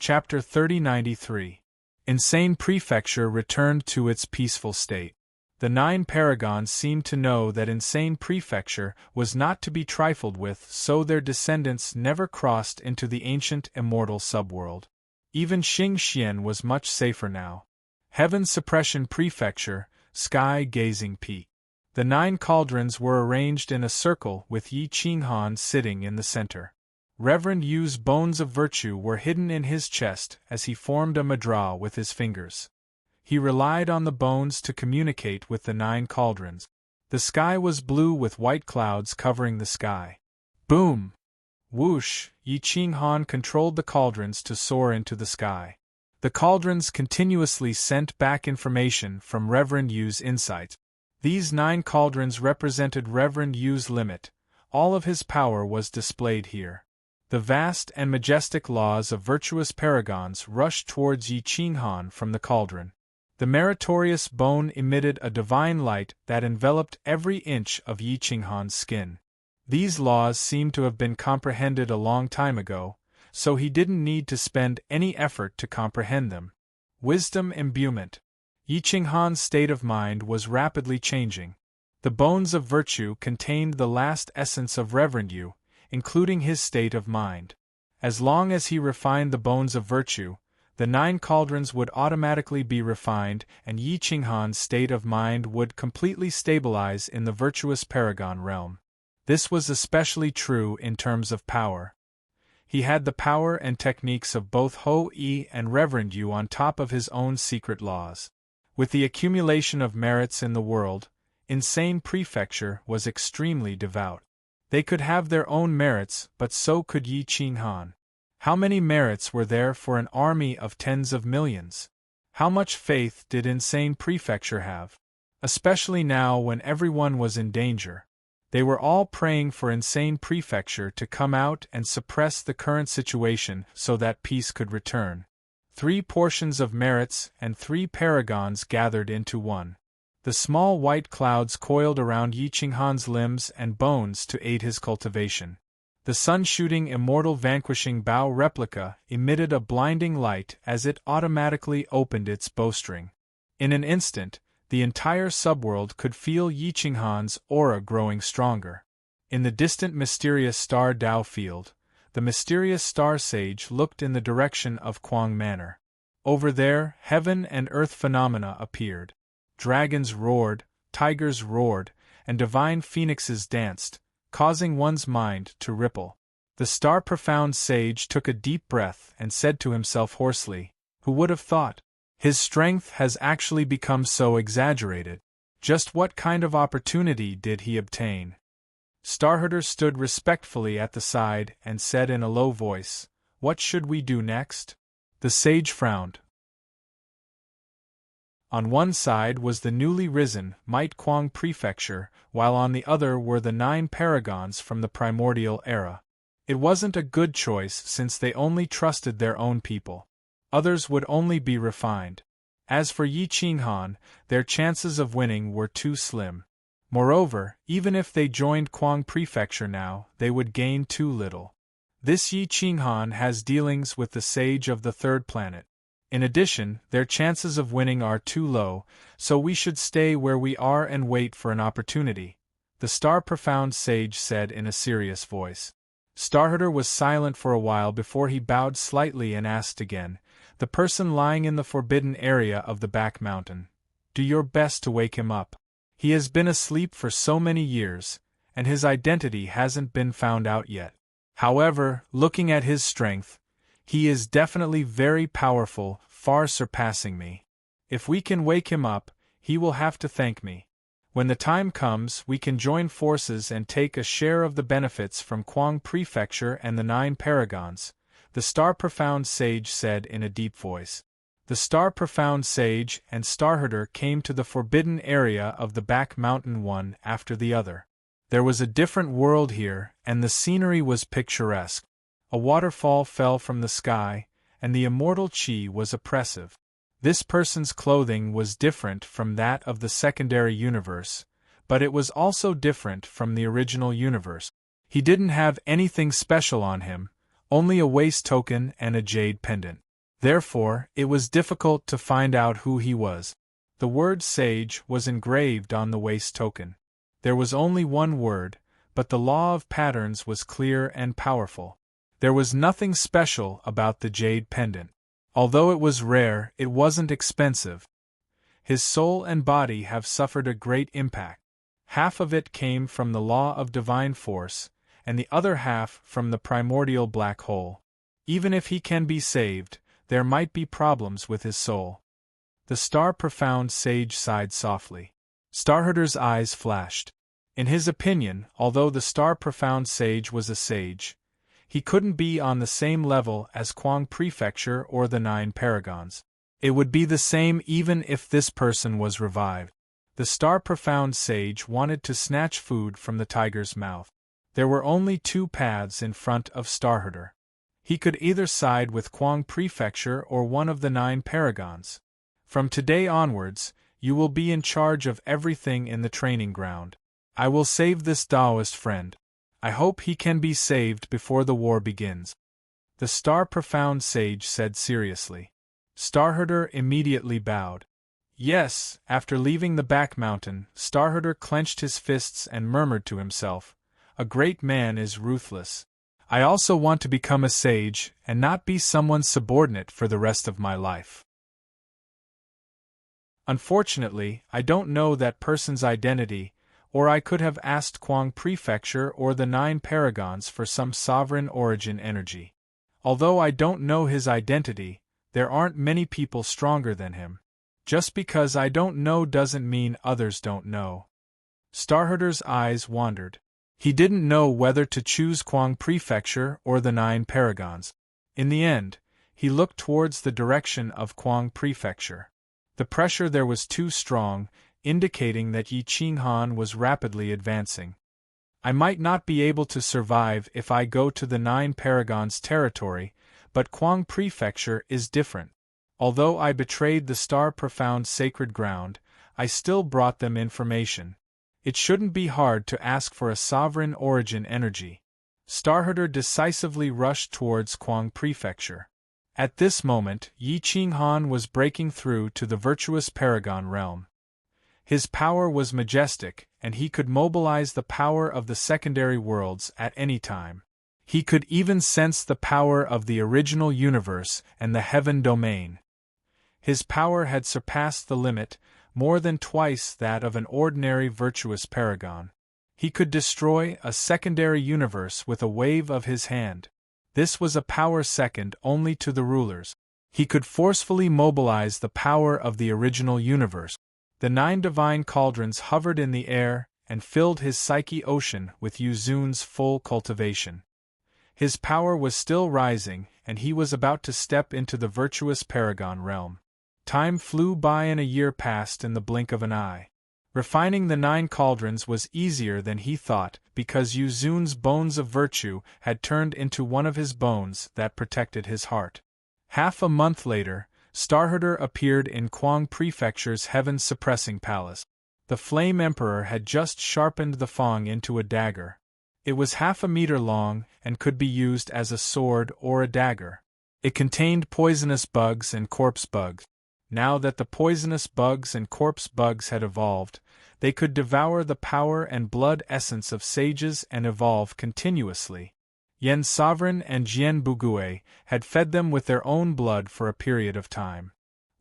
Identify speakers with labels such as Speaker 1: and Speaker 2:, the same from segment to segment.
Speaker 1: Chapter 3093. Insane Prefecture returned to its peaceful state. The 9 paragons seemed to know that Insane Prefecture was not to be trifled with, so their descendants never crossed into the ancient immortal subworld. Even Xing Xian was much safer now. Heaven Suppression Prefecture, Sky Gazing Peak. The 9 cauldrons were arranged in a circle with Yi Qinghan sitting in the center. Reverend Yu's bones of virtue were hidden in his chest as he formed a mudra with his fingers. He relied on the bones to communicate with the 9 cauldrons. The sky was blue with white clouds covering the sky. Boom! Whoosh! Yi Qinghan controlled the cauldrons to soar into the sky. The cauldrons continuously sent back information from Reverend Yu's insight. These 9 cauldrons represented Reverend Yu's limit. All of his power was displayed here. The vast and majestic laws of virtuous paragons rushed towards Yi Qinghan from the cauldron. The meritorious bone emitted a divine light that enveloped every inch of Yi Qinghan's skin. These laws seemed to have been comprehended a long time ago, so he didn't need to spend any effort to comprehend them. Wisdom imbuement. Yi Qinghan's state of mind was rapidly changing. The bones of virtue contained the last essence of Reverend Yu, including his state of mind. As long as he refined the bones of virtue, the 9 cauldrons would automatically be refined and Yi Qinghan's state of mind would completely stabilize in the virtuous paragon realm. This was especially true in terms of power. He had the power and techniques of both Ho-I and Reverend Yu on top of his own secret laws. With the accumulation of merits in the world, Insane Prefecture was extremely devout. They could have their own merits, but so could Yi Qinghan. How many merits were there for an army of tens of millions? How much faith did Insane Prefecture have? Especially now when everyone was in danger. They were all praying for Insane Prefecture to come out and suppress the current situation so that peace could return. 3 portions of merits and 3 paragons gathered into one. The small white clouds coiled around Yi Qinghan's limbs and bones to aid his cultivation. The sun-shooting immortal vanquishing bow replica emitted a blinding light as it automatically opened its bowstring. In an instant, the entire subworld could feel Yi Qinghan's aura growing stronger. In the distant mysterious star Dao field, the mysterious star sage looked in the direction of Kuang Manor. Over there, heaven and earth phenomena appeared. Dragons roared, tigers roared, and divine phoenixes danced, causing one's mind to ripple. The star-profound sage took a deep breath and said to himself hoarsely, "Who would have thought? His strength has actually become so exaggerated. Just what kind of opportunity did he obtain?" Starherder stood respectfully at the side and said in a low voice, "What should we do next?" The sage frowned. On one side was the newly risen Might Kuang Prefecture, while on the other were the 9 paragons from the primordial era. It wasn't a good choice since they only trusted their own people. Others would only be refined. As for Yi Qinghan, their chances of winning were too slim. Moreover, even if they joined Kuang Prefecture now, they would gain too little. This Yi Qinghan has dealings with the sage of the 3rd planet. In addition, their chances of winning are too low, so we should stay where we are and wait for an opportunity, the star-profound sage said in a serious voice. Starherder was silent for a while before he bowed slightly and asked again, "The person lying in the forbidden area of the back mountain. Do your best to wake him up. He has been asleep for so many years, and his identity hasn't been found out yet. However, looking at his strength, he is definitely very powerful, far surpassing me. If we can wake him up, he will have to thank me. When the time comes, we can join forces and take a share of the benefits from Kuang Prefecture and the 9 paragons," the star-profound sage said in a deep voice. The star-profound sage and Starherder came to the forbidden area of the back mountain one after the other. There was a different world here, and the scenery was picturesque. A waterfall fell from the sky, and the immortal qi was oppressive. This person's clothing was different from that of the secondary universe, but it was also different from the original universe. He didn't have anything special on him, only a waist token and a jade pendant. Therefore, it was difficult to find out who he was. The word sage was engraved on the waist token. There was only one word, but the law of patterns was clear and powerful. There was nothing special about the jade pendant. Although it was rare, it wasn't expensive. His soul and body have suffered a great impact. Half of it came from the law of divine force, and the other half from the primordial black hole. Even if he can be saved, there might be problems with his soul. The star-profound sage sighed softly. Starherder's eyes flashed. In his opinion, although the star-profound sage was a sage, he couldn't be on the same level as Kwang Prefecture or the 9 paragons. It would be the same even if this person was revived. The star-profound sage wanted to snatch food from the tiger's mouth. There were only 2 paths in front of Starherder. He could either side with Kwang Prefecture or one of the 9 paragons. From today onwards, you will be in charge of everything in the training ground. I will save this Taoist friend. I hope he can be saved before the war begins. The star-profound sage said seriously. Starherder immediately bowed. Yes, after leaving the back mountain, Starherder clenched his fists and murmured to himself, "A great man is ruthless. I also want to become a sage and not be someone's subordinate for the rest of my life. Unfortunately, I don't know that person's identity, or I could have asked Kwang Prefecture or the 9 paragons for some sovereign origin energy. Although I don't know his identity, there aren't many people stronger than him. Just because I don't know doesn't mean others don't know." Starherder's eyes wandered. He didn't know whether to choose Kwang Prefecture or the 9 paragons. In the end, he looked towards the direction of Kwang Prefecture. The pressure there was too strong, indicating that Yi Qinghan was rapidly advancing. "I might not be able to survive if I go to the 9 paragons' territory, but Kwang Prefecture is different. Although I betrayed the star-profound sacred ground, I still brought them information. It shouldn't be hard to ask for a sovereign origin energy." Starherder decisively rushed towards Kwang Prefecture. At this moment, Yi Qinghan was breaking through to the virtuous paragon realm. His power was majestic, and he could mobilize the power of the secondary worlds at any time. He could even sense the power of the original universe and the heaven domain. His power had surpassed the limit, more than twice that of an ordinary virtuous paragon. He could destroy a secondary universe with a wave of his hand. This was a power second only to the rulers. He could forcefully mobilize the power of the original universe. The 9 divine cauldrons hovered in the air and filled his psyche ocean with Yuzun's full cultivation. His power was still rising, and he was about to step into the virtuous paragon realm. Time flew by and a year passed in the blink of an eye. Refining the 9 cauldrons was easier than he thought, because Yuzun's bones of virtue had turned into one of his bones that protected his heart. Half a month later, Starherder appeared in Kwang Prefecture's heaven-suppressing palace. The Flame Emperor had just sharpened the fang into a dagger. It was half a meter long and could be used as a sword or a dagger. It contained poisonous bugs and corpse bugs. Now that the poisonous bugs and corpse bugs had evolved, they could devour the power and blood essence of sages and evolve continuously. Yen Sovereign and Jian Bugue had fed them with their own blood for a period of time.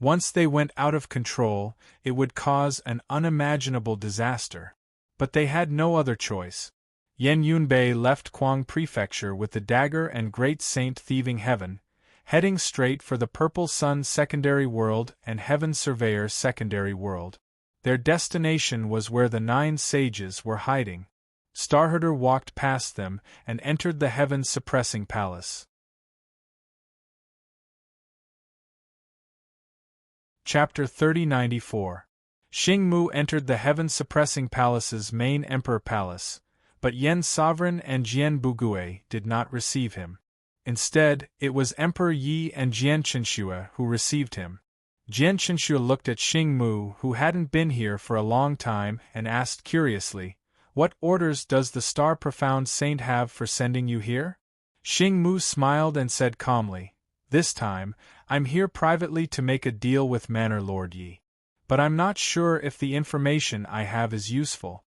Speaker 1: Once they went out of control, it would cause an unimaginable disaster. But they had no other choice. Yen Yunbei left Kwang Prefecture with the dagger and Great Saint Thieving Heaven, heading straight for the Purple Sun Secondary World and Heaven Surveyor Secondary World. Their destination was where the 9 sages were hiding. Starherder walked past them and entered the heaven-suppressing palace. Chapter 3094. Xingmu entered the heaven-suppressing palace's main emperor palace, but Yen Sovereign and Jian Bugue did not receive him. Instead, it was Emperor Yi and Jian Chenxue who received him. Jian Chenxue looked at Xingmu, who hadn't been here for a long time, and asked curiously, "What orders does the star-profound saint have for sending you here?" Xingmu smiled and said calmly, "This time, I'm here privately to make a deal with Manor Lord Yi. But I'm not sure if the information I have is useful.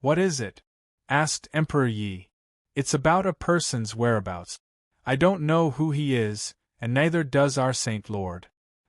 Speaker 1: What is it? Asked Emperor Yi. It's about a person's whereabouts. I don't know who he is, and neither does our Saint Lord.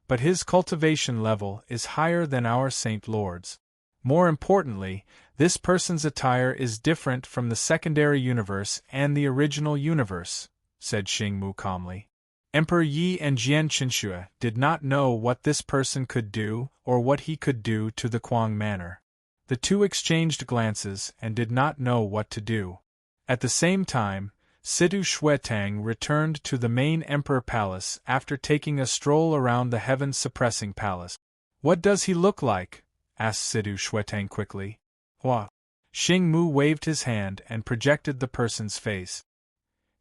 Speaker 1: But his cultivation level is higher than our Saint Lord's. More importantly, this person's attire is different from the secondary universe and the original universe, said Xingmu calmly. Emperor Yi and Jian Qinxue did not know what this person could do or what he could do to the Kuang Manor. The two exchanged glances and did not know what to do. At the same time, Situ Xuetang returned to the main Emperor Palace after taking a stroll around the heaven-suppressing palace. What does he look like? Asked Situ Xuetang quickly. Hua. Xingmu waved his hand and projected the person's face.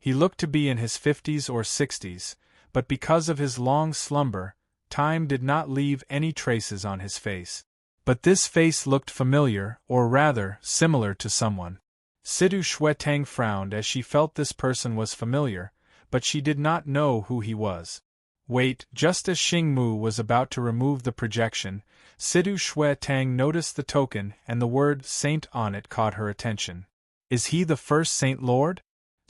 Speaker 1: He looked to be in his 50s or 60s, but because of his long slumber, time did not leave any traces on his face. But this face looked familiar, or rather, similar to someone. Situ Xuetang frowned as she felt this person was familiar, but she did not know who he was. Wait, just as Xingmu was about to remove the projection, Situ Xuetang noticed the token and the word Saint on it caught her attention. Is he the first Saint Lord?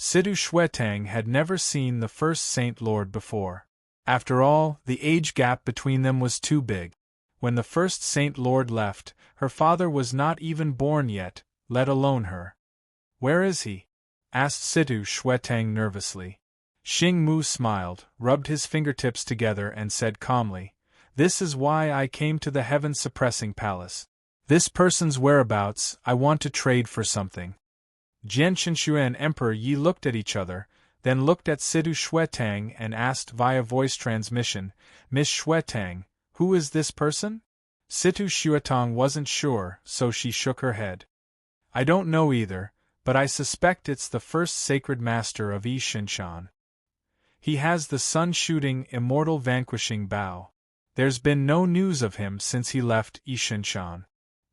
Speaker 1: Situ Xuetang had never seen the first Saint Lord before. After all, the age gap between them was too big. When the first Saint Lord left, her father was not even born yet, let alone her. Where is he? Asked Situ Xuetang nervously. Xingmu smiled, rubbed his fingertips together and said calmly, This is why I came to the heaven-suppressing palace. This person's whereabouts, I want to trade for something. Jian Qinxue and Emperor Yi looked at each other, then looked at Situ Xuetang and asked via voice transmission, Miss Xuetang, who is this person? Situ Xuetang wasn't sure, so she shook her head. I don't know either, but I suspect it's the first sacred master of Yi Shinshan. He has the sun-shooting, immortal vanquishing bow. There's been no news of him since he left Yi Shinshan.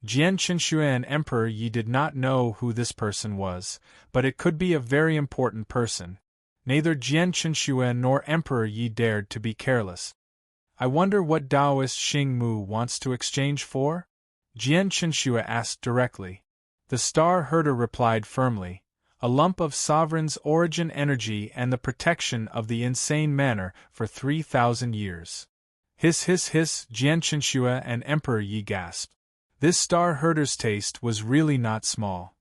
Speaker 1: Jian Qinxue and Emperor Yi did not know who this person was, but it could be a very important person. Neither Jian Qinxue nor Emperor Yi dared to be careless. I wonder what Taoist Xingmu wants to exchange for? Jian Qinxue asked directly. The Star Herder replied firmly, a lump of sovereign's origin energy and the protection of the insane manor for 3,000 years. Hiss, Jian Qinxue and Emperor Yi gasped. This Star Herder's taste was really not small.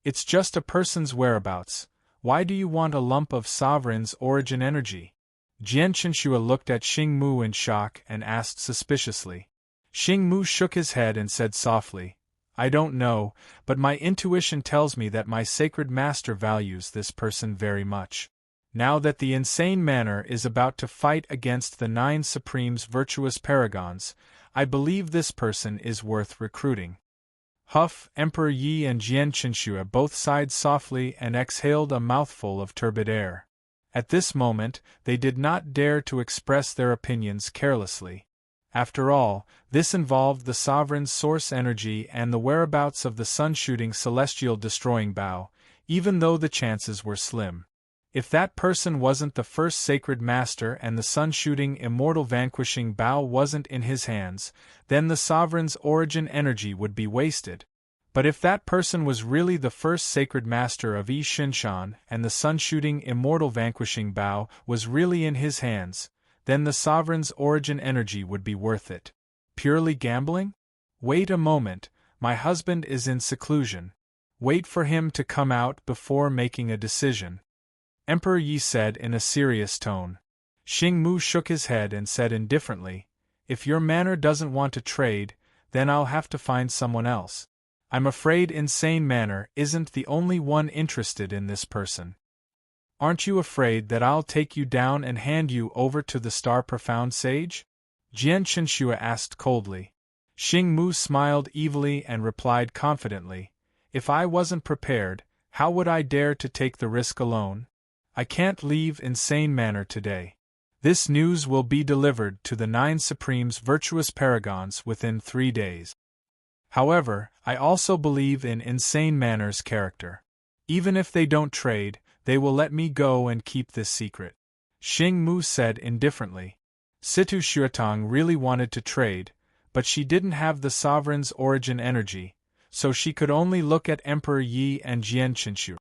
Speaker 1: It's just a person's whereabouts. Why do you want a lump of sovereign's origin energy? Jian Qinxue looked at Xingmu in shock and asked suspiciously. Xingmu shook his head and said softly, I don't know, but my intuition tells me that my sacred master values this person very much. Now that the insane manor is about to fight against the 9 Supreme's virtuous paragons, I believe this person is worth recruiting. Huff, Emperor Yi and Jian Qinxue both sighed softly and exhaled a mouthful of turbid air. At this moment, they did not dare to express their opinions carelessly. After all, this involved the sovereign's source energy and the whereabouts of the sun-shooting celestial destroying bow, even though the chances were slim. If that person wasn't the first sacred master and the sun-shooting immortal vanquishing bow wasn't in his hands, then the sovereign's origin energy would be wasted. But if that person was really the first sacred master of Yi Shinshan and the sun-shooting immortal vanquishing bow was really in his hands, then the sovereign's origin energy would be worth it. Purely gambling? Wait a moment, my husband is in seclusion. Wait for him to come out before making a decision. Emperor Yi said in a serious tone. Xingmu shook his head and said indifferently, If your manor doesn't want to trade, then I'll have to find someone else. I'm afraid Insane Manor isn't the only one interested in this person. Aren't you afraid that I'll take you down and hand you over to the Star Profound Sage? Jian Qinxue asked coldly. Xingmu smiled evilly and replied confidently, If I wasn't prepared, how would I dare to take the risk alone? I can't leave Insane Manor today. This news will be delivered to the 9 Supreme's virtuous paragons within 3 days. However, I also believe in Insane Manor's character. Even if they don't trade, they will let me go and keep this secret. Xing Mu said indifferently. Situ Xuetong really wanted to trade, but she didn't have the sovereign's origin energy, so she could only look at Emperor Yi and Jian Qinshu.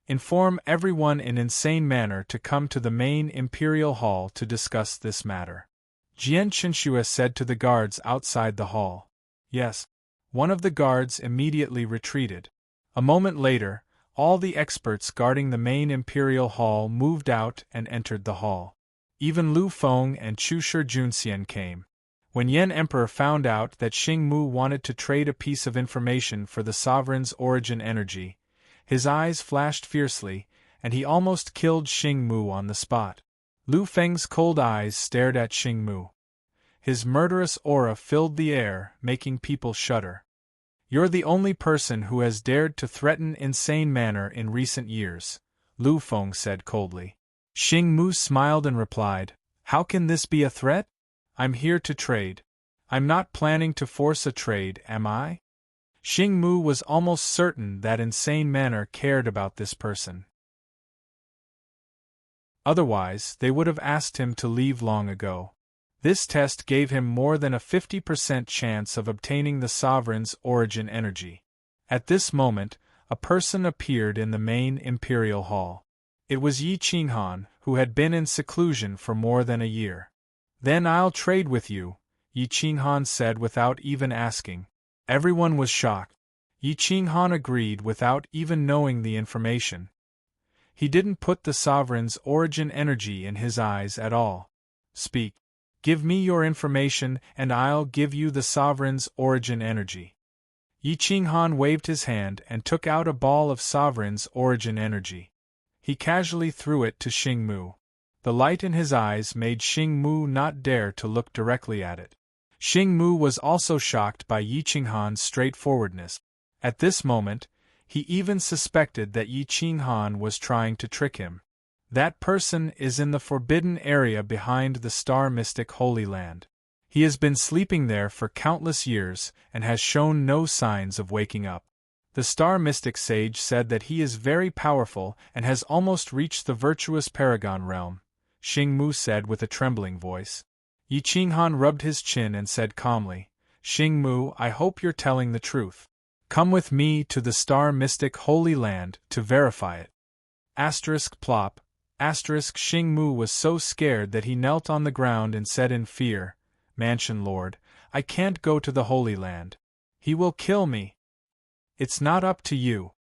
Speaker 1: Inform everyone in insane manner to come to the main imperial hall to discuss this matter. Jian Qinshu said to the guards outside the hall. Yes. One of the guards immediately retreated. A moment later, all the experts guarding the main imperial hall moved out and entered the hall. Even Lu Feng and Chu Shi Junxian came. When Yan Emperor found out that Xing Mu wanted to trade a piece of information for the sovereign's origin energy, his eyes flashed fiercely, and he almost killed Xing Mu on the spot. Lu Feng's cold eyes stared at Xing Mu. His murderous aura filled the air, making people shudder. You're the only person who has dared to threaten insane manner in recent years, Lu Feng said coldly. Xing Mu smiled and replied, How can this be a threat? I'm here to trade. I'm not planning to force a trade, am I? Xing Mu was almost certain that insane manner cared about this person. Otherwise, they would have asked him to leave long ago. This test gave him more than a 50% chance of obtaining the sovereign's origin energy. At this moment, a person appeared in the main imperial hall. It was Yi Qinghan, who had been in seclusion for more than a year. Then I'll trade with you, Yi Qinghan said without even asking. Everyone was shocked. Yi Qinghan agreed without even knowing the information. He didn't put the sovereign's origin energy in his eyes at all. Speak. Give me your information and I'll give you the sovereign's origin energy. Yi Qinghan waved his hand and took out a ball of sovereign's origin energy. He casually threw it to Xing Mu. The light in his eyes made Xing Mu not dare to look directly at it. Xing Mu was also shocked by Yi Qinghan's straightforwardness. At this moment, he even suspected that Yi Qinghan was trying to trick him. That person is in the forbidden area behind the Star Mystic Holy Land. He has been sleeping there for countless years and has shown no signs of waking up. The Star Mystic Sage said that he is very powerful and has almost reached the virtuous Paragon realm, Xing Mu said with a trembling voice. Yi Qinghan rubbed his chin and said calmly, Xing Mu, I hope you're telling the truth. Come with me to the Star Mystic Holy Land to verify it. Plop. Xing Mu was so scared that he knelt on the ground and said in fear, Mansion Lord, I can't go to the Holy Land. He will kill me. It's not up to you.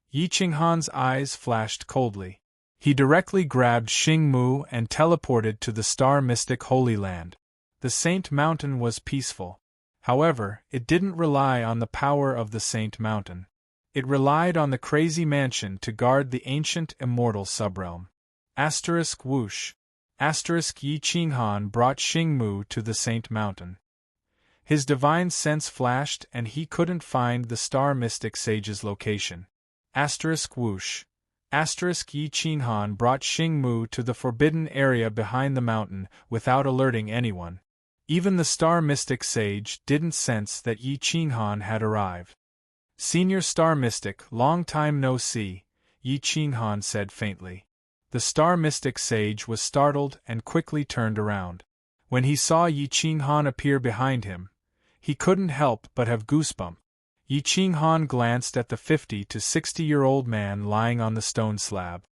Speaker 1: Yi Qinghan's eyes flashed coldly. He directly grabbed Xing Mu and teleported to the Star Mystic Holy Land. The Saint Mountain was peaceful. However, it didn't rely on the power of the Saint Mountain. It relied on the crazy mansion to guard the ancient immortal subrealm. Whoosh. Yi Qinghan brought Xing Mu to the Saint Mountain. His divine sense flashed and he couldn't find the Star Mystic Sage's location. Whoosh. Yi Qinghan brought Xing Mu to the forbidden area behind the mountain without alerting anyone. Even the Star Mystic Sage didn't sense that Yi Qinghan had arrived. Senior Star Mystic, long time no see, Yi Qinghan said faintly. The Star Mystic Sage was startled and quickly turned around. When he saw Yi Qinghan appear behind him, he couldn't help but have goosebumps. Yi Qinghan glanced at the 50 to 60-year-old man lying on the stone slab.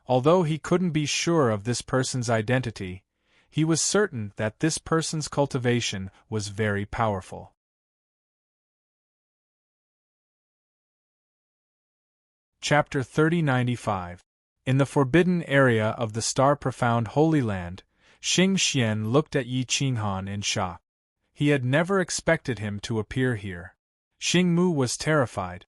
Speaker 1: Although he couldn't be sure of this person's identity, he was certain that this person's cultivation was very powerful. Chapter 3095. In the forbidden area of the star-profound Holy Land, Xing Xian looked at Yi Qinghan in shock. He had never expected him to appear here. Xing Mu was terrified.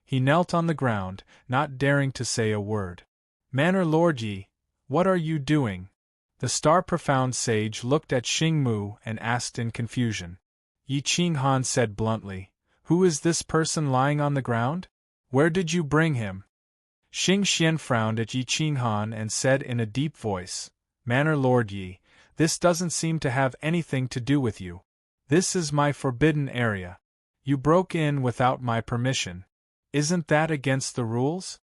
Speaker 1: He knelt on the ground, not daring to say a word. Manor Lord Yi, what are you doing? The star-profound sage looked at Xing Mu and asked in confusion. Yi Qinghan said bluntly, Who is this person lying on the ground? Where did you bring him? Xing Xian frowned at Yi Qinghan and said in a deep voice, Manor Lord Yi, this doesn't seem to have anything to do with you. This is my forbidden area. You broke in without my permission. Isn't that against the rules?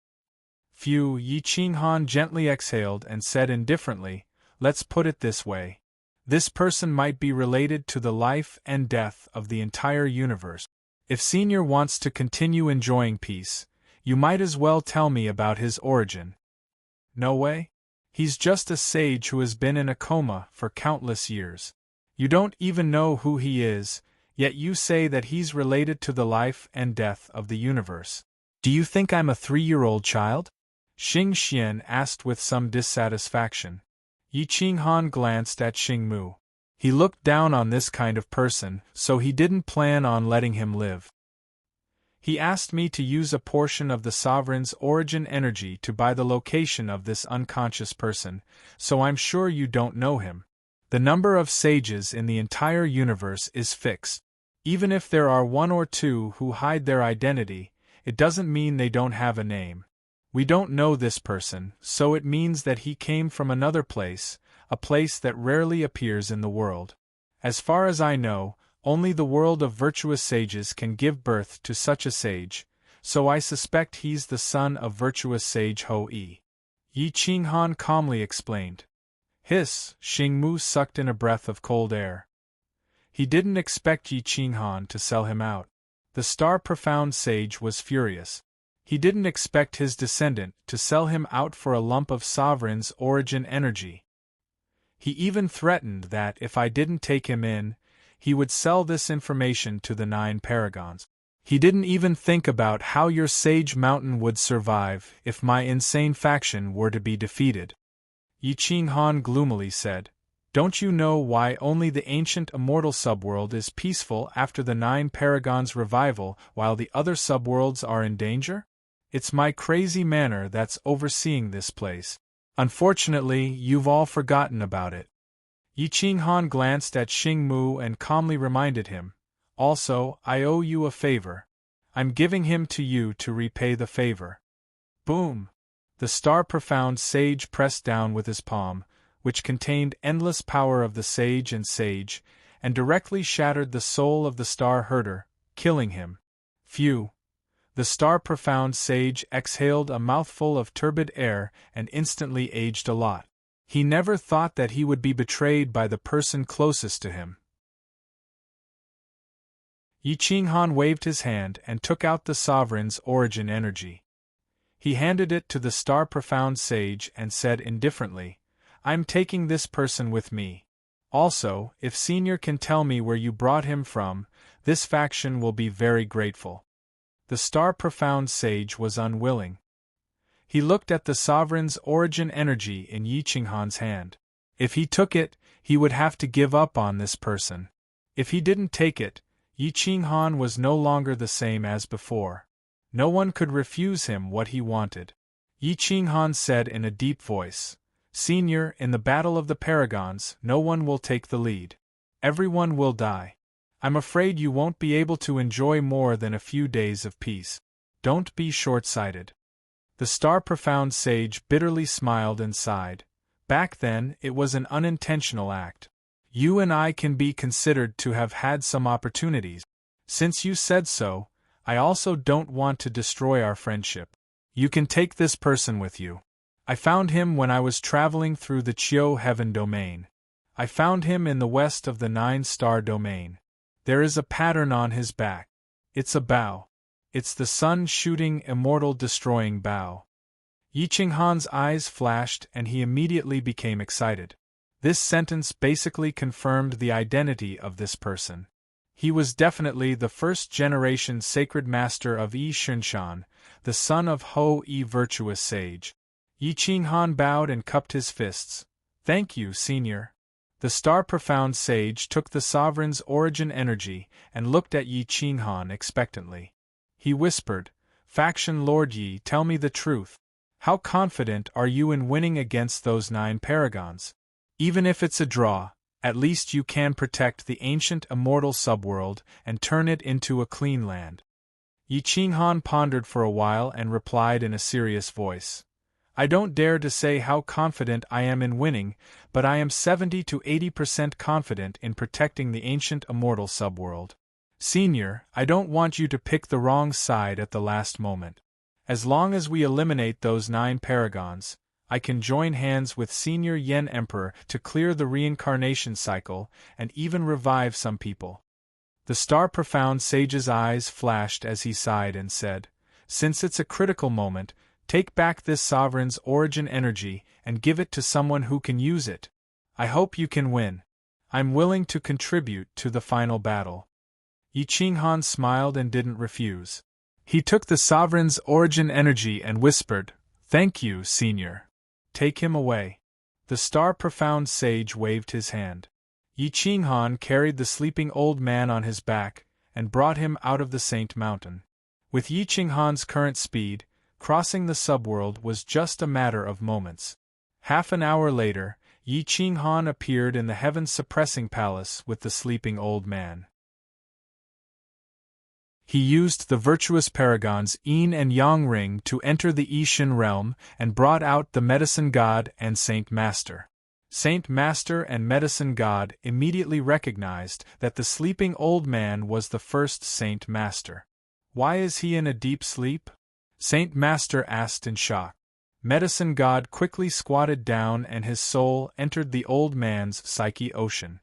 Speaker 1: Phew, Yi Qinghan gently exhaled and said indifferently, let's put it this way. This person might be related to the life and death of the entire universe. If Senior wants to continue enjoying peace, you might as well tell me about his origin. No way? He's just a sage who has been in a coma for countless years. You don't even know who he is, yet you say that he's related to the life and death of the universe. Do you think I'm a 3-year-old child? Xing Xian asked with some dissatisfaction. Yi Qinghan glanced at Xing Mu. He looked down on this kind of person, so he didn't plan on letting him live. He asked me to use a portion of the sovereign's origin energy to buy the location of this unconscious person, so I'm sure you don't know him. The number of sages in the entire universe is fixed. Even if there are 1 or 2 who hide their identity, it doesn't mean they don't have a name. We don't know this person, so it means that he came from another place, a place that rarely appears in the world. As far as I know, only the world of virtuous sages can give birth to such a sage, so I suspect he's the son of virtuous sage Ho-I. Yi Qinghan calmly explained. Hiss, Xing Mu sucked in a breath of cold air. He didn't expect Yi Qinghan to sell him out. The star-profound sage was furious. He didn't expect his descendant to sell him out for a lump of sovereign's origin energy. He even threatened that if I didn't take him in, he would sell this information to the 9 paragons. He didn't even think about how your Sage Mountain would survive if my insane faction were to be defeated. Yi Qinghan gloomily said, Don't you know why only the ancient immortal subworld is peaceful after the 9 paragons' revival while the other subworlds are in danger? It's my crazy manor that's overseeing this place. Unfortunately, you've all forgotten about it. Yi Qinghan glanced at Xing Mu and calmly reminded him, Also, I owe you a favor. I'm giving him to you to repay the favor. Boom! The star-profound sage pressed down with his palm, which contained endless power of the sage, and directly shattered the soul of the star herder, killing him. Phew! The star-profound sage exhaled a mouthful of turbid air and instantly aged a lot. He never thought that he would be betrayed by the person closest to him. Yi Qinghan waved his hand and took out the sovereign's origin energy. He handed it to the star-profound sage and said indifferently, I'm taking this person with me. Also, if Senior can tell me where you brought him from, this faction will be very grateful. The star-profound sage was unwilling. He looked at the sovereign's origin energy in Yi Qinghan's hand. If he took it, he would have to give up on this person. If he didn't take it, Yi Qinghan was no longer the same as before. No one could refuse him what he wanted. Yi Qinghan said in a deep voice, Senior, in the battle of the paragons, no one will take the lead. Everyone will die. I'm afraid you won't be able to enjoy more than a few days of peace. Don't be short-sighted. The star-profound sage bitterly smiled and sighed. Back then, it was an unintentional act. You and I can be considered to have had some opportunities. Since you said so, I also don't want to destroy our friendship. You can take this person with you. I found him when I was traveling through the Chiu Heaven domain. I found him in the west of the 9-star domain. There is a pattern on his back. It's a bow. It's the sun-shooting, immortal-destroying bow. Yi Qinghan's eyes flashed and he immediately became excited. This sentence basically confirmed the identity of this person. He was definitely the first-generation sacred master of Yi Xunshan, the son of Ho-I virtuous sage. Yi Qinghan bowed and cupped his fists. Thank you, Senior. The star-profound sage took the sovereign's origin energy and looked at Yi Qinghan expectantly. He whispered, Faction Lord Yi, tell me the truth. How confident are you in winning against those 9 paragons? Even if it's a draw, at least you can protect the ancient immortal subworld and turn it into a clean land. Yi Qinghan pondered for a while and replied in a serious voice. I don't dare to say how confident I am in winning, but I am 70 to 80% confident in protecting the ancient immortal subworld. Senior, I don't want you to pick the wrong side at the last moment. As long as we eliminate those 9 paragons, I can join hands with Senior Yen Emperor to clear the reincarnation cycle and even revive some people. The star-profound sage's eyes flashed as he sighed and said, "Since it's a critical moment, take back this sovereign's origin energy and give it to someone who can use it. I hope you can win. I'm willing to contribute to the final battle." Yi Qinghan smiled and didn't refuse. He took the sovereign's origin energy and whispered, "Thank you, Senior. Take him away." The star-profound sage waved his hand. Yi Qinghan carried the sleeping old man on his back and brought him out of the Saint Mountain. With Yi Qinghan's current speed, crossing the subworld was just a matter of moments. Half an hour later, Yi Qinghan appeared in the heaven-suppressing palace with the sleeping old man. He used the virtuous paragon's yin and yang ring to enter the Yixin realm and brought out the medicine god and Saint Master. Saint Master and Medicine God immediately recognized that the sleeping old man was the first Saint Master. "Why is he in a deep sleep?" Saint Master asked in shock. Medicine God quickly squatted down and his soul entered the old man's psyche ocean.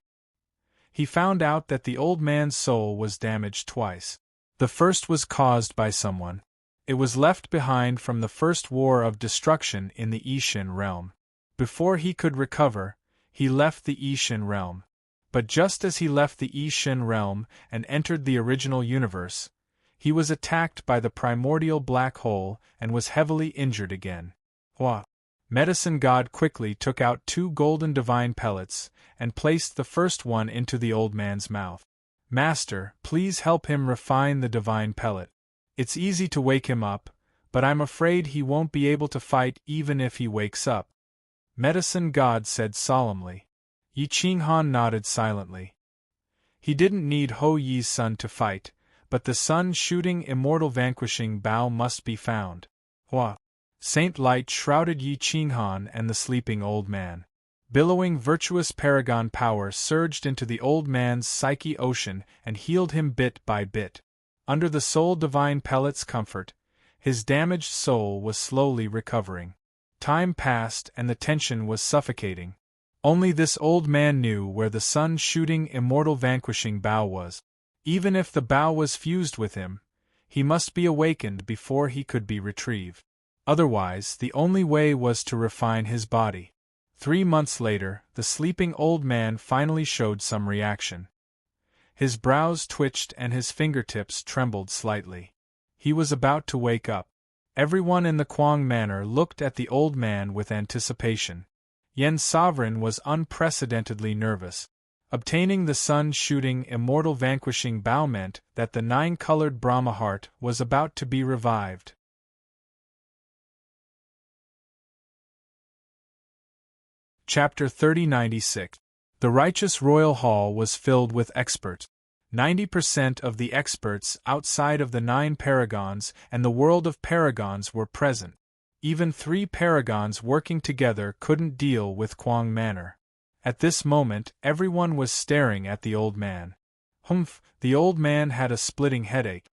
Speaker 1: He found out that the old man's soul was damaged twice. The first was caused by someone. It was left behind from the first war of destruction in the Yixin realm. Before he could recover, he left the Yixin realm. But just as he left the Yixin realm and entered the original universe, he was attacked by the primordial black hole and was heavily injured again. Hua! Medicine God quickly took out 2 golden divine pellets and placed the first one into the old man's mouth. "Master, please help him refine the divine pellet. It's easy to wake him up, but I'm afraid he won't be able to fight even if he wakes up," Medicine God said solemnly. Yi Qinghan nodded silently. He didn't need Ho Yi's son to fight, but the sun-shooting immortal vanquishing bow must be found. Hua! Saint Light shrouded Yi Qinghan and the sleeping old man. Billowing virtuous paragon power surged into the old man's psyche ocean and healed him bit by bit. Under the soul divine pellet's comfort, his damaged soul was slowly recovering. Time passed and the tension was suffocating. Only this old man knew where the sun-shooting immortal vanquishing bow was. Even if the bow was fused with him, he must be awakened before he could be retrieved. Otherwise, the only way was to refine his body. 3 months later, the sleeping old man finally showed some reaction. His brows twitched and his fingertips trembled slightly. He was about to wake up. Everyone in the Kuang Manor looked at the old man with anticipation. Yen's sovereign was unprecedentedly nervous. Obtaining the sun-shooting immortal vanquishing bow meant that the 9-colored Brahma heart was about to be revived. Chapter 3096. The righteous royal hall was filled with experts. 90% of the experts outside of the 9 paragons and the world of paragons were present. Even 3 paragons working together couldn't deal with Kuang Manor. At this moment, everyone was staring at the old man. Humph, the old man had a splitting headache.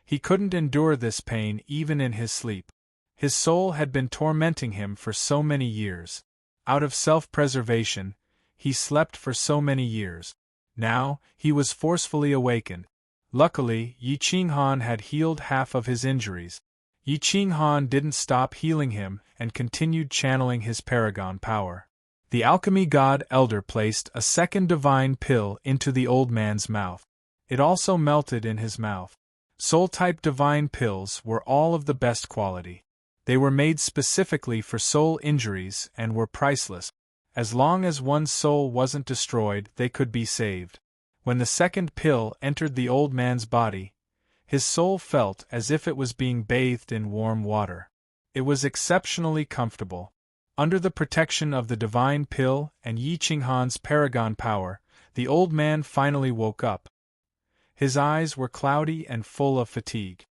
Speaker 1: He couldn't endure this pain even in his sleep. His soul had been tormenting him for so many years. Out of self-preservation, he slept for so many years. Now, he was forcefully awakened. Luckily, Yi Qinghan had healed half of his injuries. Yi Qinghan didn't stop healing him and continued channeling his paragon power. The alchemy god elder placed a second divine pill into the old man's mouth. It also melted in his mouth. Soul-type divine pills were all of the best quality. They were made specifically for soul injuries and were priceless. As long as one's soul wasn't destroyed, they could be saved. When the second pill entered the old man's body, his soul felt as if it was being bathed in warm water. It was exceptionally comfortable. Under the protection of the divine pill and Yi Qinghan's paragon power, the old man finally woke up. His eyes were cloudy and full of fatigue.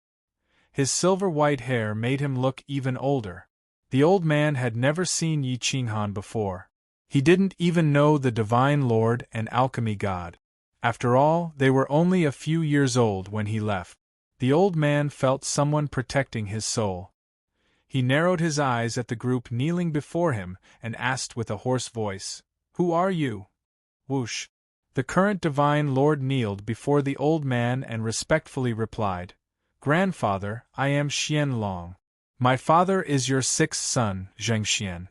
Speaker 1: His silver-white hair made him look even older. The old man had never seen Yi Qinghan before. He didn't even know the Divine Lord and Alchemy God. After all, they were only a few years old when he left. The old man felt someone protecting his soul. He narrowed his eyes at the group kneeling before him and asked with a hoarse voice, "Who are you?" Whoosh! The current divine lord kneeled before the old man and respectfully replied, "Grandfather, I am Xian Long. My father is your sixth son, Zheng Xian."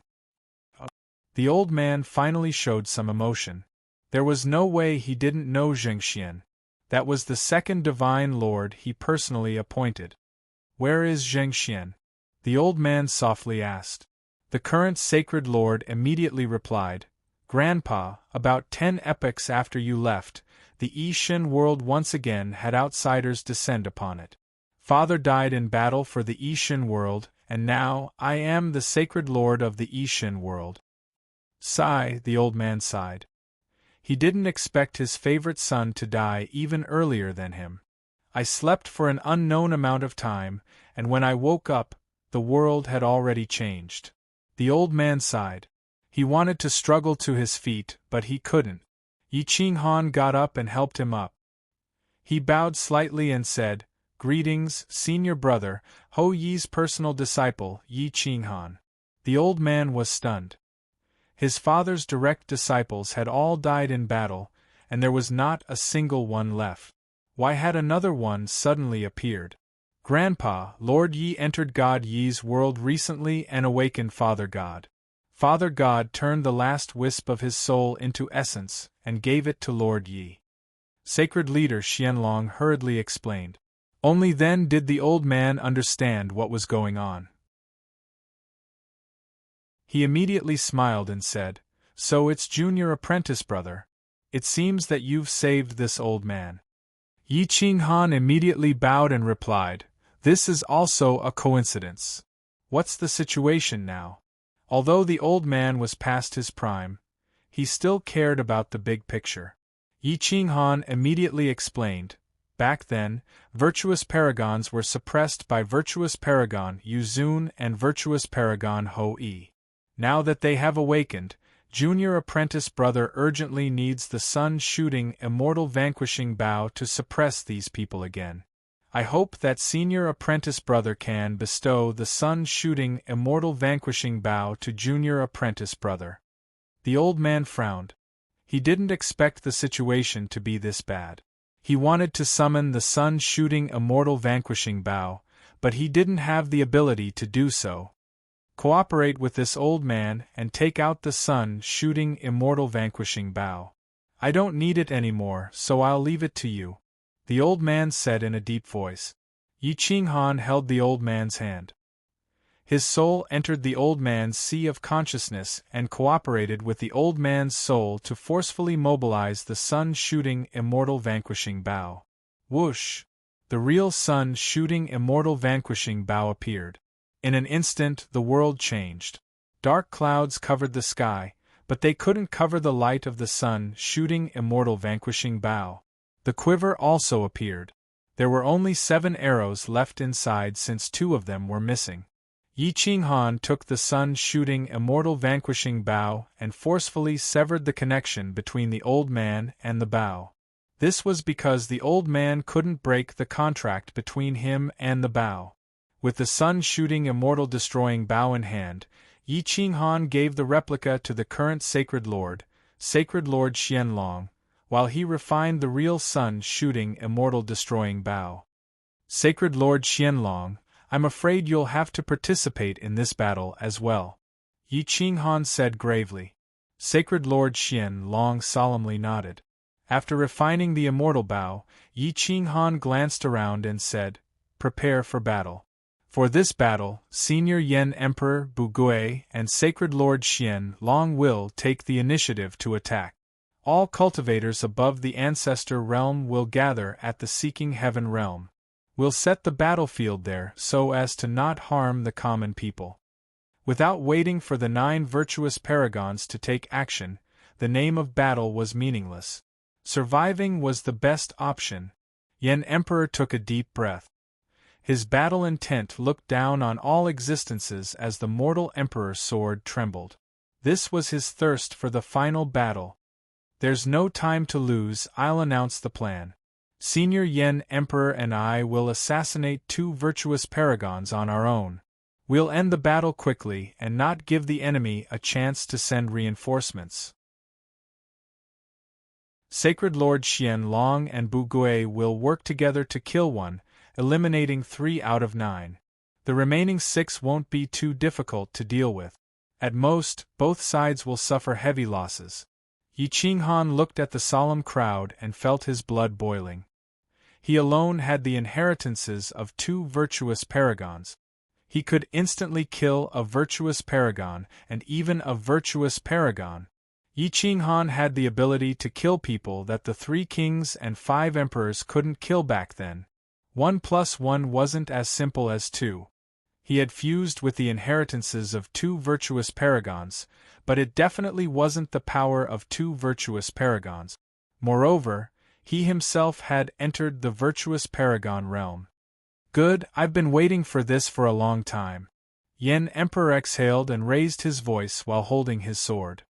Speaker 1: The old man finally showed some emotion. There was no way he didn't know Zheng Xian. That was the second divine lord he personally appointed. "Where is Zheng Xian?" the old man softly asked. The current sacred lord immediately replied, "Grandpa, about 10 epochs after you left, the Yixin world once again had outsiders descend upon it. Father died in battle for the Yixin world, and now I am the sacred lord of the Yixin world." Sigh, the old man sighed. He didn't expect his favorite son to die even earlier than him. "I slept for an unknown amount of time, and when I woke up, the world had already changed." The old man sighed. He wanted to struggle to his feet, but he couldn't. Yi Qinghan got up and helped him up. He bowed slightly and said, "Greetings, senior brother, Ho Yi's personal disciple, Yi Qinghan." The old man was stunned. His father's direct disciples had all died in battle, and there was not a single one left. Why had another one suddenly appeared? "Grandpa, Lord Yi entered God Yi's world recently and awakened Father God. Father God turned the last wisp of his soul into essence and gave it to Lord Yi." Sacred leader Xianlong hurriedly explained. Only then did the old man understand what was going on. He immediately smiled and said, "So it's junior apprentice brother. It seems that you've saved this old man." Yi Qinghan immediately bowed and replied, "This is also a coincidence. What's the situation now?" Although the old man was past his prime, he still cared about the big picture. Yi Qinghan immediately explained, "Back then, virtuous paragons were suppressed by virtuous paragon Yu Zun and virtuous paragon Ho Yi. Now that they have awakened, junior apprentice brother urgently needs the sun-shooting immortal vanquishing bow to suppress these people again. I hope that senior apprentice brother can bestow the sun-shooting immortal vanquishing bow to junior apprentice brother." The old man frowned. He didn't expect the situation to be this bad. He wanted to summon the sun-shooting immortal vanquishing bow, but he didn't have the ability to do so. "Cooperate with this old man and take out the sun-shooting immortal vanquishing bow. I don't need it anymore, so I'll leave it to you," the old man said in a deep voice. Yi Qinghan held the old man's hand. His soul entered the old man's sea of consciousness and cooperated with the old man's soul to forcefully mobilize the sun-shooting immortal vanquishing bow. Whoosh! The real sun-shooting immortal vanquishing bow appeared. In an instant the world changed. Dark clouds covered the sky, but they couldn't cover the light of the sun-shooting immortal vanquishing bow. The quiver also appeared. There were only 7 arrows left inside since 2 of them were missing. Yi Qinghan took the sun-shooting immortal vanquishing bow and forcefully severed the connection between the old man and the bow. This was because the old man couldn't break the contract between him and the bow. With the sun-shooting immortal destroying bow in hand, Yi Qinghan gave the replica to the current Sacred Lord Xianlong, while he refined the real sun-shooting immortal destroying bow. "Sacred Lord Xianlong, I'm afraid you'll have to participate in this battle as well," Yi Qinghan said gravely. Sacred Lord Xianlong solemnly nodded. After refining the immortal bow, Yi Qinghan glanced around and said, "Prepare for battle." For this battle, Senior Yen Emperor Bugui and Sacred Lord Xianlong will take the initiative to attack. All cultivators above the Ancestor Realm will gather at the Seeking Heaven Realm. We'll set the battlefield there so as to not harm the common people. Without waiting for the 9 virtuous paragons to take action, the name of battle was meaningless. Surviving was the best option. Yen Emperor took a deep breath. His battle intent looked down on all existences as the mortal Emperor's sword trembled. This was his thirst for the final battle. "There's no time to lose, I'll announce the plan. Senior Yen Emperor and I will assassinate 2 virtuous paragons on our own. We'll end the battle quickly and not give the enemy a chance to send reinforcements. Sacred Lord Qianlong and Bugui will work together to kill one, eliminating 3 out of 9. The remaining 6 won't be too difficult to deal with. At most, both sides will suffer heavy losses. Yi Qinghan looked at the solemn crowd and felt his blood boiling. He alone had the inheritances of 2 virtuous paragons. He could instantly kill a virtuous paragon and even a virtuous paragon. Yi Qinghan had the ability to kill people that the 3 kings and 5 emperors couldn't kill back then. 1 + 1 wasn't as simple as 2. He had fused with the inheritances of 2 virtuous paragons, but it definitely wasn't the power of 2 virtuous paragons. Moreover, he himself had entered the virtuous paragon realm. Good, I've been waiting for this for a long time. Yen Emperor exhaled and raised his voice while holding his sword.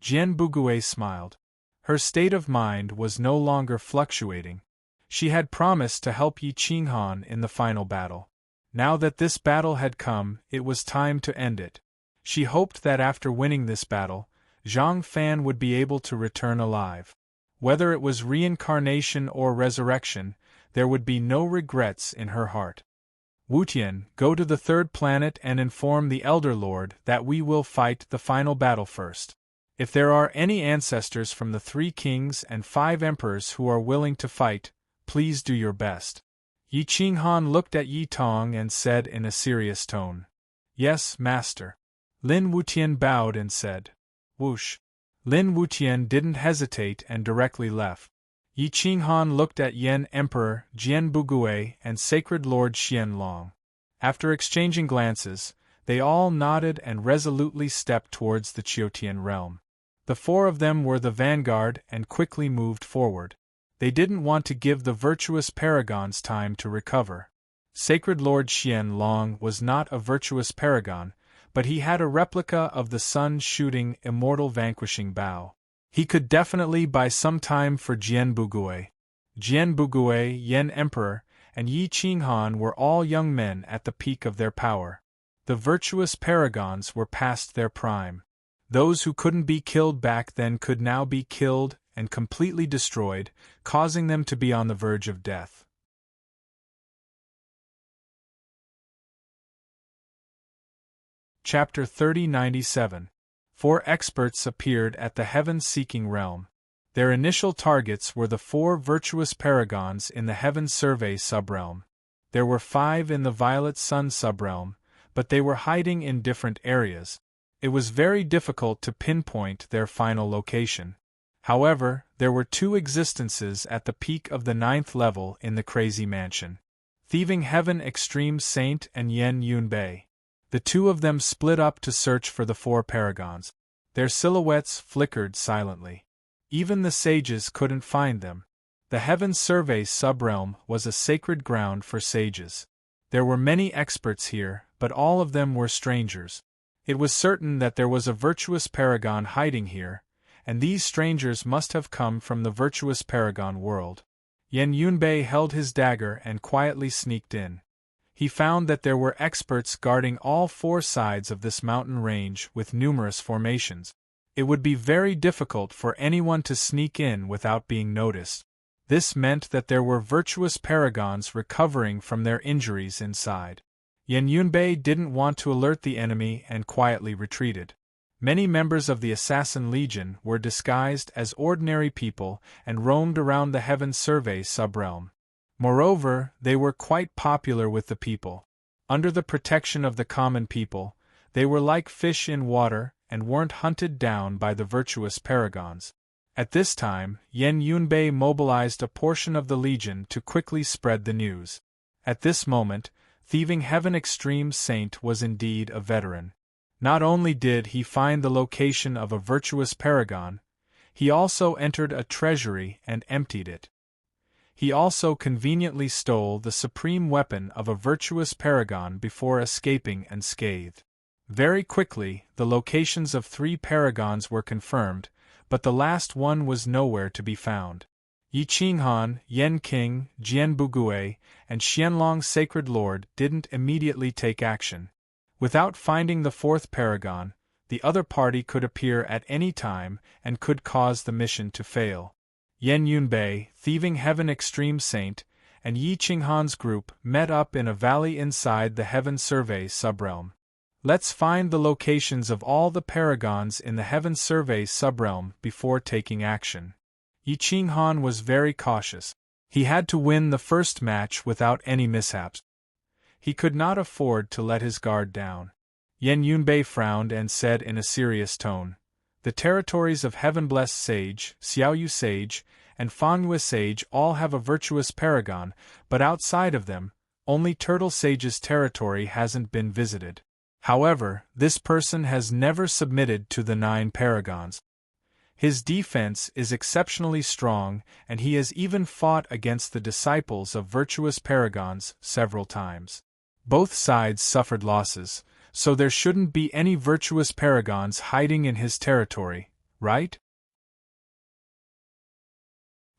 Speaker 1: Jian Bugui smiled. Her state of mind was no longer fluctuating. She had promised to help Yi Qinghan in the final battle. Now that this battle had come, it was time to end it. She hoped that after winning this battle, Zhang Fan would be able to return alive. Whether it was reincarnation or resurrection, there would be no regrets in her heart. Wutian, go to the 3rd planet and inform the Elder Lord that we will fight the final battle first. If there are any ancestors from the 3 kings and 5 emperors who are willing to fight, please do your best. Yi Qinghan looked at Yi Tong and said in a serious tone, Yes, Master. Lin Wutian bowed and said, Whoosh. Lin Wutian didn't hesitate and directly left. Yi Qinghan looked at Yen Emperor Jian Bugui and Sacred Lord Qianlong. After exchanging glances, they all nodded and resolutely stepped towards the Qiutian realm. The 4 of them were the vanguard and quickly moved forward. They didn't want to give the virtuous paragons time to recover. Sacred Lord Qianlong was not a virtuous paragon, but he had a replica of the sun-shooting, immortal vanquishing bow. He could definitely buy some time for Jian Bugui. Jian Bugui, Yen Emperor, and Yi Qinghan were all young men at the peak of their power. The virtuous paragons were past their prime. Those who couldn't be killed back then could now be killed and completely destroyed, causing them to be on the verge of death. Chapter 3097. 4 experts appeared at the heaven-seeking realm. Their initial targets were the 4 virtuous paragons in the Heaven Survey subrealm. There were 5 in the Violet Sun subrealm, but they were hiding in different areas. It was very difficult to pinpoint their final location. However, there were 2 existences at the peak of the 9th level in the Crazy Mansion. Thieving Heaven Extreme Saint and Yen Yunbei. The 2 of them split up to search for the 4 paragons. Their silhouettes flickered silently. Even the sages couldn't find them. The Heaven Survey subrealm was a sacred ground for sages. There were many experts here, but all of them were strangers. It was certain that there was a virtuous paragon hiding here, and these strangers must have come from the virtuous paragon world. Yen Yunbei held his dagger and quietly sneaked in. He found that there were experts guarding all 4 sides of this mountain range with numerous formations. It would be very difficult for anyone to sneak in without being noticed. This meant that there were virtuous paragons recovering from their injuries inside. Yen Yunbei didn't want to alert the enemy and quietly retreated. Many members of the Assassin Legion were disguised as ordinary people and roamed around the Heaven Survey subrealm. Moreover, they were quite popular with the people. Under the protection of the common people, they were like fish in water and weren't hunted down by the virtuous paragons. At this time, Yen Yunbei mobilized a portion of the Legion to quickly spread the news. At this moment, Thieving Heaven Extreme Saint was indeed a veteran. Not only did he find the location of a virtuous paragon, he also entered a treasury and emptied it. He also conveniently stole the supreme weapon of a virtuous paragon before escaping unscathed. Very quickly, the locations of 3 paragons were confirmed, but the last one was nowhere to be found. Yi Qinghan, Yen King, Jian Bugui, and Qianlong Sacred Lord didn't immediately take action. Without finding the fourth paragon, the other party could appear at any time and could cause the mission to fail. Yen Yunbei, Thieving Heaven Extreme Saint, and Yi Qinghan's group met up in a valley inside the Heaven Survey subrealm. Let's find the locations of all the paragons in the Heaven Survey subrealm before taking action. Yi Qinghan was very cautious. He had to win the first match without any mishaps. He could not afford to let his guard down. Yen Yunbei frowned and said in a serious tone, "The territories of Heaven-Blessed Sage, Xiaoyu Sage, and Fangyue Sage all have a virtuous paragon, but outside of them, only Turtle Sage's territory hasn't been visited. However, this person has never submitted to the 9 paragons. His defense is exceptionally strong, and he has even fought against the disciples of virtuous paragons several times. Both sides suffered losses, so there shouldn't be any virtuous paragons hiding in his territory, right?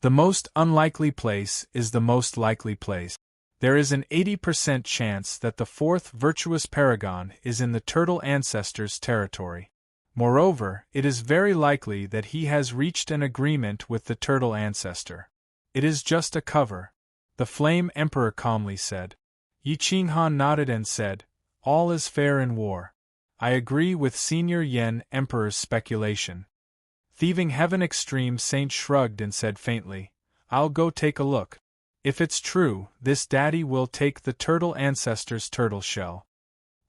Speaker 1: The most unlikely place is the most likely place. There is an 80% chance that the fourth virtuous paragon is in the Turtle Ancestor's territory. Moreover, it is very likely that he has reached an agreement with the Turtle Ancestor. It is just a cover," the Flame Emperor calmly said. Yi Qinghan nodded and said, "All is fair in war. I agree with Senior Yen Emperor's speculation." Thieving Heaven Extreme Saint shrugged and said faintly, "I'll go take a look. If it's true, this daddy will take the Turtle Ancestor's turtle shell."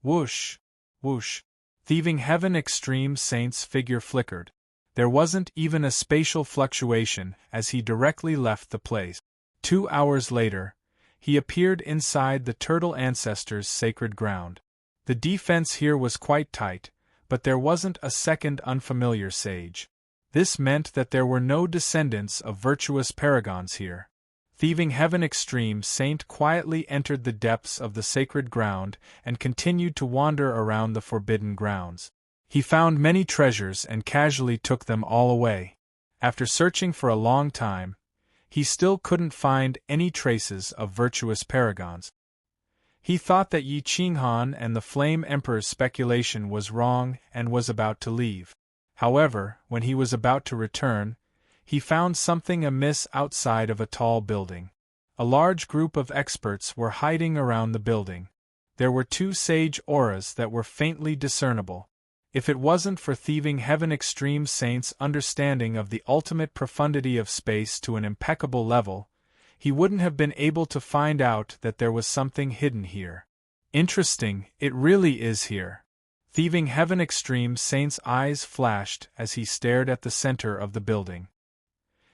Speaker 1: Whoosh! Whoosh! Thieving Heaven Extreme Saint's figure flickered. There wasn't even a spatial fluctuation as he directly left the place. 2 hours later, he appeared inside the Turtle Ancestor's sacred ground. The defense here was quite tight, but there wasn't a second unfamiliar sage. This meant that there were no descendants of virtuous paragons here. Thieving Heaven Extreme Saint quietly entered the depths of the sacred ground and continued to wander around the forbidden grounds. He found many treasures and casually took them all away. After searching for a long time, he still couldn't find any traces of virtuous paragons. He thought that Yi Qinghan and the Flame Emperor's speculation was wrong and was about to leave. However, when he was about to return, he found something amiss outside of a tall building. A large group of experts were hiding around the building. There were 2 sage auras that were faintly discernible. If it wasn't for Thieving Heaven Extreme Saint's understanding of the ultimate profundity of space to an impeccable level, he wouldn't have been able to find out that there was something hidden here. Interesting, it really is here. Thieving Heaven Extreme Saint's eyes flashed as he stared at the center of the building.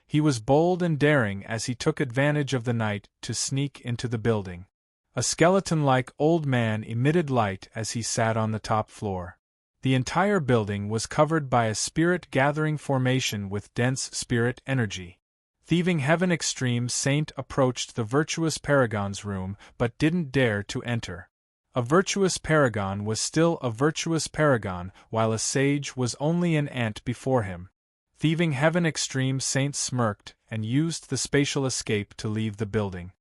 Speaker 1: He was bold and daring as he took advantage of the night to sneak into the building. A skeleton-like old man emitted light as he sat on the top floor. The entire building was covered by a spirit-gathering formation with dense spirit energy. Thieving Heaven Extreme Saint approached the virtuous paragon's room but didn't dare to enter. A virtuous paragon was still a virtuous paragon, while a sage was only an ant before him. Thieving Heaven Extreme Saint smirked and used the spatial escape to leave the building.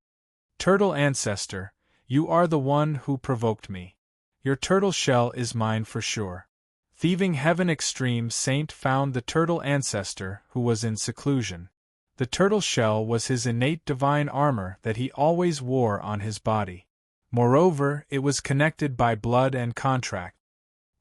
Speaker 1: "Turtle Ancestor, you are the one who provoked me. Your turtle shell is mine for sure." Thieving Heaven Extreme Saint found the Turtle Ancestor, who was in seclusion. The turtle shell was his innate divine armor that he always wore on his body. Moreover, it was connected by blood and contract.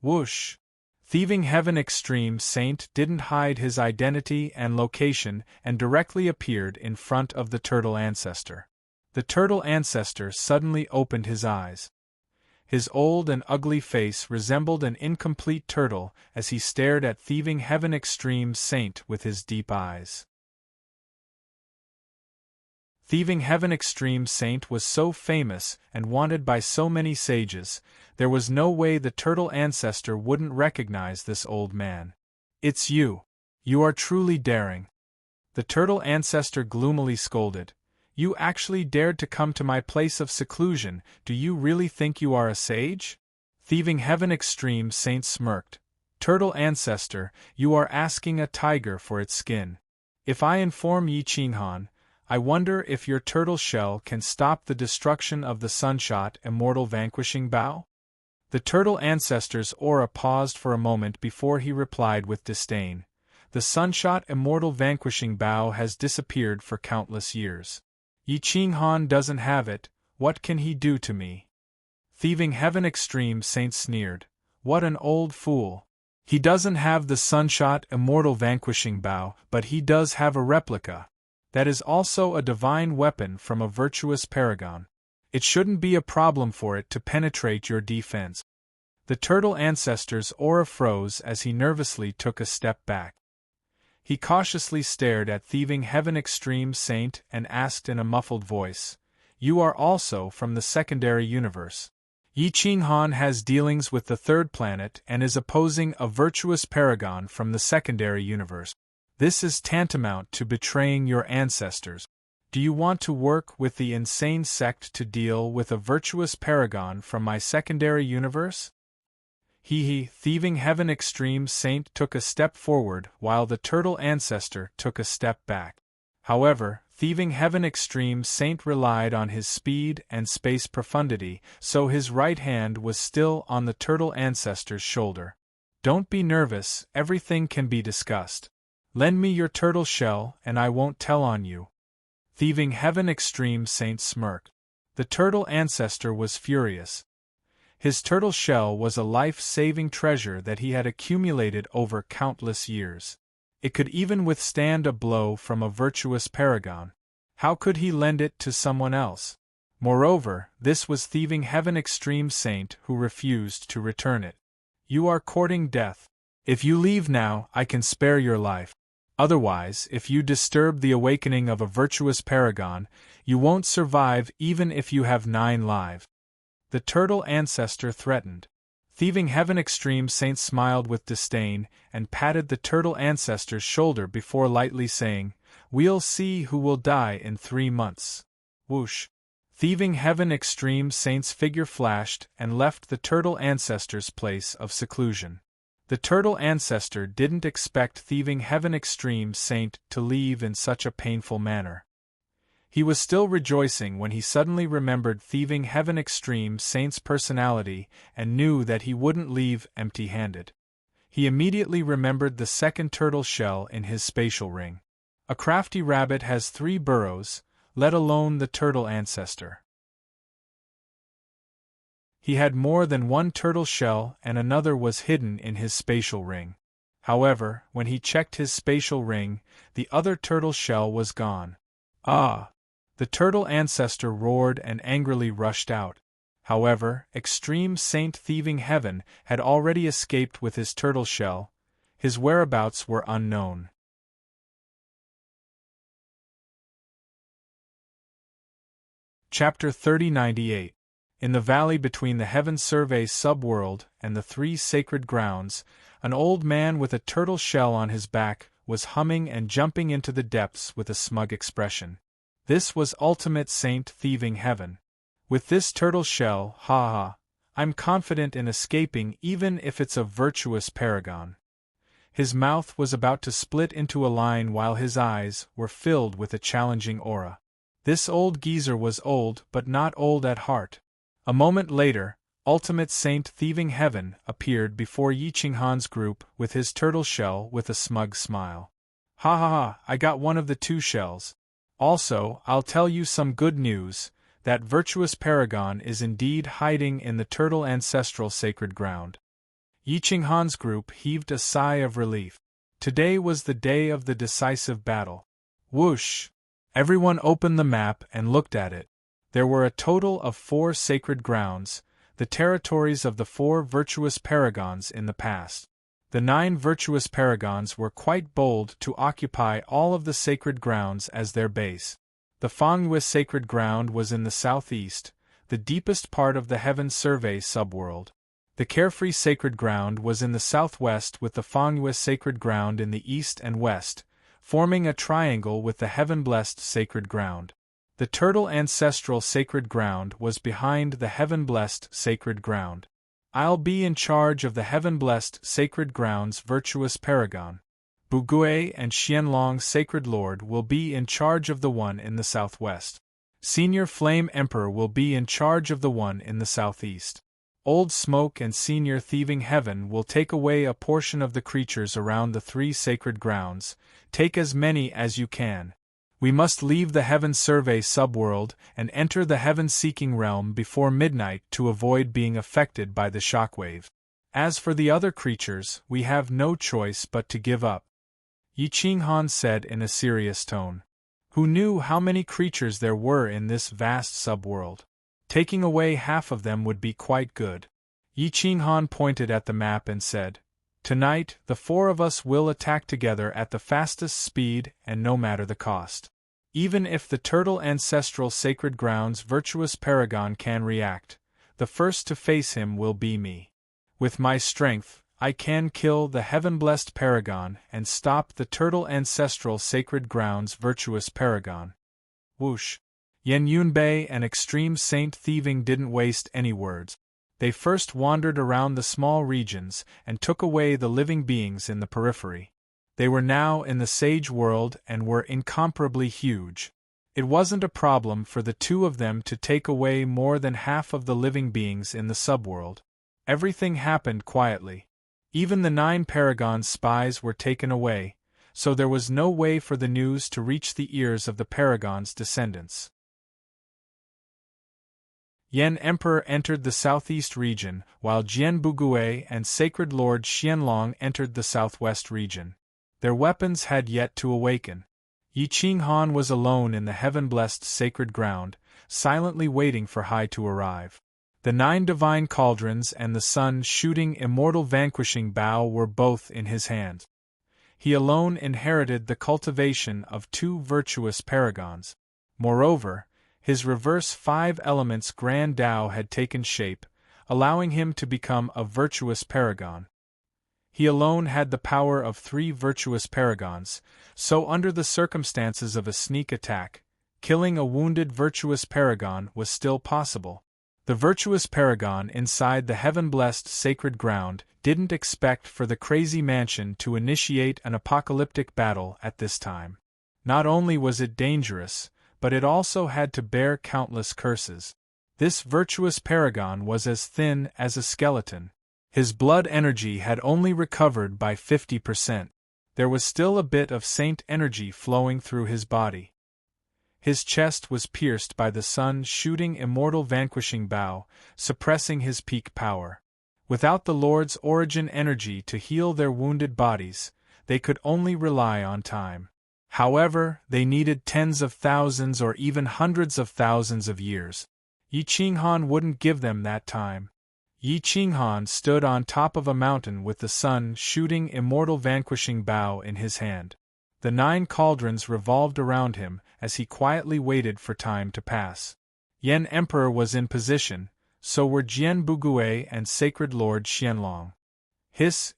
Speaker 1: Whoosh! Thieving Heaven Extreme Saint didn't hide his identity and location and directly appeared in front of the Turtle Ancestor. The Turtle Ancestor suddenly opened his eyes. His old and ugly face resembled an incomplete turtle as he stared at Thieving Heaven Extreme Saint with his deep eyes. Thieving Heaven Extreme Saint was so famous and wanted by so many sages, there was no way the Turtle Ancestor wouldn't recognize this old man. "It's you. You are truly daring." The Turtle Ancestor gloomily scolded. "You actually dared to come to my place of seclusion. Do you really think you are a sage?" Thieving Heaven Extreme Saint smirked. "Turtle Ancestor, you are asking a tiger for its skin. If I inform Yi Qinghan, I wonder if your turtle shell can stop the destruction of the Sunshot Immortal Vanquishing Bow?" The turtle ancestor's aura paused for a moment before he replied with disdain. The sunshot immortal vanquishing bow has disappeared for countless years. Yi Qinghan doesn't have it, what can he do to me? Thieving Heaven Extreme Saint sneered. What an old fool. He doesn't have the sunshot immortal vanquishing bow, but he does have a replica. That is also a divine weapon from a virtuous paragon. It shouldn't be a problem for it to penetrate your defense. The turtle ancestor's aura froze as he nervously took a step back. He cautiously stared at Thieving Heaven Extreme Saint and asked in a muffled voice, "You are also from the secondary universe?" Yi Qinghan has dealings with the third planet and is opposing a virtuous paragon from the secondary universe. This is tantamount to betraying your ancestors. Do you want to work with the insane sect to deal with a virtuous paragon from my secondary universe? Thieving Heaven Extreme Saint took a step forward while the turtle ancestor took a step back. However, Thieving Heaven Extreme Saint relied on his speed and space profundity, so his right hand was still on the turtle ancestor's shoulder. Don't be nervous, everything can be discussed. Lend me your turtle shell and I won't tell on you. Thieving Heaven Extreme Saint smirked. The turtle ancestor was furious. His turtle shell was a life-saving treasure that he had accumulated over countless years. It could even withstand a blow from a virtuous paragon. How could he lend it to someone else? Moreover, this was Thieving Heaven Extreme Saint who refused to return it. You are courting death. If you leave now, I can spare your life. Otherwise, if you disturb the awakening of a virtuous paragon, you won't survive even if you have 9 lives. The turtle ancestor threatened. Thieving Heaven Extreme Saint smiled with disdain and patted the turtle ancestor's shoulder before lightly saying, "We'll see who will die in 3 months." Whoosh! Thieving Heaven Extreme Saint's figure flashed and left the turtle ancestor's place of seclusion. The turtle ancestor didn't expect Thieving Heaven Extreme Saint to leave in such a painful manner. He was still rejoicing when he suddenly remembered Thieving Heaven Extreme Saint's personality and knew that he wouldn't leave empty-handed. He immediately remembered the second turtle shell in his spatial ring. A crafty rabbit has 3 burrows, let alone the turtle ancestor. He had more than one turtle shell and another was hidden in his spatial ring. However, when he checked his spatial ring, the other turtle shell was gone. Ah! The turtle ancestor roared and angrily rushed out. However, Extreme Saint Thieving Heaven had already escaped with his turtle shell. His whereabouts were unknown. Chapter 3098. In the valley between the Heaven Survey subworld and the 3 sacred grounds, an old man with a turtle shell on his back was humming and jumping into the depths with a smug expression. This was Ultimate Saint Thieving Heaven. With this turtle shell, I'm confident in escaping even if it's a virtuous paragon. His mouth was about to split into a line while his eyes were filled with a challenging aura. This old geezer was old but not old at heart. A moment later, Ultimate Saint Thieving Heaven appeared before Yi Qinghan's group with his turtle shell with a smug smile. I got one of the 2 shells. Also, I'll tell you some good news, that virtuous paragon is indeed hiding in the turtle ancestral sacred ground. Yi Qinghan's group heaved a sigh of relief. Today was the day of the decisive battle. Whoosh! Everyone opened the map and looked at it. There were a total of 4 sacred grounds, the territories of the 4 virtuous paragons in the past. The 9 virtuous paragons were quite bold to occupy all of the sacred grounds as their base. The Fangyue sacred ground was in the southeast, the deepest part of the Heaven Survey subworld. The Carefree sacred ground was in the southwest with the Fangyue sacred ground in the east and west, forming a triangle with the Heaven-blessed sacred ground. The Turtle ancestral sacred ground was behind the Heaven-blessed sacred ground. I'll be in charge of the Heaven-blessed sacred ground's virtuous paragon. Bugui and Xianlong Sacred Lord will be in charge of the one in the southwest. Senior Flame Emperor will be in charge of the one in the southeast. Old Smoke and Senior Thieving Heaven will take away a portion of the creatures around the 3 sacred grounds. Take as many as you can. We must leave the Heaven Survey subworld and enter the Heaven-seeking realm before midnight to avoid being affected by the shockwave. As for the other creatures, we have no choice but to give up," Yi Qinghan said in a serious tone. Who knew how many creatures there were in this vast subworld? Taking away half of them would be quite good. Yi Qinghan pointed at the map and said, "Tonight, the 4 of us will attack together at the fastest speed and no matter the cost. Even if the Turtle Ancestral Sacred Grounds Virtuous Paragon can react, the first to face him will be me. With my strength, I can kill the Heaven-Blessed Paragon and stop the Turtle Ancestral Sacred Grounds Virtuous Paragon." Whoosh! Yen Yunbei and Extreme Saint Thieving didn't waste any words. They first wandered around the small regions and took away the living beings in the periphery. They were now in the Sage World and were incomparably huge. It wasn't a problem for the 2 of them to take away more than half of the living beings in the subworld. Everything happened quietly. Even the 9 Paragon spies were taken away, so there was no way for the news to reach the ears of the Paragon's descendants. Yen Emperor entered the southeast region, while Jian Bugui and Sacred Lord Xianlong entered the southwest region. Their weapons had yet to awaken. Yi Qinghan was alone in the heaven-blessed sacred ground, silently waiting for Hai to arrive. The 9 divine cauldrons and the sun-shooting immortal vanquishing bow were both in his hands. He alone inherited the cultivation of 2 virtuous paragons. Moreover, his reverse 5 elements Grand Tao had taken shape, allowing him to become a virtuous paragon. He alone had the power of 3 virtuous paragons, so under the circumstances of a sneak attack, killing a wounded virtuous paragon was still possible. The virtuous paragon inside the heaven-blessed sacred ground didn't expect for the crazy mansion to initiate an apocalyptic battle at this time. Not only was it dangerous, but it also had to bear countless curses. This virtuous paragon was as thin as a skeleton. His blood energy had only recovered by 50%. There was still a bit of saint energy flowing through his body. His chest was pierced by the sun-shooting immortal vanquishing bow, suppressing his peak power. Without the Lord's origin energy to heal their wounded bodies, they could only rely on time. However, they needed tens of thousands or even hundreds of thousands of years. Yi Qinghan wouldn't give them that time. Yi Qinghan stood on top of a mountain with the sun-shooting immortal vanquishing bow in his hand. The 9 cauldrons revolved around him as he quietly waited for time to pass. Yen Emperor was in position, so were Jian Bugui and Sacred Lord Xianlong.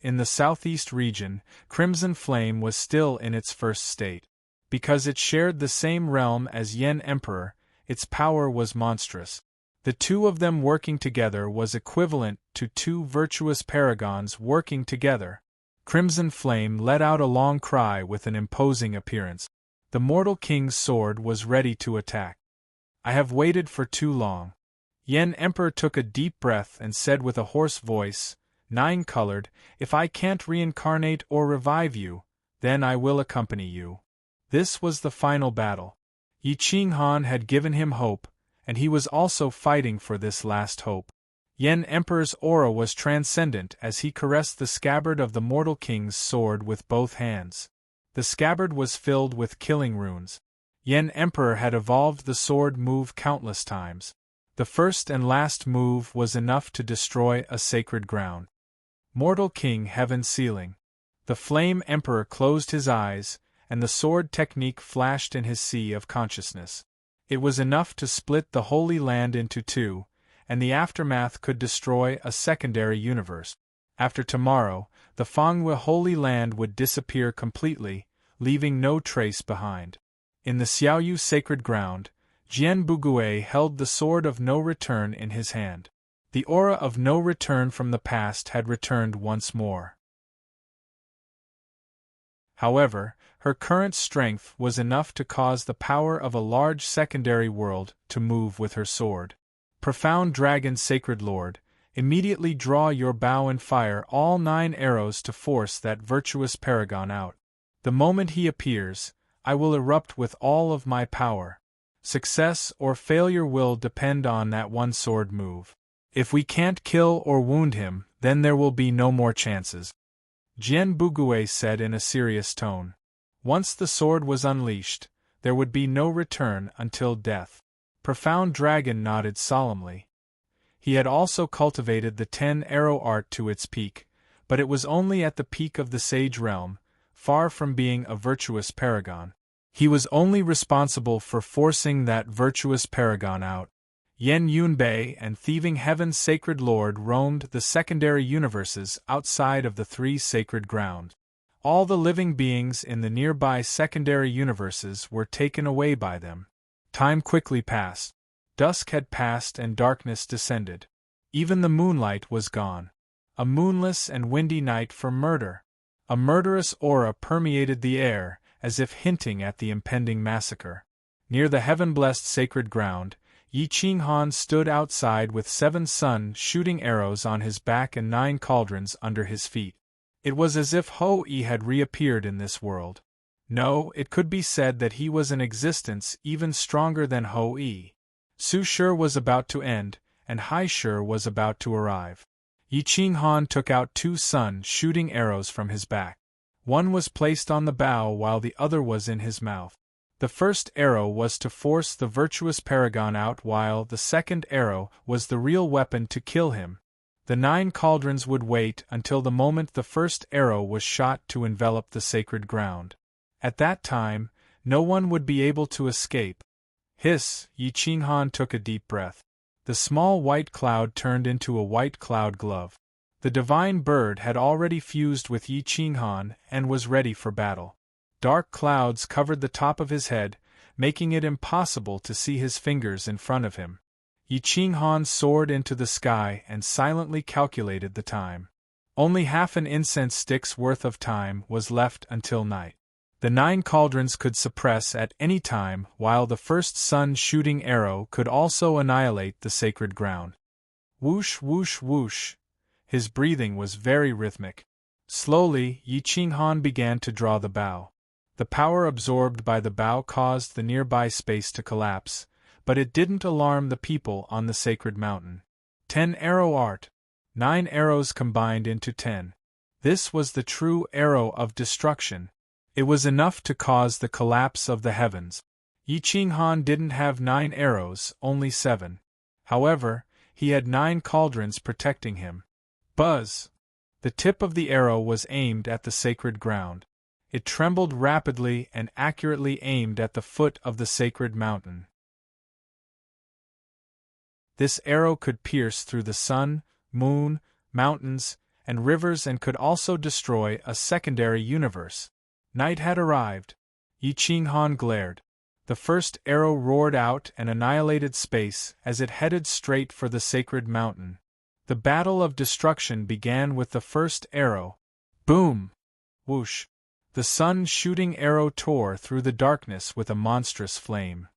Speaker 1: In the southeast region, Crimson Flame was still in its first state. Because it shared the same realm as Yen Emperor, its power was monstrous. The 2 of them working together was equivalent to 2 virtuous paragons working together. Crimson Flame let out a long cry with an imposing appearance. The Mortal King's sword was ready to attack. "I have waited for too long." Yen Emperor took a deep breath and said with a hoarse voice, 9-colored, "If I can't reincarnate or revive you, then I will accompany you." This was the final battle. Yi Qinghan had given him hope, and he was also fighting for this last hope. Yen Emperor's aura was transcendent as he caressed the scabbard of the Mortal King's sword with both hands. The scabbard was filled with killing runes. Yen Emperor had evolved the sword move countless times. The first and last move was enough to destroy a sacred ground. Mortal King Heaven Sealing. The Flame Emperor closed his eyes, and the sword technique flashed in his sea of consciousness. It was enough to split the Holy Land into 2, and the aftermath could destroy a secondary universe. After tomorrow, the Fangwe Holy Land would disappear completely, leaving no trace behind. In the Xiaoyu sacred ground, Jian Bugui held the sword of no return in his hand. The aura of no return from the past had returned once more. However, her current strength was enough to cause the power of a large secondary world to move with her sword. Profound Dragon Sacred Lord, Immediately draw your bow and fire all 9 arrows to force that virtuous paragon out. The moment he appears, I will erupt with all of my power. Success or failure will depend on that one sword move. If we can't kill or wound him, then there will be no more chances. Jian Bugui said in a serious tone. Once the sword was unleashed, there would be no return until death. Profound Dragon nodded solemnly. He had also cultivated the 10-arrow art to its peak, but it was only at the peak of the sage realm, far from being a virtuous paragon. He was only responsible for forcing that virtuous paragon out. Yen Yunbei and Thieving Heaven's Sacred Lord roamed the secondary universes outside of the 3 sacred ground. All the living beings in the nearby secondary universes were taken away by them. Time quickly passed. Dusk had passed and darkness descended. Even the moonlight was gone. A moonless and windy night for murder. A murderous aura permeated the air, as if hinting at the impending massacre. Near the heaven-blessed sacred ground, Yi Qinghan stood outside with 7 sun shooting arrows on his back and 9 cauldrons under his feet. It was as if Ho-I had reappeared in this world. No, it could be said that he was an existence even stronger than Ho-I. Su-Shi was about to end, and Hai-Shi was about to arrive. Yi Qinghan took out 2 sun shooting arrows from his back. One was placed on the bow while the other was in his mouth. The first arrow was to force the virtuous paragon out, while the second arrow was the real weapon to kill him. The 9 cauldrons would wait until the moment the first arrow was shot to envelop the sacred ground. At that time, no one would be able to escape. Hiss! Yi Qinghan took a deep breath. The small white cloud turned into a white cloud glove. The divine bird had already fused with Yi Qinghan and was ready for battle. Dark clouds covered the top of his head, making it impossible to see his fingers in front of him. Yi Qinghan soared into the sky and silently calculated the time. Only half an incense stick's worth of time was left until night. The 9 cauldrons could suppress at any time, while the first sun-shooting arrow could also annihilate the sacred ground. Whoosh, whoosh, whoosh. His breathing was very rhythmic. Slowly, Yi Qinghan began to draw the bow. The power absorbed by the bow caused the nearby space to collapse, but it didn't alarm the people on the sacred mountain. 10-arrow art. 9 arrows combined into 10. This was the true arrow of destruction. It was enough to cause the collapse of the heavens. Yi Qinghan didn't have 9 arrows, only 7. However, he had 9 cauldrons protecting him. Buzz! The tip of the arrow was aimed at the sacred ground. It trembled rapidly and accurately aimed at the foot of the sacred mountain. This arrow could pierce through the sun, moon, mountains, and rivers and could also destroy a secondary universe. Night had arrived. Yi Qinghan glared. The first arrow roared out and annihilated space as it headed straight for the sacred mountain. The battle of destruction began with the first arrow. Boom! Whoosh! The sun-shooting arrow tore through the darkness with a monstrous flame.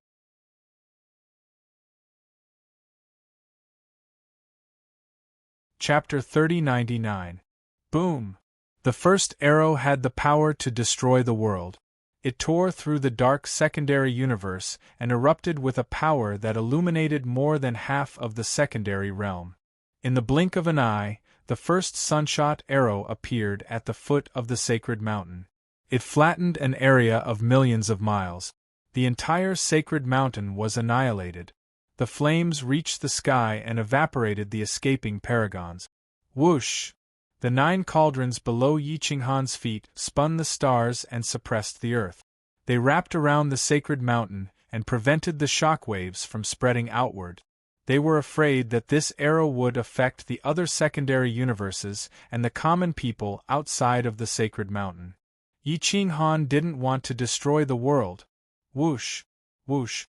Speaker 1: Chapter 3099. Boom! The first arrow had the power to destroy the world. It tore through the dark secondary universe and erupted with a power that illuminated more than half of the secondary realm. In the blink of an eye, the first sunshot arrow appeared at the foot of the sacred mountain. It flattened an area of millions of miles. The entire sacred mountain was annihilated. The flames reached the sky and evaporated the escaping paragons. Whoosh! The 9 cauldrons below Yi Qinghan's feet spun the stars and suppressed the earth. They wrapped around the sacred mountain and prevented the shock waves from spreading outward. They were afraid that this arrow would affect the other secondary universes and the common people outside of the sacred mountain. Yi Qinghan didn't want to destroy the world. Whoosh! Whoosh!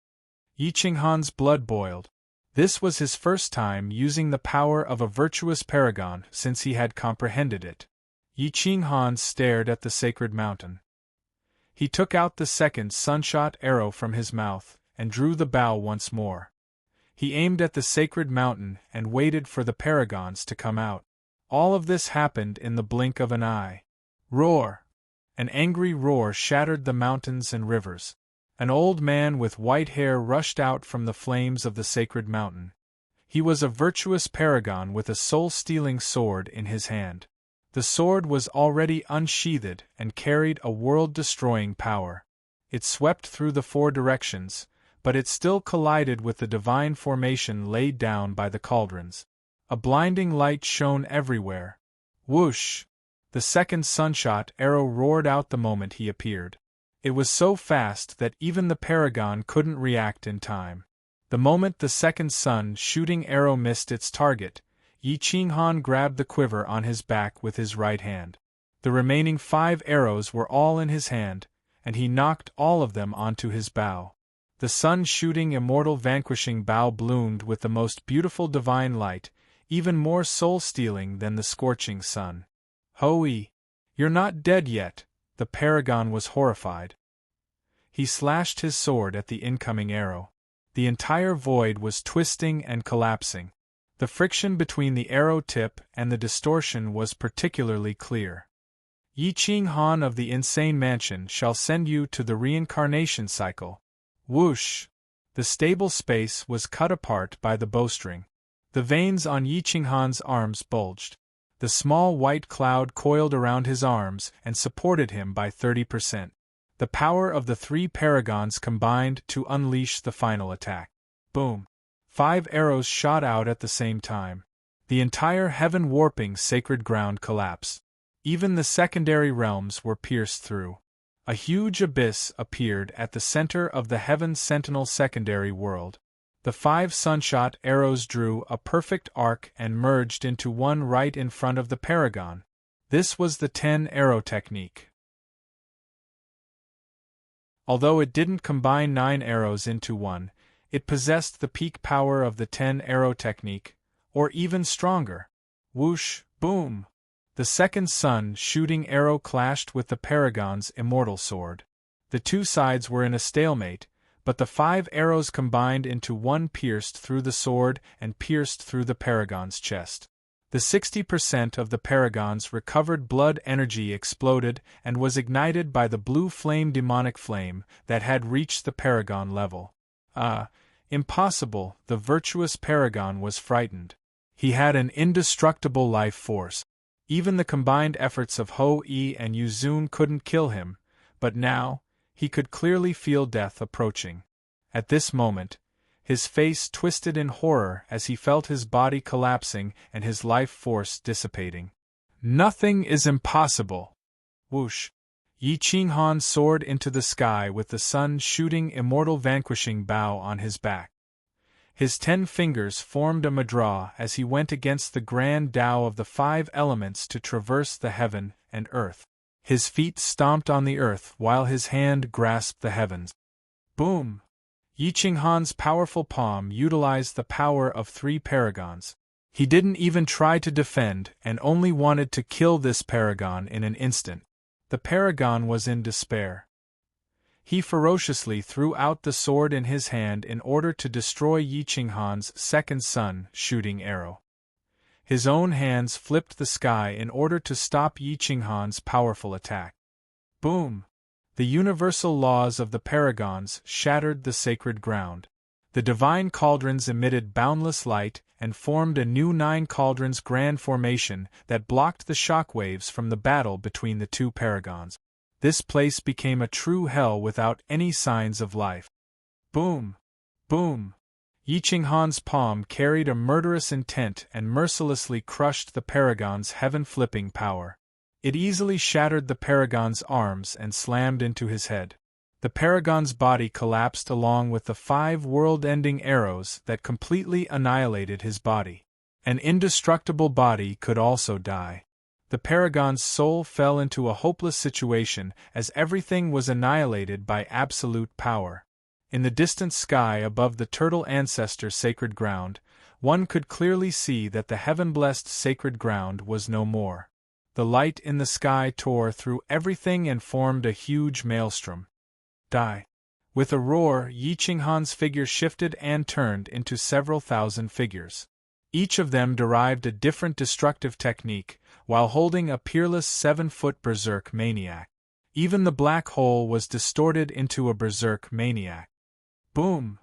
Speaker 1: Yi Qinghan's blood boiled. This was his first time using the power of a virtuous paragon since he had comprehended it. Yi Qinghan stared at the sacred mountain. He took out the second sunshot arrow from his mouth and drew the bow once more. He aimed at the sacred mountain and waited for the paragons to come out. All of this happened in the blink of an eye. Roar! An angry roar shattered the mountains and rivers. An old man with white hair rushed out from the flames of the sacred mountain. He was a virtuous paragon with a soul-stealing sword in his hand. The sword was already unsheathed and carried a world-destroying power. It swept through the four directions, but it still collided with the divine formation laid down by the cauldrons. A blinding light shone everywhere. Whoosh! The second sunshot arrow roared out the moment he appeared. It was so fast that even the paragon couldn't react in time. The moment the second sun-shooting arrow missed its target, Yi Qinghan grabbed the quiver on his back with his right hand. The remaining 5 arrows were all in his hand, and he knocked all of them onto his bow. The sun-shooting immortal vanquishing bow bloomed with the most beautiful divine light, even more soul-stealing than the scorching sun. Hoi! You're not dead yet, the paragon was horrified. He slashed his sword at the incoming arrow. The entire void was twisting and collapsing. The friction between the arrow tip and the distortion was particularly clear. Yi Qinghan of the Insane Mansion shall send you to the reincarnation cycle. Whoosh! The stable space was cut apart by the bowstring. The veins on Yi Qinghan's arms bulged. The small white cloud coiled around his arms and supported him by 30%. The power of the 3 paragons combined to unleash the final attack. Boom! 5 arrows shot out at the same time. The entire heaven-warping sacred ground collapsed. Even the secondary realms were pierced through. A huge abyss appeared at the center of the Heaven Sentinel secondary world. The 5 sunshot arrows drew a perfect arc and merged into one right in front of the paragon. This was the 10-arrow technique. Although it didn't combine 9 arrows into one, it possessed the peak power of the 10-arrow technique, or even stronger. Whoosh, boom! The second sun-shooting arrow clashed with the paragon's immortal sword. The 2 sides were in a stalemate, but the 5 arrows combined into one pierced through the sword and pierced through the paragon's chest. The 60% of the paragon's recovered blood energy exploded and was ignited by the blue flame demonic flame that had reached the paragon level. Impossible, the virtuous paragon was frightened. He had an indestructible life force. Even the combined efforts of Ho-E and Yuzun couldn't kill him, but now, he could clearly feel death approaching. At this moment, his face twisted in horror as he felt his body collapsing and his life force dissipating. Nothing is impossible! Whoosh! Yi Qinghan soared into the sky with the sun-shooting immortal vanquishing bow on his back. His 10 fingers formed a mudra as he went against the grand Tao of the 5 elements to traverse the heaven and earth. His feet stomped on the earth while his hand grasped the heavens. Boom! Yi Qinghan's powerful palm utilized the power of 3 paragons. He didn't even try to defend and only wanted to kill this paragon in an instant. The paragon was in despair. He ferociously threw out the sword in his hand in order to destroy Yi Qinghan's second sun-shooting arrow. His own hands flipped the sky in order to stop Yi Qinghan's powerful attack. Boom! The universal laws of the paragons shattered the sacred ground. The divine cauldrons emitted boundless light and formed a new 9 cauldrons grand formation that blocked the shockwaves from the battle between the 2 paragons. This place became a true hell without any signs of life. Boom! Boom! Yi Qinghan's palm carried a murderous intent and mercilessly crushed the paragon's heaven-flipping power. It easily shattered the paragon's arms and slammed into his head. The paragon's body collapsed along with the 5 world-ending arrows that completely annihilated his body. An indestructible body could also die. The paragon's soul fell into a hopeless situation as everything was annihilated by absolute power. In the distant sky above the turtle ancestor sacred ground, one could clearly see that the heaven-blessed sacred ground was no more. The light in the sky tore through everything and formed a huge maelstrom. Die! With a roar, Yi Qinghan's figure shifted and turned into several thousand figures. Each of them derived a different destructive technique, while holding a peerless 7-foot berserk maniac. Even the black hole was distorted into a berserk maniac. Boom!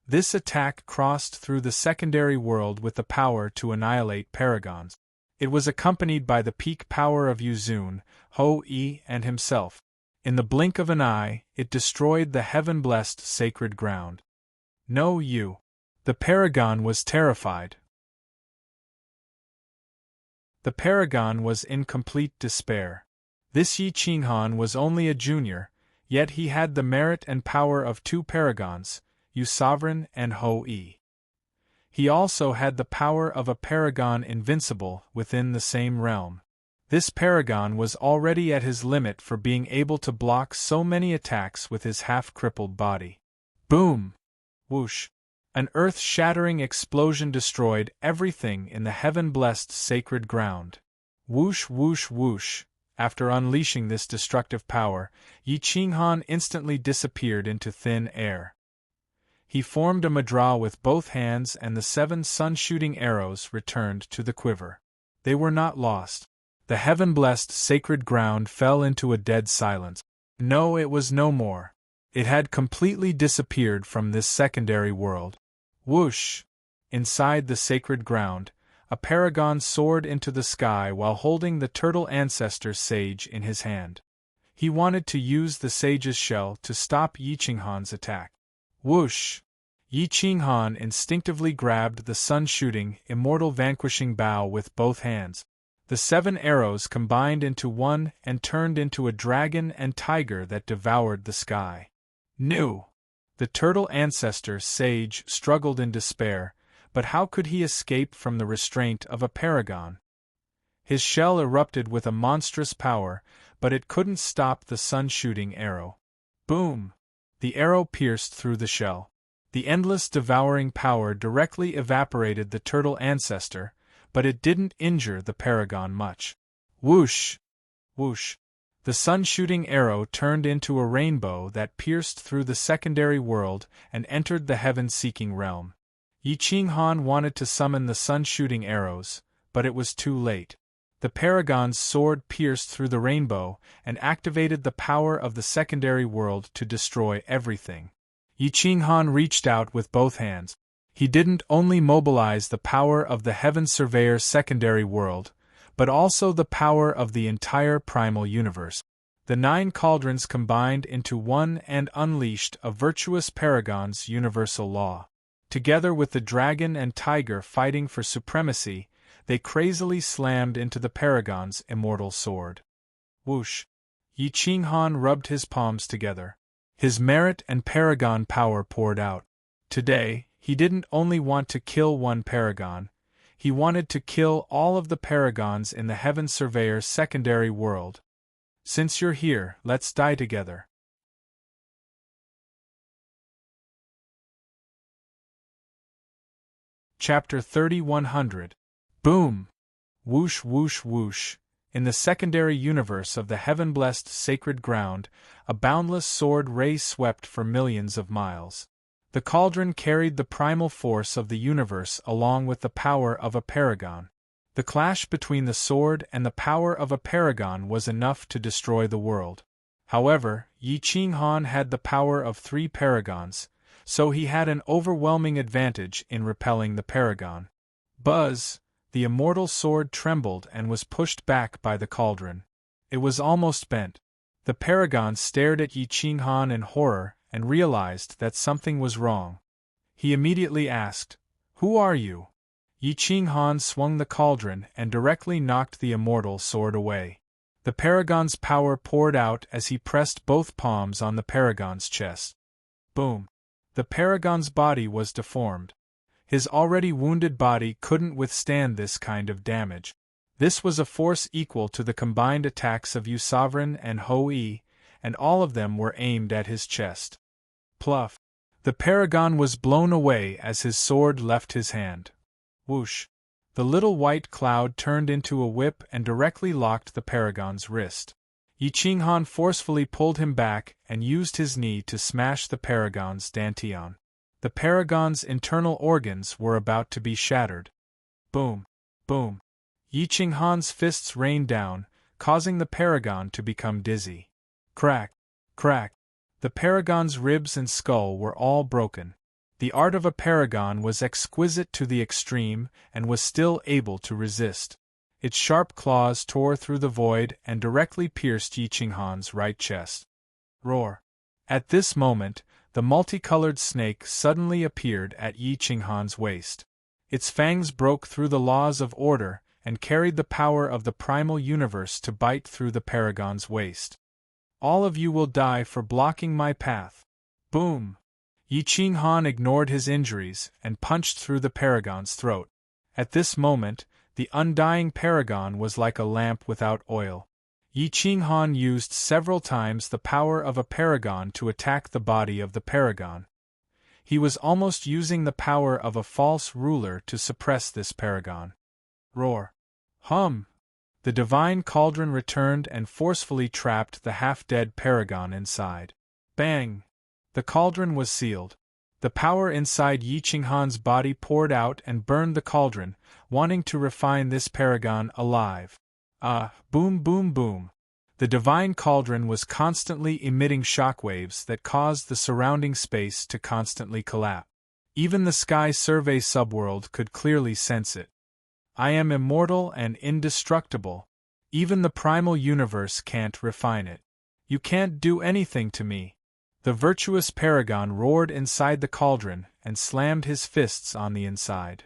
Speaker 1: This attack crossed through the secondary world with the power to annihilate paragons. It was accompanied by the peak power of Yuzun, Ho-I, and himself. In the blink of an eye, it destroyed the heaven-blessed sacred ground. No, you. The paragon was terrified. The paragon was in complete despair. This Yi Qinghan was only a junior, yet he had the merit and power of 2 paragons, Yu Sovereign and Ho-I. He also had the power of a paragon invincible within the same realm. This paragon was already at his limit for being able to block so many attacks with his half-crippled body. Boom! Whoosh! An earth-shattering explosion destroyed everything in the heaven-blessed sacred ground. Whoosh, whoosh, whoosh! After unleashing this destructive power, Yi Qinghan instantly disappeared into thin air. He formed a mudra with both hands, and the 7 sun-shooting arrows returned to the quiver. They were not lost. The heaven-blessed sacred ground fell into a dead silence. No, it was no more. It had completely disappeared from this secondary world. Whoosh! Inside the sacred ground, a paragon soared into the sky while holding the turtle ancestor sage in his hand. He wanted to use the sage's shell to stop Yi Qinghan's attack. Whoosh! Yi Qinghan instinctively grabbed the sun-shooting, immortal vanquishing bow with both hands. The 7 arrows combined into one and turned into a dragon and tiger that devoured the sky. New! The turtle ancestor sage struggled in despair, but how could he escape from the restraint of a paragon? His shell erupted with a monstrous power, but it couldn't stop the sun-shooting arrow. Boom! The arrow pierced through the shell. The endless devouring power directly evaporated the turtle ancestor, but it didn't injure the paragon much. Whoosh! Whoosh! The sun-shooting arrow turned into a rainbow that pierced through the secondary world and entered the heaven-seeking realm. Yi Qinghan wanted to summon the sun-shooting arrows, but it was too late. The paragon's sword pierced through the rainbow and activated the power of the secondary world to destroy everything. Yi Qinghan reached out with both hands. He didn't only mobilize the power of the Heaven Surveyor secondary world, but also the power of the entire primal universe. The 9 cauldrons combined into one and unleashed a virtuous paragon's universal law. Together with the dragon and tiger fighting for supremacy, they crazily slammed into the paragon's immortal sword. Whoosh! Yi Qinghan rubbed his palms together. His merit and paragon power poured out. Today, he didn't only want to kill one paragon, he wanted to kill all of the paragons in the Heaven Surveyor secondary world. Since you're here, let's die together. Chapter 3100. Boom! Whoosh, whoosh, whoosh! In the secondary universe of the heaven-blessed sacred ground, a boundless sword ray swept for millions of miles. The cauldron carried the primal force of the universe along with the power of a paragon. The clash between the sword and the power of a paragon was enough to destroy the world. However, Yi Qinghan had the power of 3 paragons, so he had an overwhelming advantage in repelling the paragon. Buzz! The immortal sword trembled and was pushed back by the cauldron. It was almost bent. The paragon stared at Yi Qinghan in horror and realized that something was wrong. He immediately asked, "Who are you?" Yi Qinghan swung the cauldron and directly knocked the immortal sword away. The paragon's power poured out as he pressed both palms on the paragon's chest. Boom! The paragon's body was deformed. His already wounded body couldn't withstand this kind of damage. This was a force equal to the combined attacks of Yu Sovereign and Ho-I, and all of them were aimed at his chest. Pluff! The paragon was blown away as his sword left his hand. Whoosh! The little white cloud turned into a whip and directly locked the paragon's wrist. Yi Qinghan forcefully pulled him back and used his knee to smash the paragon's dantian. The paragon's internal organs were about to be shattered. Boom! Boom! Yi Qinghan's fists rained down, causing the paragon to become dizzy. Crack! Crack! The paragon's ribs and skull were all broken. The art of a paragon was exquisite to the extreme and was still able to resist. Its sharp claws tore through the void and directly pierced Yi Qinghan's right chest. Roar! At this moment, the multicolored snake suddenly appeared at Yi Qinghan's waist. Its fangs broke through the laws of order and carried the power of the primal universe to bite through the paragon's waist. All of you will die for blocking my path. Boom! Yi Qinghan ignored his injuries and punched through the paragon's throat. At this moment, the undying paragon was like a lamp without oil. Yi Qinghan used several times the power of a paragon to attack the body of the paragon. He was almost using the power of a false ruler to suppress this paragon. Roar! Hum! The divine cauldron returned and forcefully trapped the half-dead paragon inside. Bang! The cauldron was sealed. The power inside Yi Qinghan's body poured out and burned the cauldron, wanting to refine this paragon alive. Boom boom boom. The divine cauldron was constantly emitting shockwaves that caused the surrounding space to constantly collapse. Even the Sky Survey subworld could clearly sense it. I am immortal and indestructible. Even the primal universe can't refine it. You can't do anything to me. The virtuous paragon roared inside the cauldron and slammed his fists on the inside.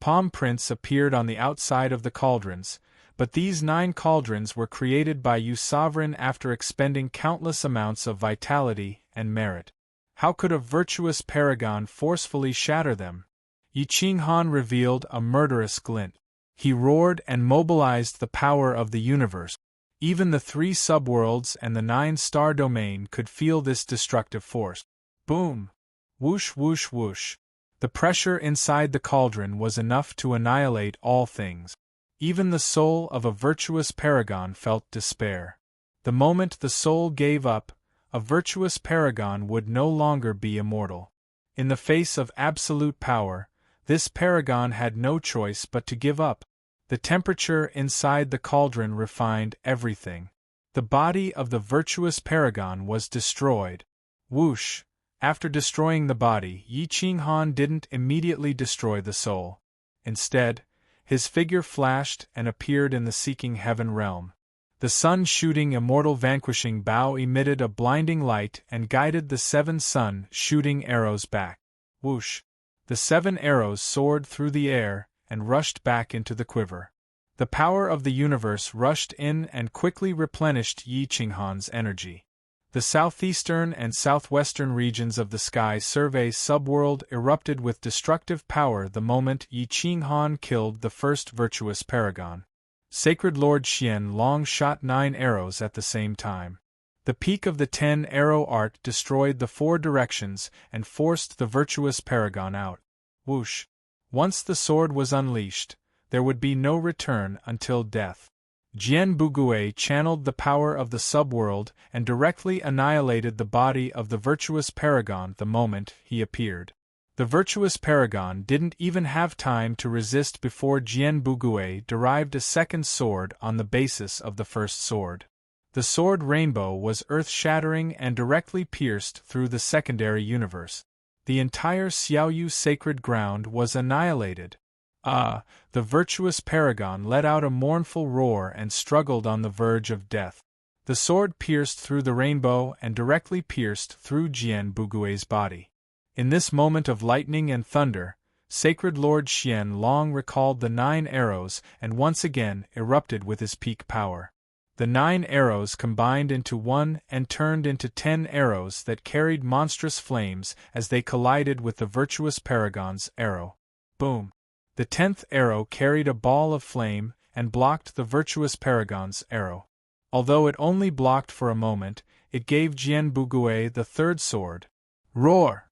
Speaker 1: Palm prints appeared on the outside of the cauldrons, but these 9 cauldrons were created by you sovereign after expending countless amounts of vitality and merit. How could a virtuous paragon forcefully shatter them? Yi Qinghan revealed a murderous glint. He roared and mobilized the power of the universe. Even the 3 subworlds and the 9-star domain could feel this destructive force. Boom! Whoosh whoosh whoosh. The pressure inside the cauldron was enough to annihilate all things. Even the soul of a virtuous paragon felt despair. The moment the soul gave up, a virtuous paragon would no longer be immortal. In the face of absolute power, this paragon had no choice but to give up. The temperature inside the cauldron refined everything. The body of the virtuous paragon was destroyed. Whoosh! After destroying the body, Yi Qinghan didn't immediately destroy the soul. Instead, his figure flashed and appeared in the seeking heaven realm. The sun-shooting immortal vanquishing bow emitted a blinding light and guided the 7 sun-shooting arrows back. Whoosh! The 7 arrows soared through the air and rushed back into the quiver. The power of the universe rushed in and quickly replenished Yi Qinghan's energy. The southeastern and southwestern regions of the Sky Survey subworld erupted with destructive power the moment Yi Qinghan killed the first virtuous paragon. Sacred Lord Xian Long shot 9 arrows at the same time. The peak of the 10-arrow art destroyed the 4 directions and forced the virtuous paragon out. Whoosh! Once the sword was unleashed, there would be no return until death. Jian Bugui channeled the power of the subworld and directly annihilated the body of the virtuous paragon the moment he appeared. The virtuous paragon didn't even have time to resist before Jian Bugui derived a second sword on the basis of the first sword. The sword rainbow was earth-shattering and directly pierced through the secondary universe. The entire Xiaoyu sacred ground was annihilated. The virtuous paragon let out a mournful roar and struggled on the verge of death. The sword pierced through the rainbow and directly pierced through Jian Bugui's body. In this moment of lightning and thunder, Sacred Lord Xian Long recalled the 9 arrows and once again erupted with his peak power. The 9 arrows combined into one and turned into 10 arrows that carried monstrous flames as they collided with the virtuous paragon's arrow. Boom! The 10th arrow carried a ball of flame and blocked the virtuous paragon's arrow. Although it only blocked for a moment, it gave Jian Bugui the 3rd sword. Roar!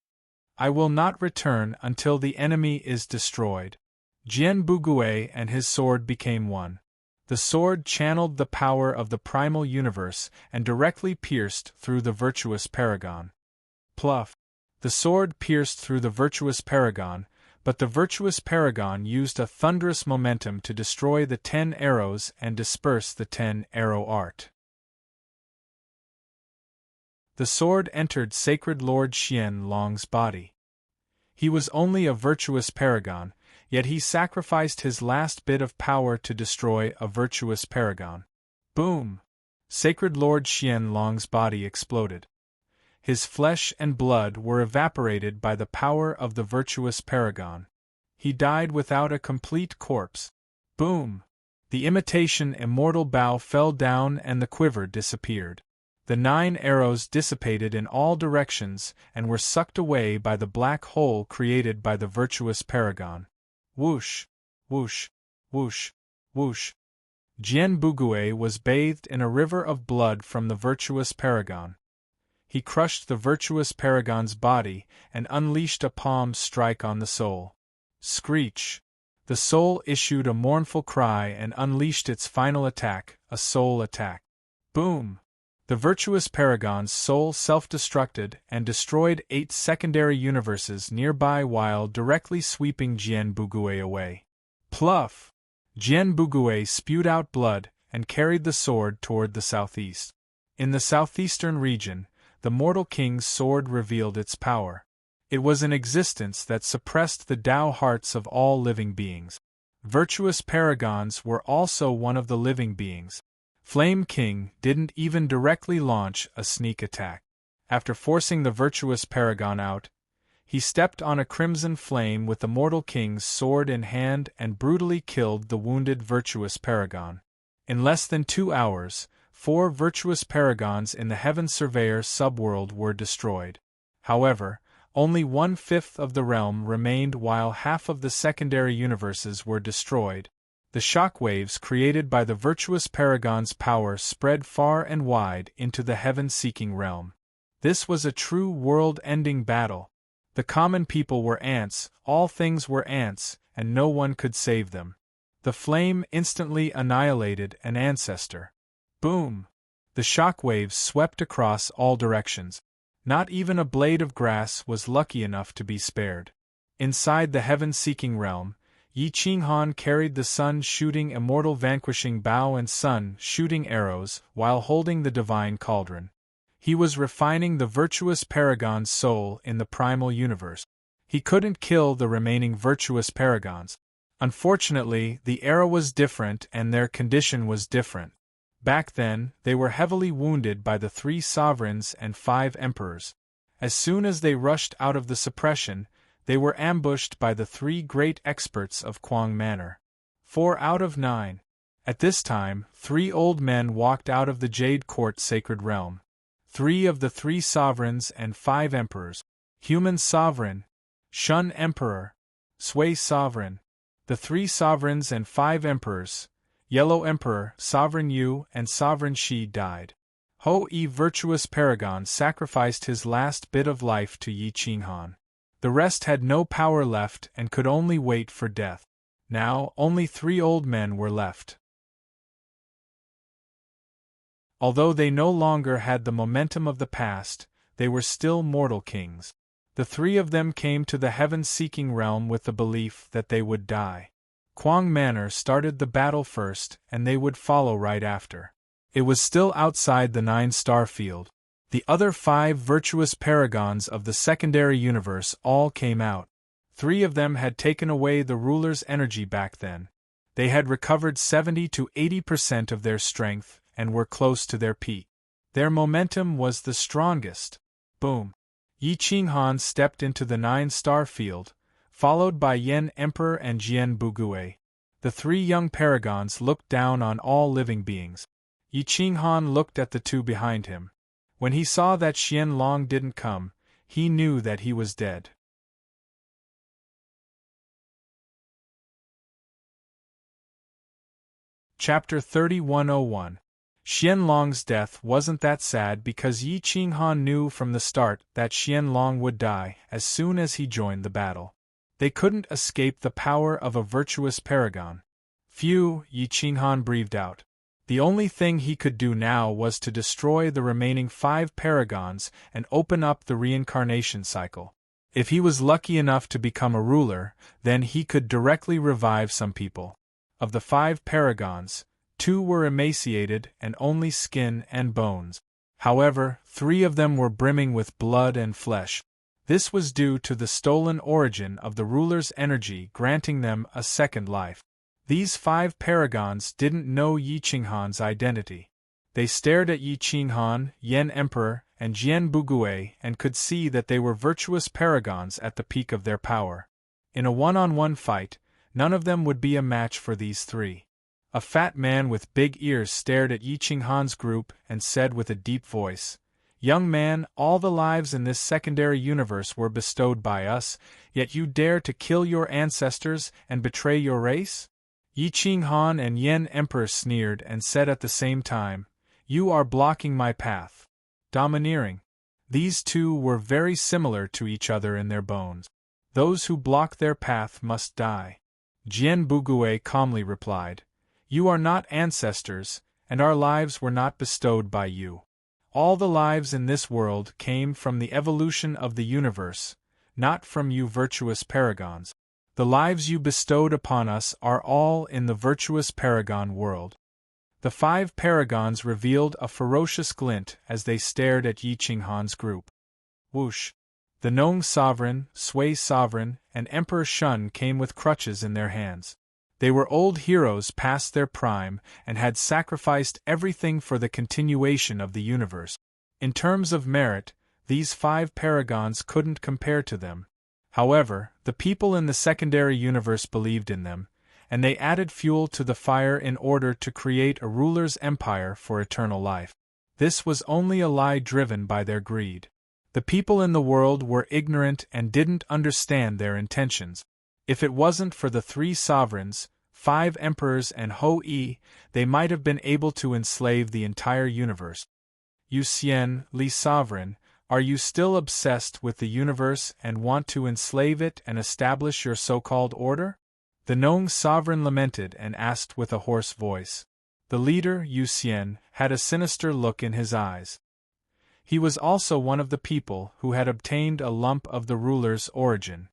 Speaker 1: I will not return until the enemy is destroyed. Jian Bugui and his sword became one. The sword channeled the power of the primal universe and directly pierced through the virtuous paragon. Pluff! The sword pierced through the virtuous paragon, but the virtuous paragon used a thunderous momentum to destroy the 10 arrows and disperse the 10-arrow art. The sword entered Sacred Lord Xian Long's body. He was only a virtuous paragon, yet he sacrificed his last bit of power to destroy a virtuous paragon. Boom! Sacred Lord Xian Long's body exploded. His flesh and blood were evaporated by the power of the virtuous paragon. He died without a complete corpse. Boom! The imitation immortal bow fell down and the quiver disappeared. The 9 arrows dissipated in all directions and were sucked away by the black hole created by the virtuous paragon. Whoosh! Whoosh! Whoosh! Whoosh! Jian Bugui was bathed in a river of blood from the virtuous paragon. He crushed the virtuous paragon's body and unleashed a palm strike on the soul. Screech! The soul issued a mournful cry and unleashed its final attack, a soul attack. Boom! The virtuous paragon's soul self-destructed and destroyed 8 secondary universes nearby while directly sweeping Jian Bugui away. Pluff! Jian Bugui spewed out blood and carried the sword toward the southeast. In the southeastern region, the mortal king's sword revealed its power. It was an existence that suppressed the Tao hearts of all living beings. Virtuous paragons were also one of the living beings. Flame King didn't even directly launch a sneak attack. After forcing the virtuous paragon out, he stepped on a crimson flame with the mortal king's sword in hand and brutally killed the wounded virtuous paragon. In less than 2 hours, 4 virtuous paragons in the Heaven Surveyor subworld were destroyed. However, only 1/5 of the realm remained while half of the secondary universes were destroyed. The shockwaves created by the virtuous paragon's power spread far and wide into the heaven-seeking realm. This was a true world-ending battle. The common people were ants, all things were ants, and no one could save them. The flame instantly annihilated an ancestor. Boom! The shockwaves swept across all directions. Not even a blade of grass was lucky enough to be spared. Inside the heaven-seeking realm, Yi Qinghan carried the sun-shooting immortal vanquishing bow and sun-shooting arrows while holding the divine cauldron. He was refining the virtuous paragon's soul in the primal universe. He couldn't kill the remaining virtuous paragons. Unfortunately, the era was different and their condition was different. Back then, they were heavily wounded by the 3 sovereigns and 5 emperors. As soon as they rushed out of the suppression, they were ambushed by the 3 great experts of Kuang Manor. 4 out of 9. At this time, 3 old men walked out of the Jade Court Sacred Realm. 3 of the 3 sovereigns and 5 emperors. Human Sovereign, Shun Emperor, Sui Sovereign. The 3 sovereigns and 5 emperors, Yellow Emperor, Sovereign Yu, and Sovereign Shi died. Ho-Yi Virtuous Paragon sacrificed his last bit of life to Yi Qinghan. The rest had no power left and could only wait for death. Now, only 3 old men were left. Although they no longer had the momentum of the past, they were still mortal kings. The 3 of them came to the heaven-seeking realm with the belief that they would die. Kuang Manor started the battle first, and they would follow right after. It was still outside the 9-star field. The other 5 virtuous paragons of the secondary universe all came out. 3 of them had taken away the ruler's energy back then. They had recovered 70 to 80% of their strength and were close to their peak. Their momentum was the strongest. Boom! Yi Qinghan stepped into the 9-star field, followed by Yen Emperor and Jian Bugui. The 3 young paragons looked down on all living beings. Yi Qinghan looked at the 2 behind him. When he saw that Xian Long didn't come, he knew that he was dead. Chapter 3101. Xian Long's death wasn't that sad because Yi Qinghan knew from the start that Xian Long would die as soon as he joined the battle. They couldn't escape the power of a virtuous paragon. Phew, Yi Qinghan breathed out. The only thing he could do now was to destroy the remaining 5 paragons and open up the reincarnation cycle. If he was lucky enough to become a ruler, then he could directly revive some people. Of the 5 paragons, 2 were emaciated and only skin and bones. However, 3 of them were brimming with blood and flesh. This was due to the stolen origin of the ruler's energy granting them a second life. These 5 paragons didn't know Yi Qinghan's identity. They stared at Yi Qinghan, Yan Emperor, and Jian Bugui and could see that they were virtuous paragons at the peak of their power. In a one-on-one fight, none of them would be a match for these 3. A fat man with big ears stared at Yi Qinghan's group and said with a deep voice, "Young man, all the lives in this secondary universe were bestowed by us, yet you dare to kill your ancestors and betray your race?" Yi Qinghan and Yan Emperor sneered and said at the same time, "You are blocking my path." Domineering. These 2 were very similar to each other in their bones. Those who block their path must die. Jian Bugui calmly replied, "You are not ancestors, and our lives were not bestowed by you. All the lives in this world came from the evolution of the universe, not from you virtuous paragons. The lives you bestowed upon us are all in the virtuous paragon world." The 5 paragons revealed a ferocious glint as they stared at Yi Qinghan's group. Whoosh! The Nong sovereign, Sui sovereign, and Emperor Shun came with crutches in their hands. They were old heroes past their prime and had sacrificed everything for the continuation of the universe. In terms of merit, these 5 paragons couldn't compare to them. However, the people in the secondary universe believed in them, and they added fuel to the fire in order to create a ruler's empire for eternal life. This was only a lie driven by their greed. The people in the world were ignorant and didn't understand their intentions. If it wasn't for the 3 sovereigns, 5 emperors and Hou-Yi, they might have been able to enslave the entire universe. You Xian, Li Sovereign, are you still obsessed with the universe and want to enslave it and establish your so-called order? The Nong sovereign lamented and asked with a hoarse voice. The leader, Yu Xian, had a sinister look in his eyes. He was also one of the people who had obtained a lump of the ruler's origin.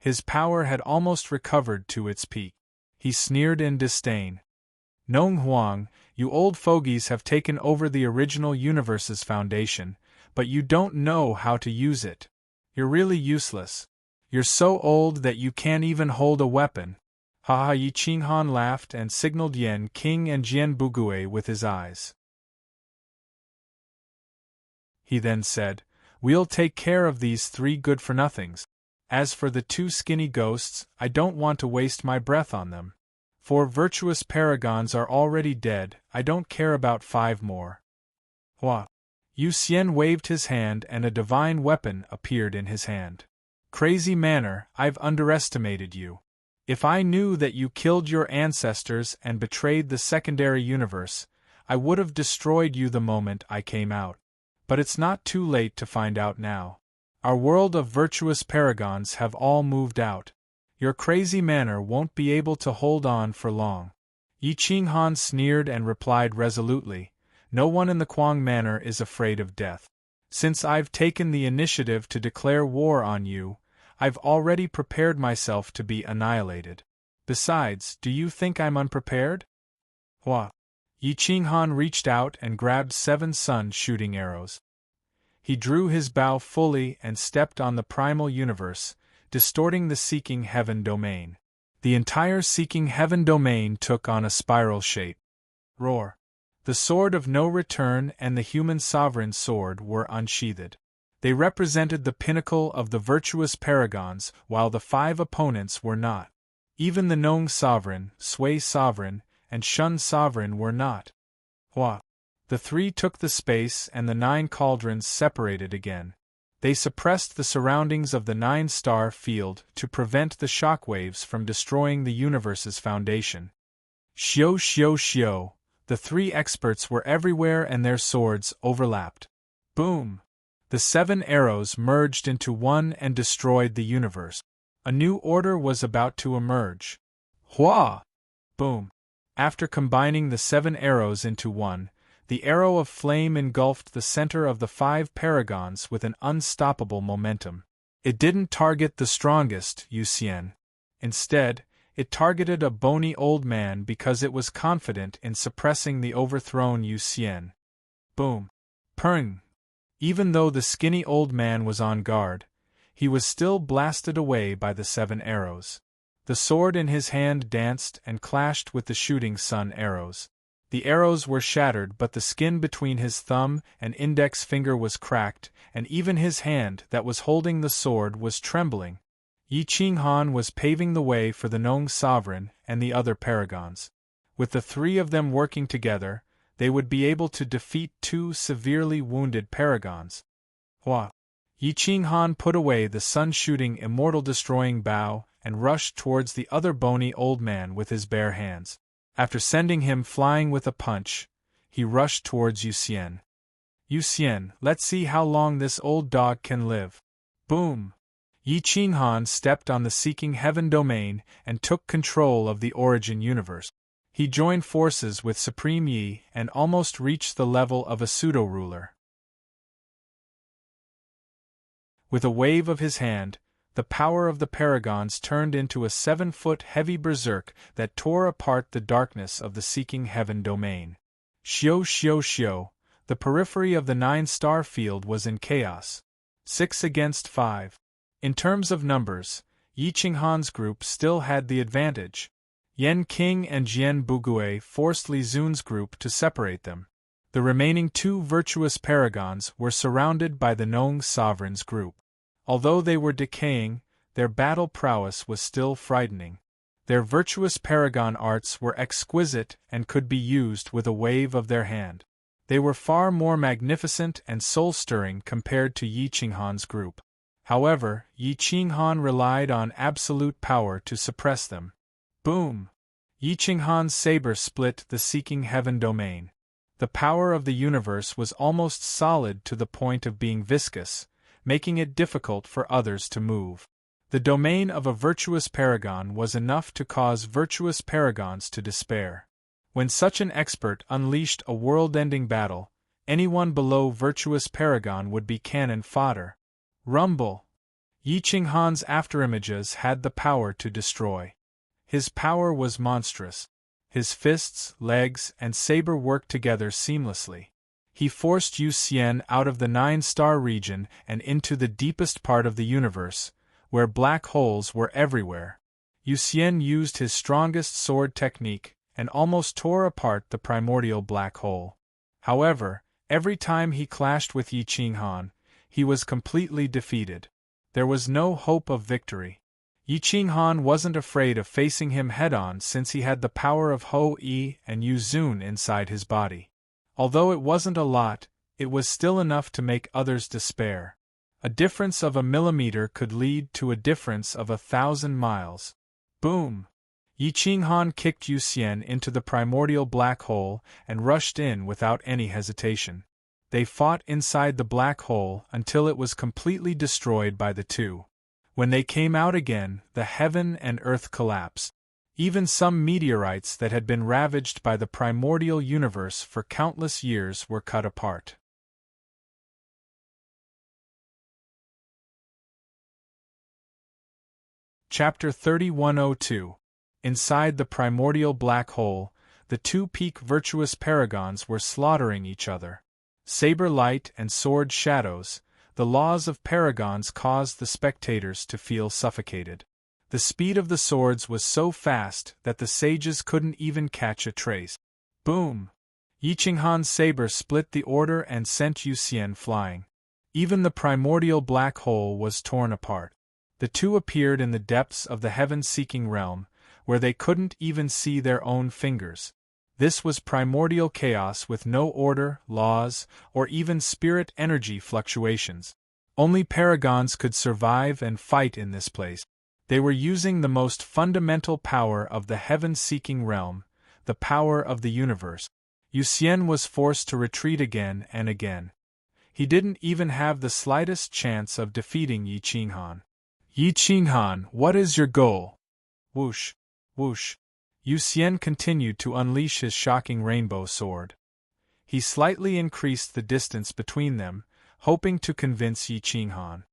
Speaker 1: His power had almost recovered to its peak. He sneered in disdain. "Nong Huang, you old fogies have taken over the original universe's foundation, but you don't know how to use it. You're really useless. You're so old that you can't even hold a weapon." Ha ha! Yi Qinghan laughed and signaled Yan King and Jian Bugui with his eyes. He then said, "We'll take care of these 3 good-for-nothings. As for the 2 skinny ghosts, I don't want to waste my breath on them. 4 virtuous paragons are already dead, I don't care about 5 more." Hua! Yu Xian waved his hand and a divine weapon appeared in his hand. "Crazy manner, I've underestimated you. If I knew that you killed your ancestors and betrayed the secondary universe, I would have destroyed you the moment I came out. But it's not too late to find out now. Our world of virtuous paragons have all moved out. Your crazy manner won't be able to hold on for long." Yi Qinghan sneered and replied resolutely, "No one in the Kuang Manor is afraid of death. Since I've taken the initiative to declare war on you, I've already prepared myself to be annihilated. Besides, do you think I'm unprepared?" Hua! Yi Qinghan reached out and grabbed 7 sun shooting arrows. He drew his bow fully and stepped on the primal universe, distorting the Seeking Heaven domain. The entire Seeking Heaven domain took on a spiral shape. Roar! The Sword of No Return and the Human Sovereign Sword were unsheathed. They represented the pinnacle of the virtuous paragons, while the 5 opponents were not. Even the Nong Sovereign, Sui Sovereign, and Shun Sovereign were not. Hua! The 3 took the space and the 9 cauldrons separated again. They suppressed the surroundings of the 9-star field to prevent the shockwaves from destroying the universe's foundation. Xiao xiao xiao! The 3 experts were everywhere and their swords overlapped. Boom! The 7 arrows merged into one and destroyed the universe. A new order was about to emerge. Hua! Boom! After combining the 7 arrows into one, the arrow of flame engulfed the center of the 5 paragons with an unstoppable momentum. It didn't target the strongest, Yuxian. Instead, it targeted a bony old man because it was confident in suppressing the overthrown Yuxian. Boom! Purring! Even though the skinny old man was on guard, he was still blasted away by the 7 arrows. The sword in his hand danced and clashed with the shooting sun arrows. The arrows were shattered, but the skin between his thumb and index finger was cracked, and even his hand that was holding the sword was trembling. Yi Qinghan was paving the way for the Nong sovereign and the other paragons. With the 3 of them working together, they would be able to defeat 2 severely wounded paragons. Hua! Yi Qinghan put away the sun-shooting immortal-destroying bow and rushed towards the other bony old man with his bare hands. After sending him flying with a punch, he rushed towards Yuxian. Yuxian, let's see how long this old dog can live. Boom! Yi Qinghan stepped on the Seeking Heaven domain and took control of the Origin universe. He joined forces with Supreme Yi and almost reached the level of a pseudo-ruler. With a wave of his hand, the power of the paragons turned into a 7-foot heavy berserk that tore apart the darkness of the Seeking Heaven domain. Xiao xiao xiao, the periphery of the 9-star field was in chaos. 6 against 5. In terms of numbers, Yi Qinghan's group still had the advantage. Yan Qing and Jian Bugui forced Li Zun's group to separate them. The remaining 2 virtuous paragons were surrounded by the Nong sovereign's group. Although they were decaying, their battle prowess was still frightening. Their virtuous paragon arts were exquisite and could be used with a wave of their hand. They were far more magnificent and soul-stirring compared to Yi Qinghan's group. However, Yi Qinghan relied on absolute power to suppress them. Boom! Yi Qinghan's saber split the Seeking Heaven domain. The power of the universe was almost solid to the point of being viscous, making it difficult for others to move. The domain of a virtuous paragon was enough to cause virtuous paragons to despair. When such an expert unleashed a world-ending battle, anyone below virtuous paragon would be cannon fodder. Rumble! Yi Qinghan's afterimages had the power to destroy. His power was monstrous. His fists, legs, and saber worked together seamlessly. He forced Yuxian out of the 9-star region and into the deepest part of the universe, where black holes were everywhere. Yuxian used his strongest sword technique and almost tore apart the primordial black hole. However, every time he clashed with Yi Qinghan, he was completely defeated. There was no hope of victory. Yi Qinghan wasn't afraid of facing him head-on since he had the power of Ho-Yi and Yu Zun inside his body. Although it wasn't a lot, it was still enough to make others despair. A difference of a millimeter could lead to a difference of 1,000 miles. Boom! Yi Qinghan kicked Yuxian into the primordial black hole and rushed in without any hesitation. They fought inside the black hole until it was completely destroyed by the 2. When they came out again, the heaven and earth collapsed. Even some meteorites that had been ravaged by the primordial universe for countless years were cut apart. Chapter 3102. Inside the primordial black hole, the 2 peak virtuous paragons were slaughtering each other. Saber light and sword shadows, the laws of paragons caused the spectators to feel suffocated. The speed of the swords was so fast that the sages couldn't even catch a trace. Boom! Yi Qinghan's saber split the order and sent Yuxian flying. Even the primordial black hole was torn apart. The 2 appeared in the depths of the heaven-seeking realm, where they couldn't even see their own fingers. This was primordial chaos with no order, laws, or even spirit energy fluctuations. Only paragons could survive and fight in this place. They were using the most fundamental power of the heaven-seeking realm, the power of the universe. Yuxian was forced to retreat again and again. He didn't even have the slightest chance of defeating Yi Qinghan. Yi Qinghan, what is your goal? Whoosh, whoosh. Yu Xian continued to unleash his shocking rainbow sword. He slightly increased the distance between them, hoping to convince Yi Qinghan.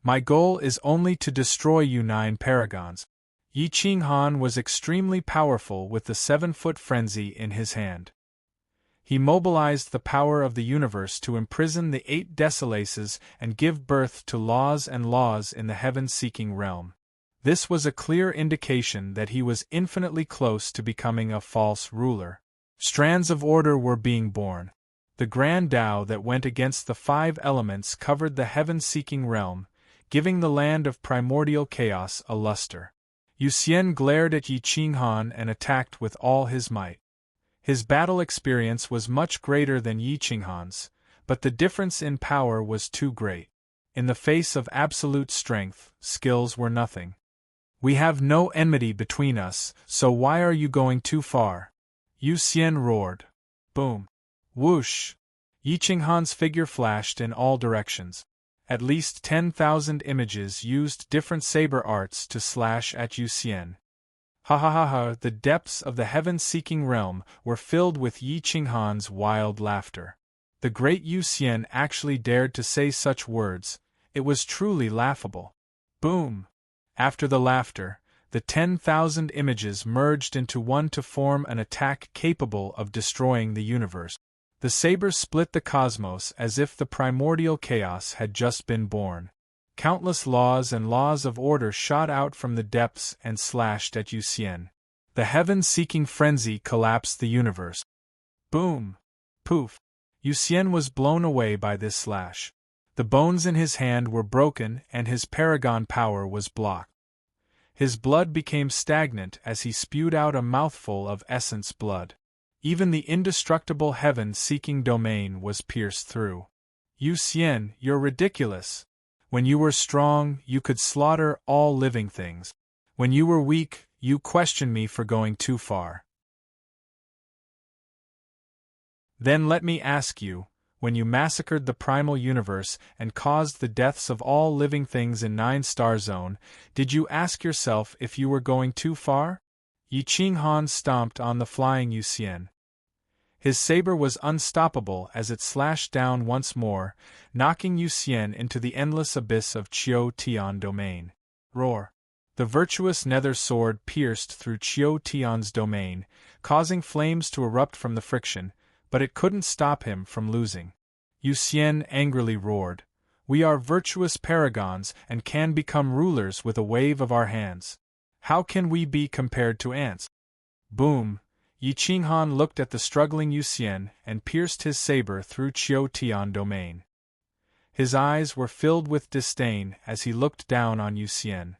Speaker 1: My goal is only to destroy you 9 paragons. Yi Qinghan was extremely powerful with the 7-foot frenzy in his hand. He mobilized the power of the universe to imprison the 8 Desolaces and give birth to laws and laws in the heaven-seeking realm. This was a clear indication that he was infinitely close to becoming a false ruler. Strands of order were being born. The grand Tao that went against the 5 elements covered the heaven-seeking realm, giving the land of primordial chaos a luster. Yu Xian glared at Yi Qinghan and attacked with all his might. His battle experience was much greater than Yi Qinghan's, but the difference in power was too great. In the face of absolute strength, skills were nothing. We have no enmity between us, so why are you going too far? Yu Xian roared. Boom. Whoosh. Yi Qinghan's figure flashed in all directions. At least 10,000 images used different saber arts to slash at Yu Xian. Ha ha ha ha, the depths of the heaven-seeking realm were filled with Yi Qinghan's wild laughter. The great Yu Xian actually dared to say such words, it was truly laughable. Boom! After the laughter, the 10,000 images merged into one to form an attack capable of destroying the universe. The sabers split the cosmos as if the primordial chaos had just been born. Countless laws and laws of order shot out from the depths and slashed at Yu Xian. The heaven-seeking frenzy collapsed the universe. Boom! Poof! Yu Xian was blown away by this slash. The bones in his hand were broken and his paragon power was blocked. His blood became stagnant as he spewed out a mouthful of essence blood. Even the indestructible heaven-seeking domain was pierced through. Yu Xian, you're ridiculous. When you were strong, you could slaughter all living things. When you were weak, you questioned me for going too far. Then let me ask you, when you massacred the primal universe and caused the deaths of all living things in 9-star zone, did you ask yourself if you were going too far? Yi Qinghan stomped on the flying Yu Xian. His saber was unstoppable as it slashed down once more, knocking Yu Xian into the endless abyss of Qiu Tian domain. Roar! The virtuous nether sword pierced through Qiu Tian's domain, causing flames to erupt from the friction, but it couldn't stop him from losing. Yu Xian angrily roared, "We are virtuous paragons and can become rulers with a wave of our hands. How can we be compared to ants?" Boom! Yi Qinghan looked at the struggling Yu Xian and pierced his saber through Qiu Tian domain. His eyes were filled with disdain as he looked down on Yu Xian.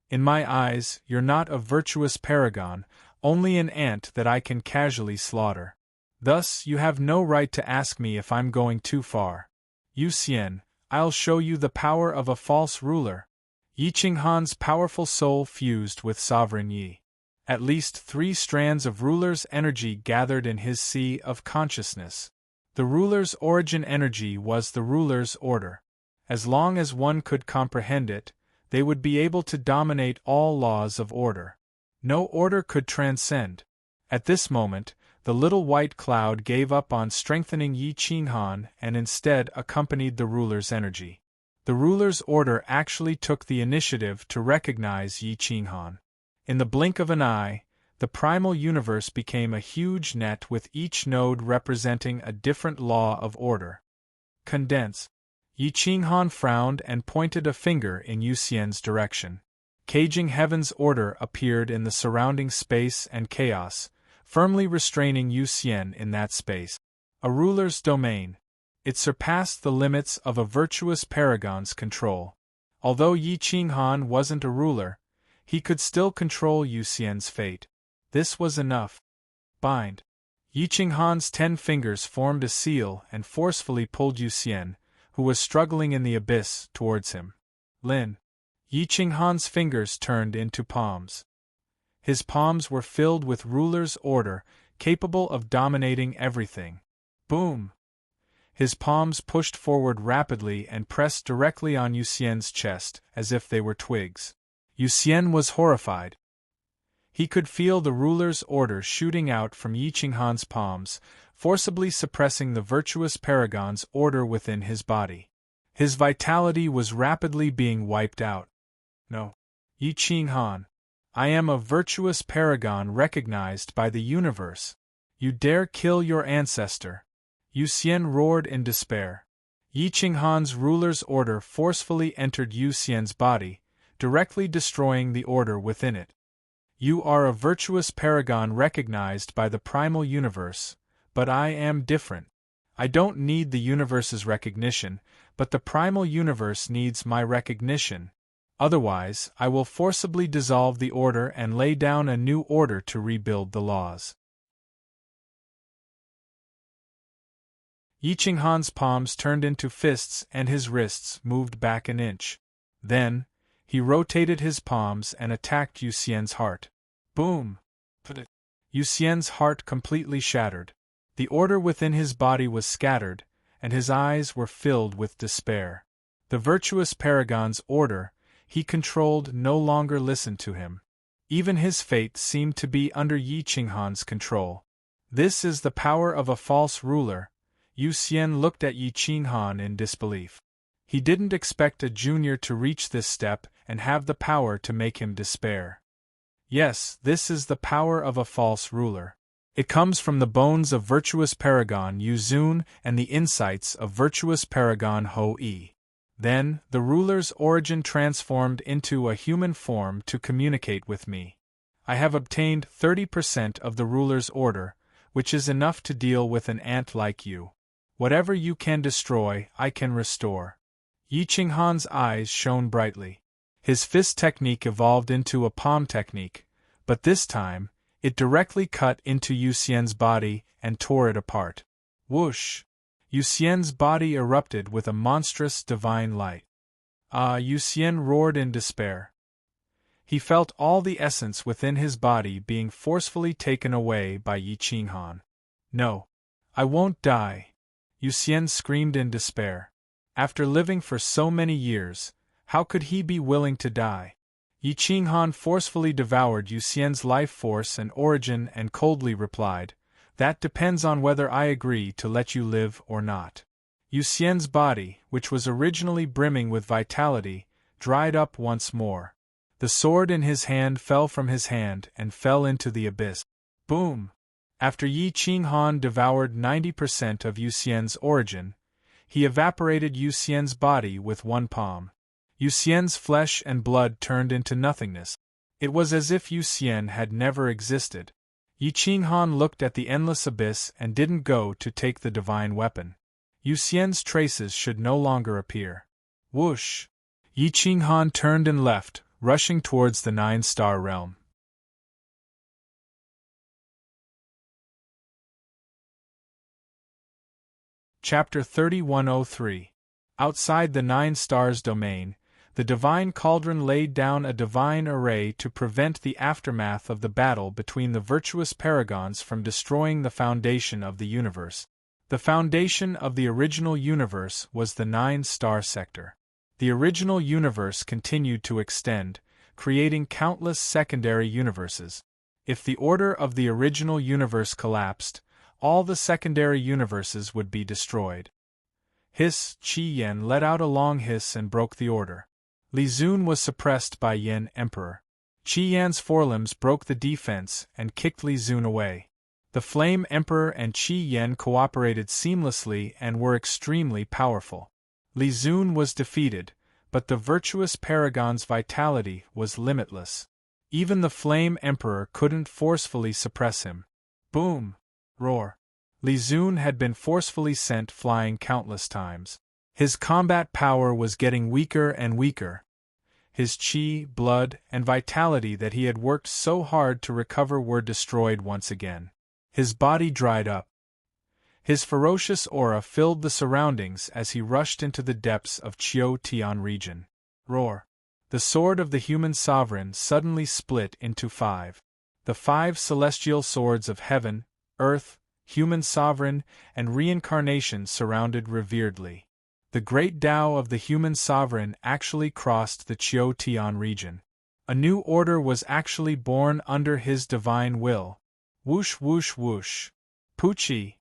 Speaker 1: "In my eyes, you're not a virtuous paragon, only an ant that I can casually slaughter. Thus, you have no right to ask me if I'm going too far. Yu Xian, I'll show you the power of a false ruler." Yi Qinghan's powerful soul fused with sovereign Yi. At least 3 strands of ruler's energy gathered in his sea of consciousness. The ruler's origin energy was the ruler's order. As long as one could comprehend it, they would be able to dominate all laws of order. No order could transcend. At this moment, the little white cloud gave up on strengthening Yi Qinghan and instead accompanied the ruler's energy. The ruler's order actually took the initiative to recognize Yi Qinghan. In the blink of an eye, the primal universe became a huge net with each node representing a different law of order. Condense. Yi Qinghan frowned and pointed a finger in Yu Xian's direction. Caging heaven's order appeared in the surrounding space and chaos, firmly restraining Yu Xian in that space. A ruler's domain. It surpassed the limits of a virtuous paragon's control. Although Yi Qinghan wasn't a ruler, he could still control Yu Xian's fate. This was enough. Bind. Yi Qinghan's 10 fingers formed a seal and forcefully pulled Yu Xian, who was struggling in the abyss, towards him. Lin. Yi Qinghan's fingers turned into palms. His palms were filled with ruler's order, capable of dominating everything. Boom! His palms pushed forward rapidly and pressed directly on Yu Xian's chest, as if they were twigs. Yu Xian was horrified. He could feel the ruler's order shooting out from Yi Qinghan's palms, forcibly suppressing the virtuous paragon's order within his body. His vitality was rapidly being wiped out. No. Yi Qinghan, I am a virtuous paragon recognized by the universe. You dare kill your ancestor. Yu Xian roared in despair. Yi Qinghan's ruler's order forcefully entered Yu Xian's body, directly destroying the order within it. You are a virtuous paragon recognized by the primal universe, but I am different. I don't need the universe's recognition, but the primal universe needs my recognition. Otherwise, I will forcibly dissolve the order and lay down a new order to rebuild the laws. Yi Qinghan's palms turned into fists and his wrists moved back an inch. Then, he rotated his palms and attacked Yu Xian's heart. Boom! Yu Xian's heart completely shattered. The order within his body was scattered, and his eyes were filled with despair. The virtuous paragon's order he controlled no longer listened to him. Even his fate seemed to be under Yi Qinghan's control. This is the power of a false ruler. Yu Xian looked at Yi Qinghan in disbelief. He didn't expect a junior to reach this step and have the power to make him despair. Yes, this is the power of a false ruler. It comes from the bones of virtuous paragon Yu Zun and the insights of virtuous paragon Ho Yi. Then, the ruler's origin transformed into a human form to communicate with me. I have obtained 30% of the ruler's order, which is enough to deal with an ant like you. Whatever you can destroy, I can restore. Yi Qinghan's eyes shone brightly. His fist technique evolved into a palm technique, but this time, it directly cut into Yu Xian's body and tore it apart. Whoosh! Yu Xian's body erupted with a monstrous divine light. Ah! Yu Xian roared in despair. He felt all the essence within his body being forcefully taken away by Yi Qinghan. No! I won't die! Yu Xian screamed in despair. After living for so many years, how could he be willing to die? Yi Qinghan forcefully devoured Yu Xian's life force and origin and coldly replied, "That depends on whether I agree to let you live or not." Yu Xian's body, which was originally brimming with vitality, dried up once more. The sword in his hand fell from his hand and fell into the abyss. Boom! After Yi Qinghan devoured 90% of Yu Xian's origin, he evaporated Yu Xian's body with one palm. Yu Xian's flesh and blood turned into nothingness. It was as if Yu Xian had never existed. Yi Qinghan looked at the endless abyss and didn't go to take the divine weapon. Yu Xian's traces should no longer appear. Whoosh! Yi Qinghan turned and left, rushing towards the 9-star realm. Chapter 3103. Outside the 9 stars domain, the divine cauldron laid down a divine array to prevent the aftermath of the battle between the virtuous paragons from destroying the foundation of the universe. The foundation of the original universe was the 9-star sector. The original universe continued to extend, creating countless secondary universes. If the order of the original universe collapsed, all the secondary universes would be destroyed. Hiss! Qi Yan let out a long hiss and broke the order. Li Zun was suppressed by Yin Emperor. Qi Yan's forelimbs broke the defense and kicked Li Zun away. The Flame Emperor and Qi Yan cooperated seamlessly and were extremely powerful. Li Zun was defeated, but the virtuous paragon's vitality was limitless. Even the Flame Emperor couldn't forcefully suppress him. Boom! Roar! Li Zun had been forcefully sent flying countless times. His combat power was getting weaker and weaker. His qi, blood, and vitality that he had worked so hard to recover were destroyed once again. His body dried up. His ferocious aura filled the surroundings as he rushed into the depths of Qiu Tian region. Roar! The sword of the human sovereign suddenly split into 5. The 5 celestial swords of heaven, earth, human sovereign, and reincarnation surrounded reveredly. The great Tao of the human sovereign actually crossed the Qiu Tian region. A new order was actually born under his divine will. Whoosh whoosh whoosh. Poochie!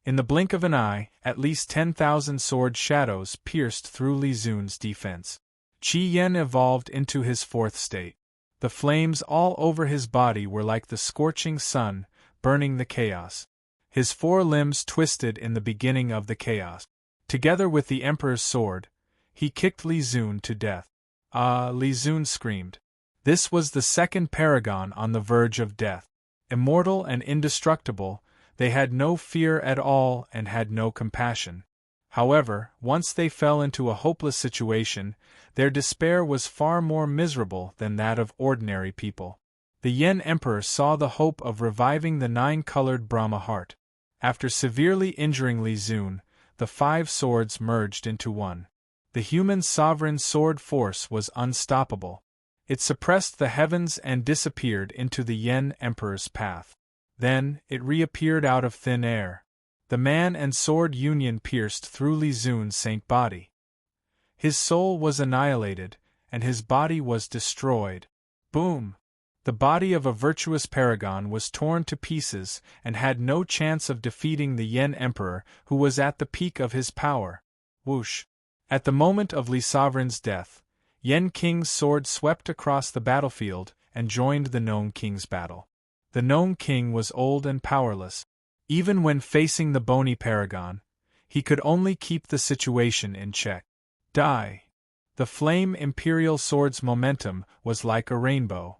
Speaker 1: In the blink of an eye, at least 10,000 sword shadows pierced through Li Zun's defense. Qi Yen evolved into his fourth state. The flames all over his body were like the scorching sun, burning the chaos. His four limbs twisted in the beginning of the chaos. Together with the Emperor's sword, he kicked Li Zun to death. Ah! Li Zun screamed. This was the second paragon on the verge of death. Immortal and indestructible, they had no fear at all and had no compassion. However, once they fell into a hopeless situation, their despair was far more miserable than that of ordinary people. The Yen Emperor saw the hope of reviving the nine-colored Brahma heart. After severely injuring Li Zun, the five swords merged into one. The human sovereign sword force was unstoppable. It suppressed the heavens and disappeared into the Yen Emperor's path. Then, it reappeared out of thin air. The man and sword union pierced through Li Zun's saint body. His soul was annihilated, and his body was destroyed. Boom! The body of a virtuous paragon was torn to pieces and had no chance of defeating the Yen Emperor, who was at the peak of his power. Whoosh! At the moment of Li Sovereign's death, Yen King's sword swept across the battlefield and joined the Nong King's battle. The Nong King was old and powerless. Even when facing the bony paragon, he could only keep the situation in check. Die! The flame imperial sword's momentum was like a rainbow.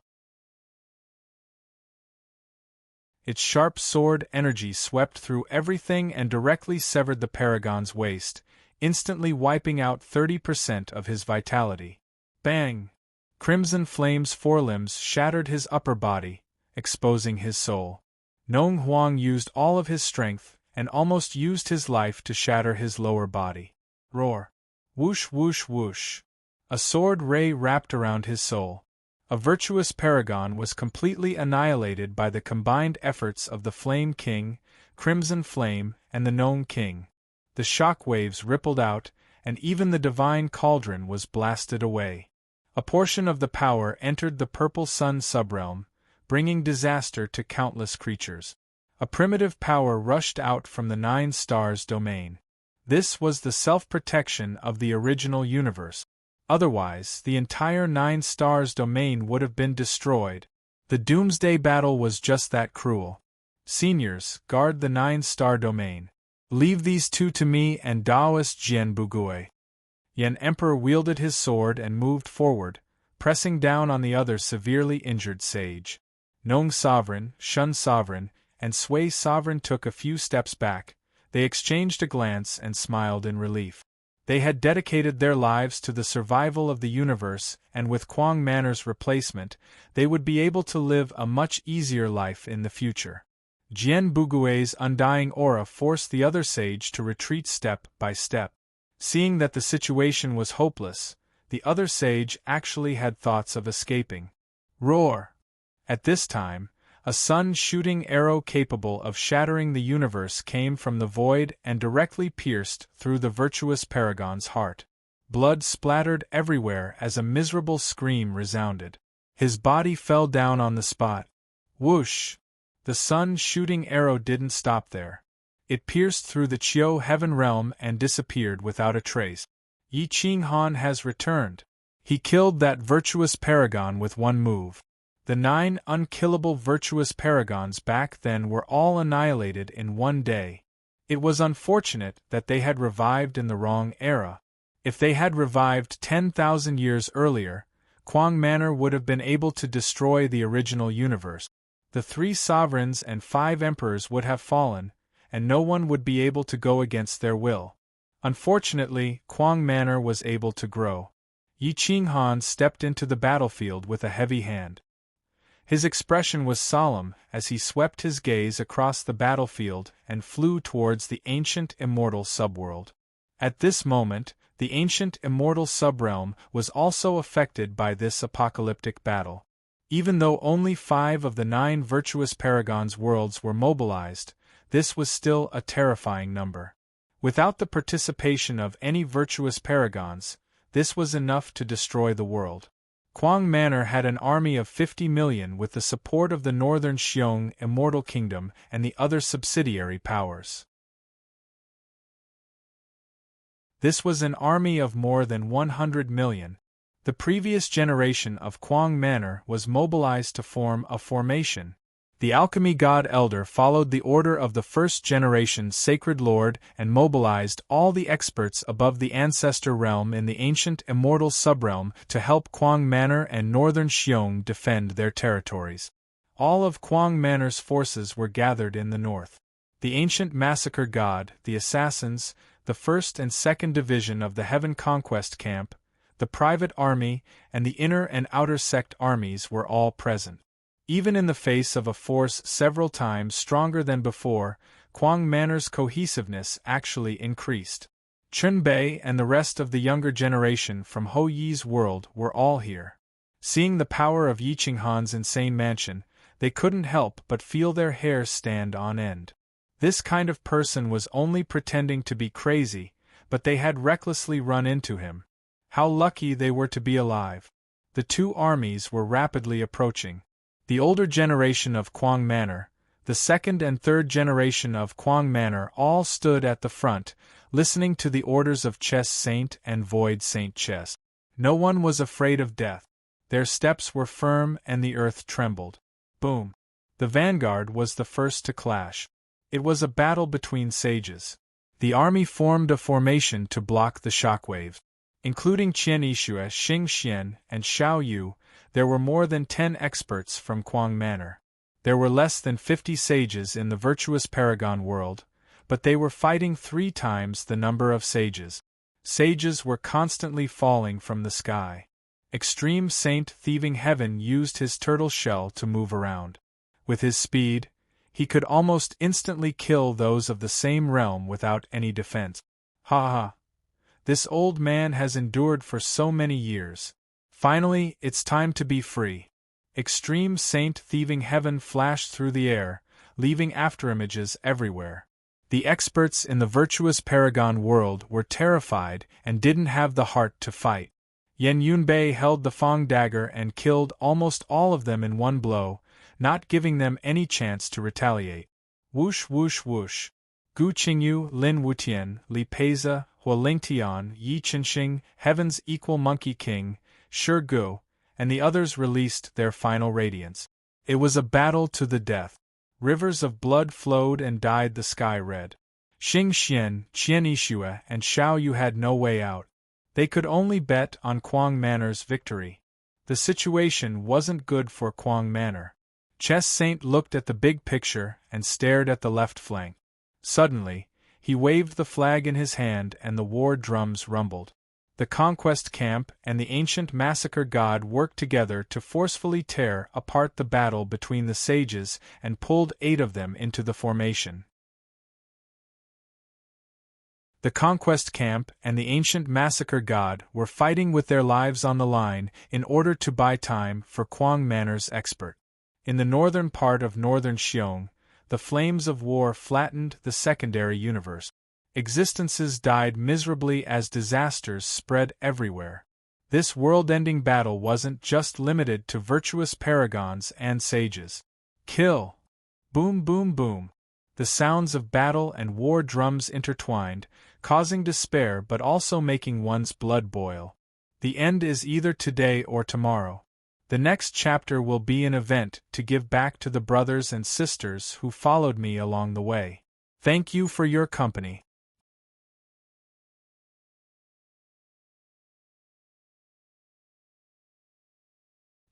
Speaker 1: Its sharp sword energy swept through everything and directly severed the paragon's waist, instantly wiping out 30% of his vitality. Bang! Crimson Flame's forelimbs shattered his upper body, exposing his soul. Nong Huang used all of his strength and almost used his life to shatter his lower body. Roar! Whoosh whoosh whoosh! A sword ray wrapped around his soul. A virtuous paragon was completely annihilated by the combined efforts of the Flame King, Crimson Flame, and the Nong King. The shock waves rippled out, and even the divine cauldron was blasted away. A portion of the power entered the Purple Sun subrealm, bringing disaster to countless creatures. A primitive power rushed out from the Nine Stars domain. This was the self-protection of the original universe. Otherwise, the entire Nine Stars domain would have been destroyed. The Doomsday Battle was just that cruel. Seniors, guard the Nine-Star domain. Leave these two to me and Daoist Jian Bugui. Yen Emperor wielded his sword and moved forward, pressing down on the other severely injured sage. Nong Sovereign, Shun Sovereign, and Sui Sovereign took a few steps back. They exchanged a glance and smiled in relief. They had dedicated their lives to the survival of the universe, and with Quang Manor's replacement, they would be able to live a much easier life in the future. Jian Bugui's undying aura forced the other sage to retreat step by step. Seeing that the situation was hopeless, the other sage actually had thoughts of escaping. Roar! At this time, a sun-shooting arrow capable of shattering the universe came from the void and directly pierced through the virtuous paragon's heart. Blood splattered everywhere as a miserable scream resounded. His body fell down on the spot. Whoosh! The sun-shooting arrow didn't stop there. It pierced through the Qiu heaven realm and disappeared without a trace. Yi Qinghan has returned. He killed that virtuous paragon with one move. The 9 unkillable virtuous paragons back then were all annihilated in one day. It was unfortunate that they had revived in the wrong era. If they had revived 10,000 years earlier, Quang Manor would have been able to destroy the original universe. The 3 sovereigns and 5 emperors would have fallen, and no one would be able to go against their will. Unfortunately, Quang Manor was able to grow. Yi Qinghan stepped into the battlefield with a heavy hand. His expression was solemn as he swept his gaze across the battlefield and flew towards the ancient immortal subworld. At this moment, the ancient immortal subrealm was also affected by this apocalyptic battle. Even though only 5 of the 9 virtuous paragons' worlds were mobilized, this was still a terrifying number. Without the participation of any virtuous paragons, this was enough to destroy the world. Quang Manor had an army of 50 million with the support of the Northern Xiong Immortal Kingdom and the other subsidiary powers. This was an army of more than 100 million. The previous generation of Quang Manor was mobilized to form a formation. The alchemy god elder followed the order of the first generation sacred lord and mobilized all the experts above the ancestor realm in the ancient immortal subrealm to help Quang Manor and Northern Xiong defend their territories. All of Quang Manor's forces were gathered in the north. The ancient massacre god, the assassins, the first and second division of the Heaven Conquest Camp, the private army, and the inner and outer sect armies were all present. Even in the face of a force several times stronger than before, Quang Manor's cohesiveness actually increased. Chun Bei and the rest of the younger generation from Ho Yi's world were all here. Seeing the power of Yi Qinghan's insane mansion, they couldn't help but feel their hair stand on end. This kind of person was only pretending to be crazy, but they had recklessly run into him. How lucky they were to be alive. The two armies were rapidly approaching. The older generation of Quang Manor, the second and third generation of Quang Manor all stood at the front, listening to the orders of Chess Saint and Void Saint Chess. No one was afraid of death. Their steps were firm and the earth trembled. Boom! The vanguard was the first to clash. It was a battle between sages. The army formed a formation to block the shockwaves. Including Qian Yixue, Xing Xian, and Xiao Yu, there were more than 10 experts from Quang Manor. There were less than 50 sages in the virtuous paragon world, but they were fighting 3 times the number of sages. Sages were constantly falling from the sky. Extreme Saint Thieving Heaven used his turtle shell to move around. With his speed, he could almost instantly kill those of the same realm without any defense. Ha ha! This old man has endured for so many years. Finally, it's time to be free. Extreme Saint Thieving Heaven flashed through the air, leaving afterimages everywhere. The experts in the virtuous paragon world were terrified and didn't have the heart to fight. Yan Yunbei held the Fang dagger and killed almost all of them in one blow, not giving them any chance to retaliate. Whoosh whoosh whoosh. Gu Qingyu, Lin Wutian, Li Peiza, Hua Lingtian, Yi Qinxing, Heaven's Equal Monkey King, Shi Gu, and the others released their final radiance. It was a battle to the death. Rivers of blood flowed and dyed the sky red. Xing Xian, Qian Yixue, and Xiao Yu had no way out. They could only bet on Quang Manor's victory. The situation wasn't good for Quang Manor. Chess Saint looked at the big picture and stared at the left flank. Suddenly, he waved the flag in his hand and the war drums rumbled. The conquest camp and the ancient massacre god worked together to forcefully tear apart the battle between the sages and pulled 8 of them into the formation. The conquest camp and the ancient massacre god were fighting with their lives on the line in order to buy time for Quang Manor's expert. In the northern part of Northern Xiong, the flames of war flattened the secondary universe. Existences died miserably as disasters spread everywhere. This world-ending battle wasn't just limited to virtuous paragons and sages. Kill! Boom boom boom! The sounds of battle and war drums intertwined, causing despair but also making one's blood boil. The end is either today or tomorrow. The next chapter will be an event to give back to the brothers and sisters who followed me along the way. Thank you for your company.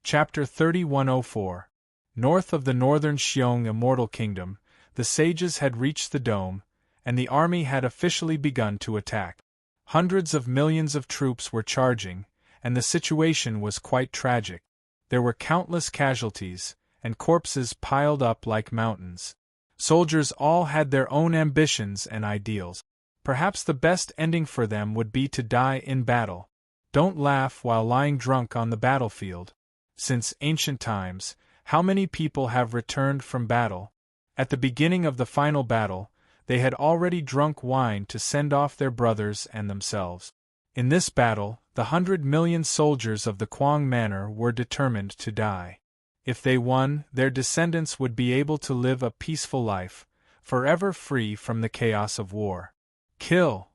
Speaker 1: Chapter 3104. North of the Northern Xiong Immortal Kingdom, the sages had reached the dome, and the army had officially begun to attack. Hundreds of millions of troops were charging, and the situation was quite tragic. There were countless casualties, and corpses piled up like mountains. Soldiers all had their own ambitions and ideals. Perhaps the best ending for them would be to die in battle. Don't laugh while lying drunk on the battlefield. Since ancient times, how many people have returned from battle? At the beginning of the final battle, they had already drunk wine to send off their brothers and themselves. In this battle, the 100 million soldiers of the Quang Manor were determined to die. If they won, their descendants would be able to live a peaceful life, forever free from the chaos of war. Kill!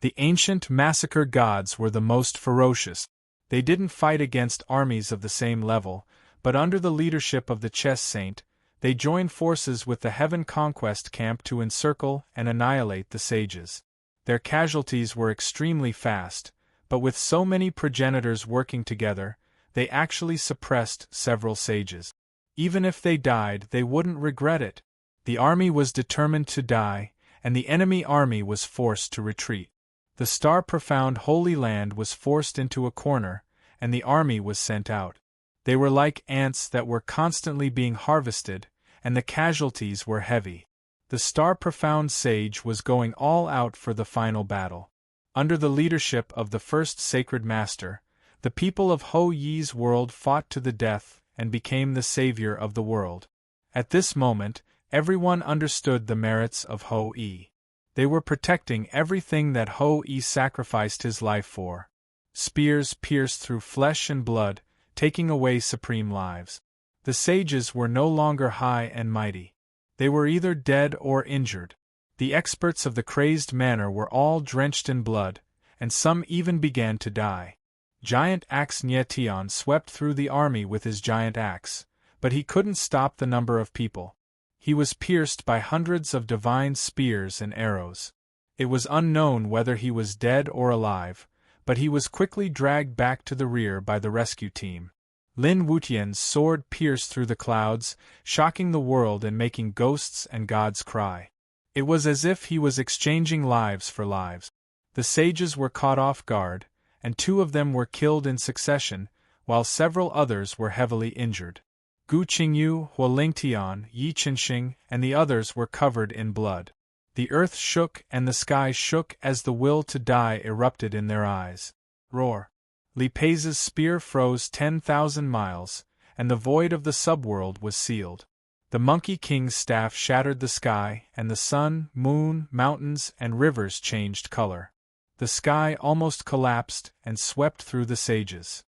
Speaker 1: The ancient massacre gods were the most ferocious. They didn't fight against armies of the same level, but under the leadership of the chess saint, they joined forces with the Heaven Conquest camp to encircle and annihilate the sages. Their casualties were extremely fast, but with so many progenitors working together, they actually suppressed several sages. Even if they died, they wouldn't regret it. The army was determined to die, and the enemy army was forced to retreat. The star-profound Holy Land was forced into a corner, and the army was sent out. They were like ants that were constantly being harvested, and the casualties were heavy. The star-profound sage was going all out for the final battle. Under the leadership of the first sacred master, the people of Ho Yi's world fought to the death and became the savior of the world. At this moment, everyone understood the merits of Ho Yi. They were protecting everything that Ho Yi sacrificed his life for. Spears pierced through flesh and blood, taking away supreme lives. The sages were no longer high and mighty. They were either dead or injured. The experts of the crazed manor were all drenched in blood, and some even began to die. Giant Axe Nyetian swept through the army with his giant axe, but he couldn't stop the number of people. He was pierced by hundreds of divine spears and arrows. It was unknown whether he was dead or alive, but he was quickly dragged back to the rear by the rescue team. Lin Wutian's sword pierced through the clouds, shocking the world and making ghosts and gods cry. It was as if he was exchanging lives for lives. The sages were caught off guard, and 2 of them were killed in succession, while several others were heavily injured. Gu Qingyu, Hualingtian, Yi Qinxing, and the others were covered in blood. The earth shook and the sky shook as the will to die erupted in their eyes. Roar! Li Pei's spear froze 10,000 miles, and the void of the subworld was sealed. The Monkey King's staff shattered the sky, and the sun, moon, mountains, and rivers changed color. The sky almost collapsed and swept through the sages.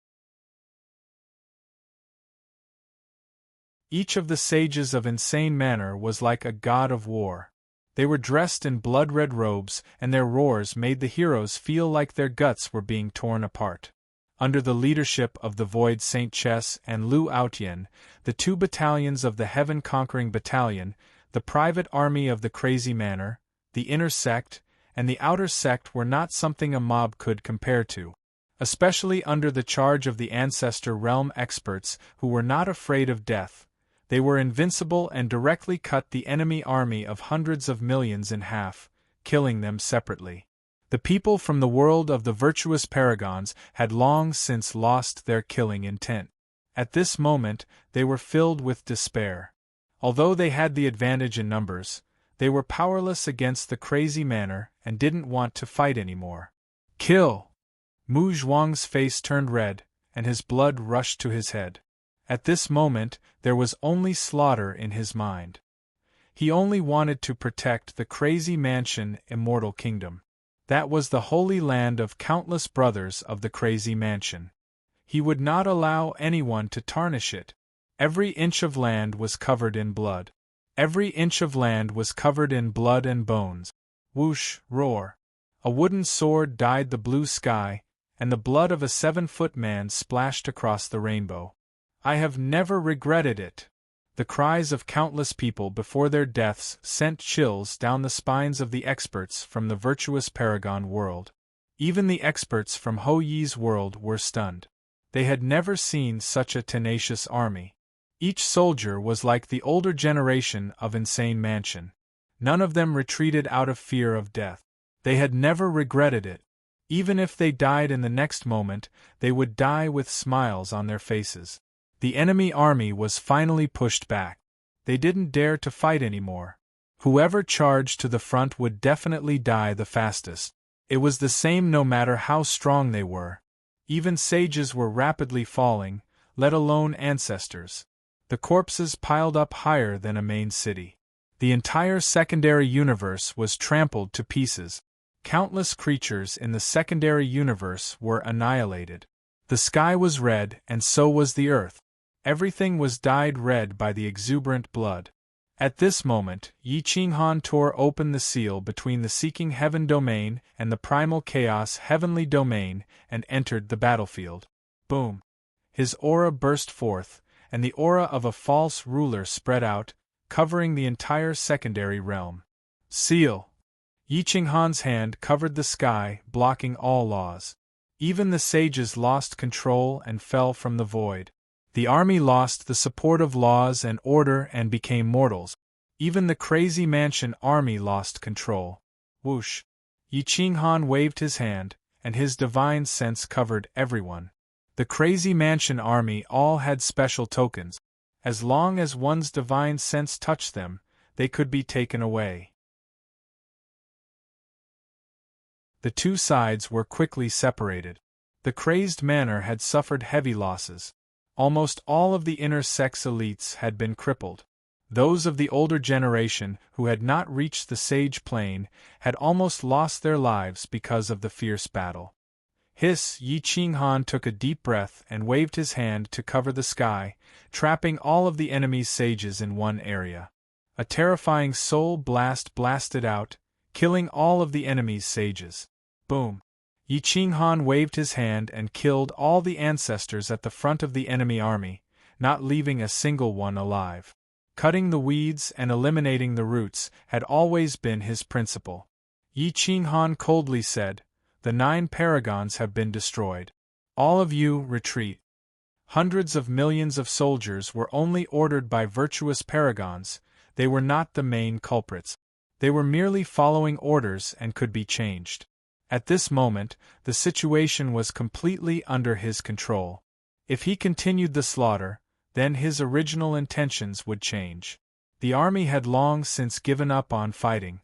Speaker 1: Each of the sages of Insane Manor was like a god of war. They were dressed in blood-red robes, and their roars made the heroes feel like their guts were being torn apart. Under the leadership of the Void Saint Chess and Lu Aotian, the 2 battalions of the Heaven-Conquering Battalion, the private army of the Crazy Manor, the Inner Sect, and the Outer Sect were not something a mob could compare to. Especially under the charge of the Ancestor Realm experts who were not afraid of death. They were invincible and directly cut the enemy army of hundreds of millions in half, killing them separately. The people from the world of the virtuous paragons had long since lost their killing intent. At this moment, they were filled with despair. Although they had the advantage in numbers, they were powerless against the Crazy Manor and didn't want to fight anymore. Kill! Mu Zhuang's face turned red, and his blood rushed to his head. At this moment, there was only slaughter in his mind. He only wanted to protect the Crazy Mansion Immortal Kingdom. That was the holy land of countless brothers of the Crazy Mansion. He would not allow anyone to tarnish it. Every inch of land was covered in blood. Every inch of land was covered in blood and bones. Whoosh, roar. A wooden sword dyed the blue sky, and the blood of a 7-foot man splashed across the rainbow. I have never regretted it. The cries of countless people before their deaths sent chills down the spines of the experts from the virtuous paragon world. Even the experts from Ho Yi's world were stunned. They had never seen such a tenacious army. Each soldier was like the older generation of Insane Mansion. None of them retreated out of fear of death. They had never regretted it. Even if they died in the next moment, they would die with smiles on their faces. The enemy army was finally pushed back. They didn't dare to fight anymore. Whoever charged to the front would definitely die the fastest. It was the same no matter how strong they were. Even sages were rapidly falling, let alone ancestors. The corpses piled up higher than a main city. The entire secondary universe was trampled to pieces. Countless creatures in the secondary universe were annihilated. The sky was red, and so was the earth. Everything was dyed red by the exuberant blood. At this moment, Yi Qinghan tore open the seal between the seeking heaven domain and the primal chaos heavenly domain and entered the battlefield. Boom! His aura burst forth, and the aura of a false ruler spread out, covering the entire secondary realm. Seal! Yi Qinghan's hand covered the sky, blocking all laws. Even the sages lost control and fell from the void. The army lost the support of laws and order and became mortals. Even the crazy mansion army lost control. Whoosh! Yi Qinghan waved his hand, and his divine sense covered everyone. The crazy mansion army all had special tokens. As long as one's divine sense touched them, they could be taken away. The two sides were quickly separated. The crazed manor had suffered heavy losses. Almost all of the inner sex elites had been crippled. Those of the older generation who had not reached the sage plane had almost lost their lives because of the fierce battle. Yi Qinghan took a deep breath and waved his hand to cover the sky, trapping all of the enemy's sages in one area. A terrifying soul blast blasted out, killing all of the enemy's sages. Boom! Yi Qinghan waved his hand and killed all the ancestors at the front of the enemy army, not leaving a single one alive. Cutting the weeds and eliminating the roots had always been his principle. Yi Qinghan coldly said, "The 9 paragons have been destroyed. All of you, retreat." Hundreds of millions of soldiers were only ordered by virtuous paragons. They were not the main culprits. They were merely following orders and could be changed. At this moment, the situation was completely under his control. If he continued the slaughter, then his original intentions would change. The army had long since given up on fighting.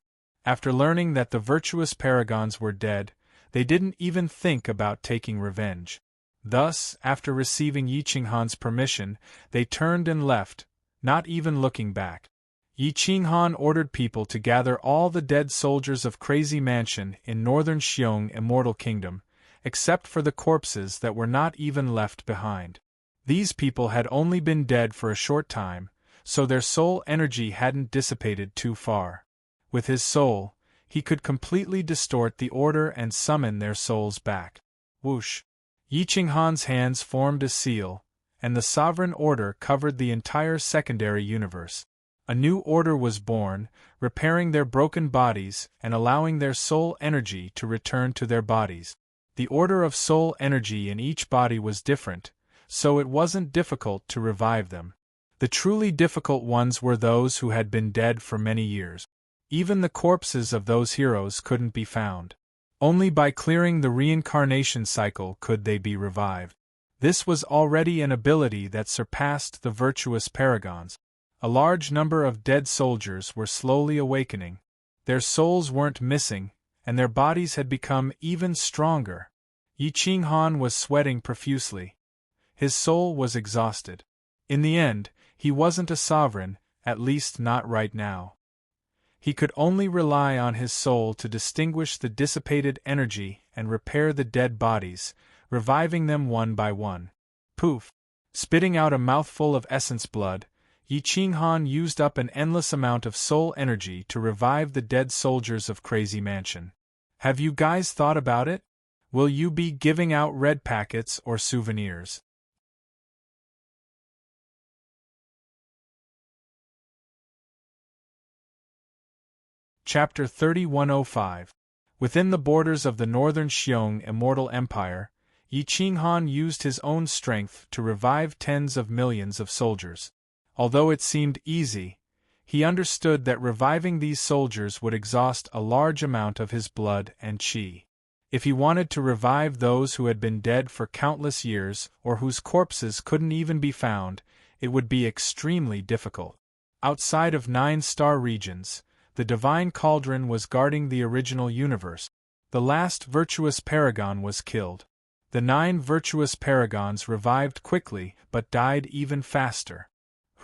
Speaker 1: After learning that the virtuous paragons were dead, they didn't even think about taking revenge. Thus, after receiving Yi Qinghan's permission, they turned and left, not even looking back. Yi Qinghan ordered people to gather all the dead soldiers of Crazy Mansion in northern Xiong Immortal Kingdom, except for the corpses that were not even left behind. These people had only been dead for a short time, so their soul energy hadn't dissipated too far. With his soul, he could completely distort the order and summon their souls back. Whoosh! Yi Qinghan's hands formed a seal, and the sovereign order covered the entire secondary universe. A new order was born, repairing their broken bodies and allowing their soul energy to return to their bodies. The order of soul energy in each body was different, so it wasn't difficult to revive them. The truly difficult ones were those who had been dead for many years. Even the corpses of those heroes couldn't be found. Only by clearing the reincarnation cycle could they be revived. This was already an ability that surpassed the virtuous paragons. A large number of dead soldiers were slowly awakening. Their souls weren't missing, and their bodies had become even stronger. Yi Qinghan was sweating profusely. His soul was exhausted. In the end, he wasn't a sovereign, at least not right now. He could only rely on his soul to distinguish the dissipated energy and repair the dead bodies, reviving them one by one. Poof! Spitting out a mouthful of essence blood, Yi Qinghan used up an endless amount of soul energy to revive the dead soldiers of Crazy Mansion. Have you guys thought about it? Will you be giving out red packets or souvenirs? Chapter 3105. Within the borders of the northern Xiong Immortal Empire, Yi Qinghan used his own strength to revive tens of millions of soldiers. Although it seemed easy, he understood that reviving these soldiers would exhaust a large amount of his blood and qi. If he wanted to revive those who had been dead for countless years or whose corpses couldn't even be found, it would be extremely difficult. Outside of 9-star regions, the Divine Cauldron was guarding the original universe. The last virtuous paragon was killed. The 9 virtuous paragons revived quickly but died even faster.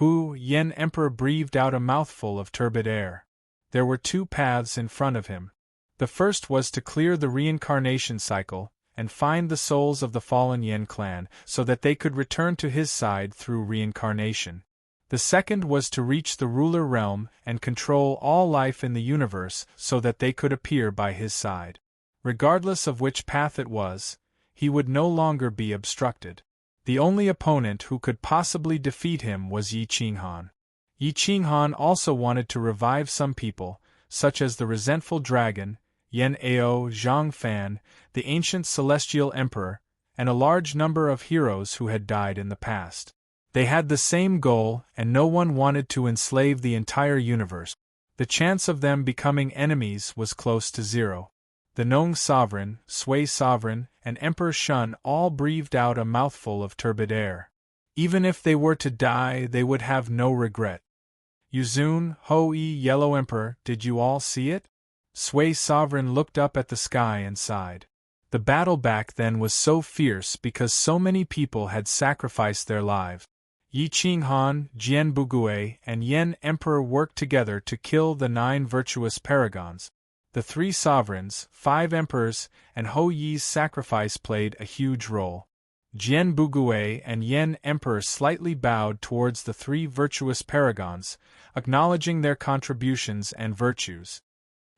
Speaker 1: Yen Emperor breathed out a mouthful of turbid air. There were 2 paths in front of him. The first was to clear the reincarnation cycle and find the souls of the fallen Yen clan so that they could return to his side through reincarnation. The second was to reach the ruler realm and control all life in the universe so that they could appear by his side. Regardless of which path it was, he would no longer be obstructed. The only opponent who could possibly defeat him was Yi Qinghan. Yi Qinghan also wanted to revive some people, such as the resentful dragon, Yen Ao Zhang Fan, the ancient celestial emperor, and a large number of heroes who had died in the past. They had the same goal, and no one wanted to enslave the entire universe. The chance of them becoming enemies was close to zero. The Nong sovereign, Sui sovereign, and Emperor Shun all breathed out a mouthful of turbid air. Even if they were to die, they would have no regret. Yuzun, Hou-Yi, Yellow Emperor, did you all see it? Sui sovereign looked up at the sky and sighed. The battle back then was so fierce because so many people had sacrificed their lives. Yi Qinghan, Jian Bugui, and Yen Emperor worked together to kill the 9 virtuous paragons. The 3 sovereigns, 5 emperors, and Hou-Yi's sacrifice played a huge role. Jian Bugui and Yen Emperor slightly bowed towards the 3 virtuous paragons, acknowledging their contributions and virtues.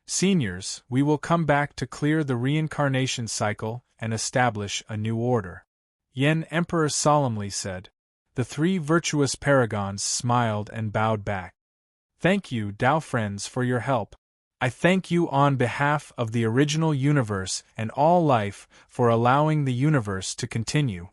Speaker 1: Seniors, we will come back to clear the reincarnation cycle and establish a new order. Yen Emperor solemnly said. The 3 virtuous paragons smiled and bowed back. Thank you, Dao friends, for your help. I thank you on behalf of the original universe and all life for allowing the universe to continue.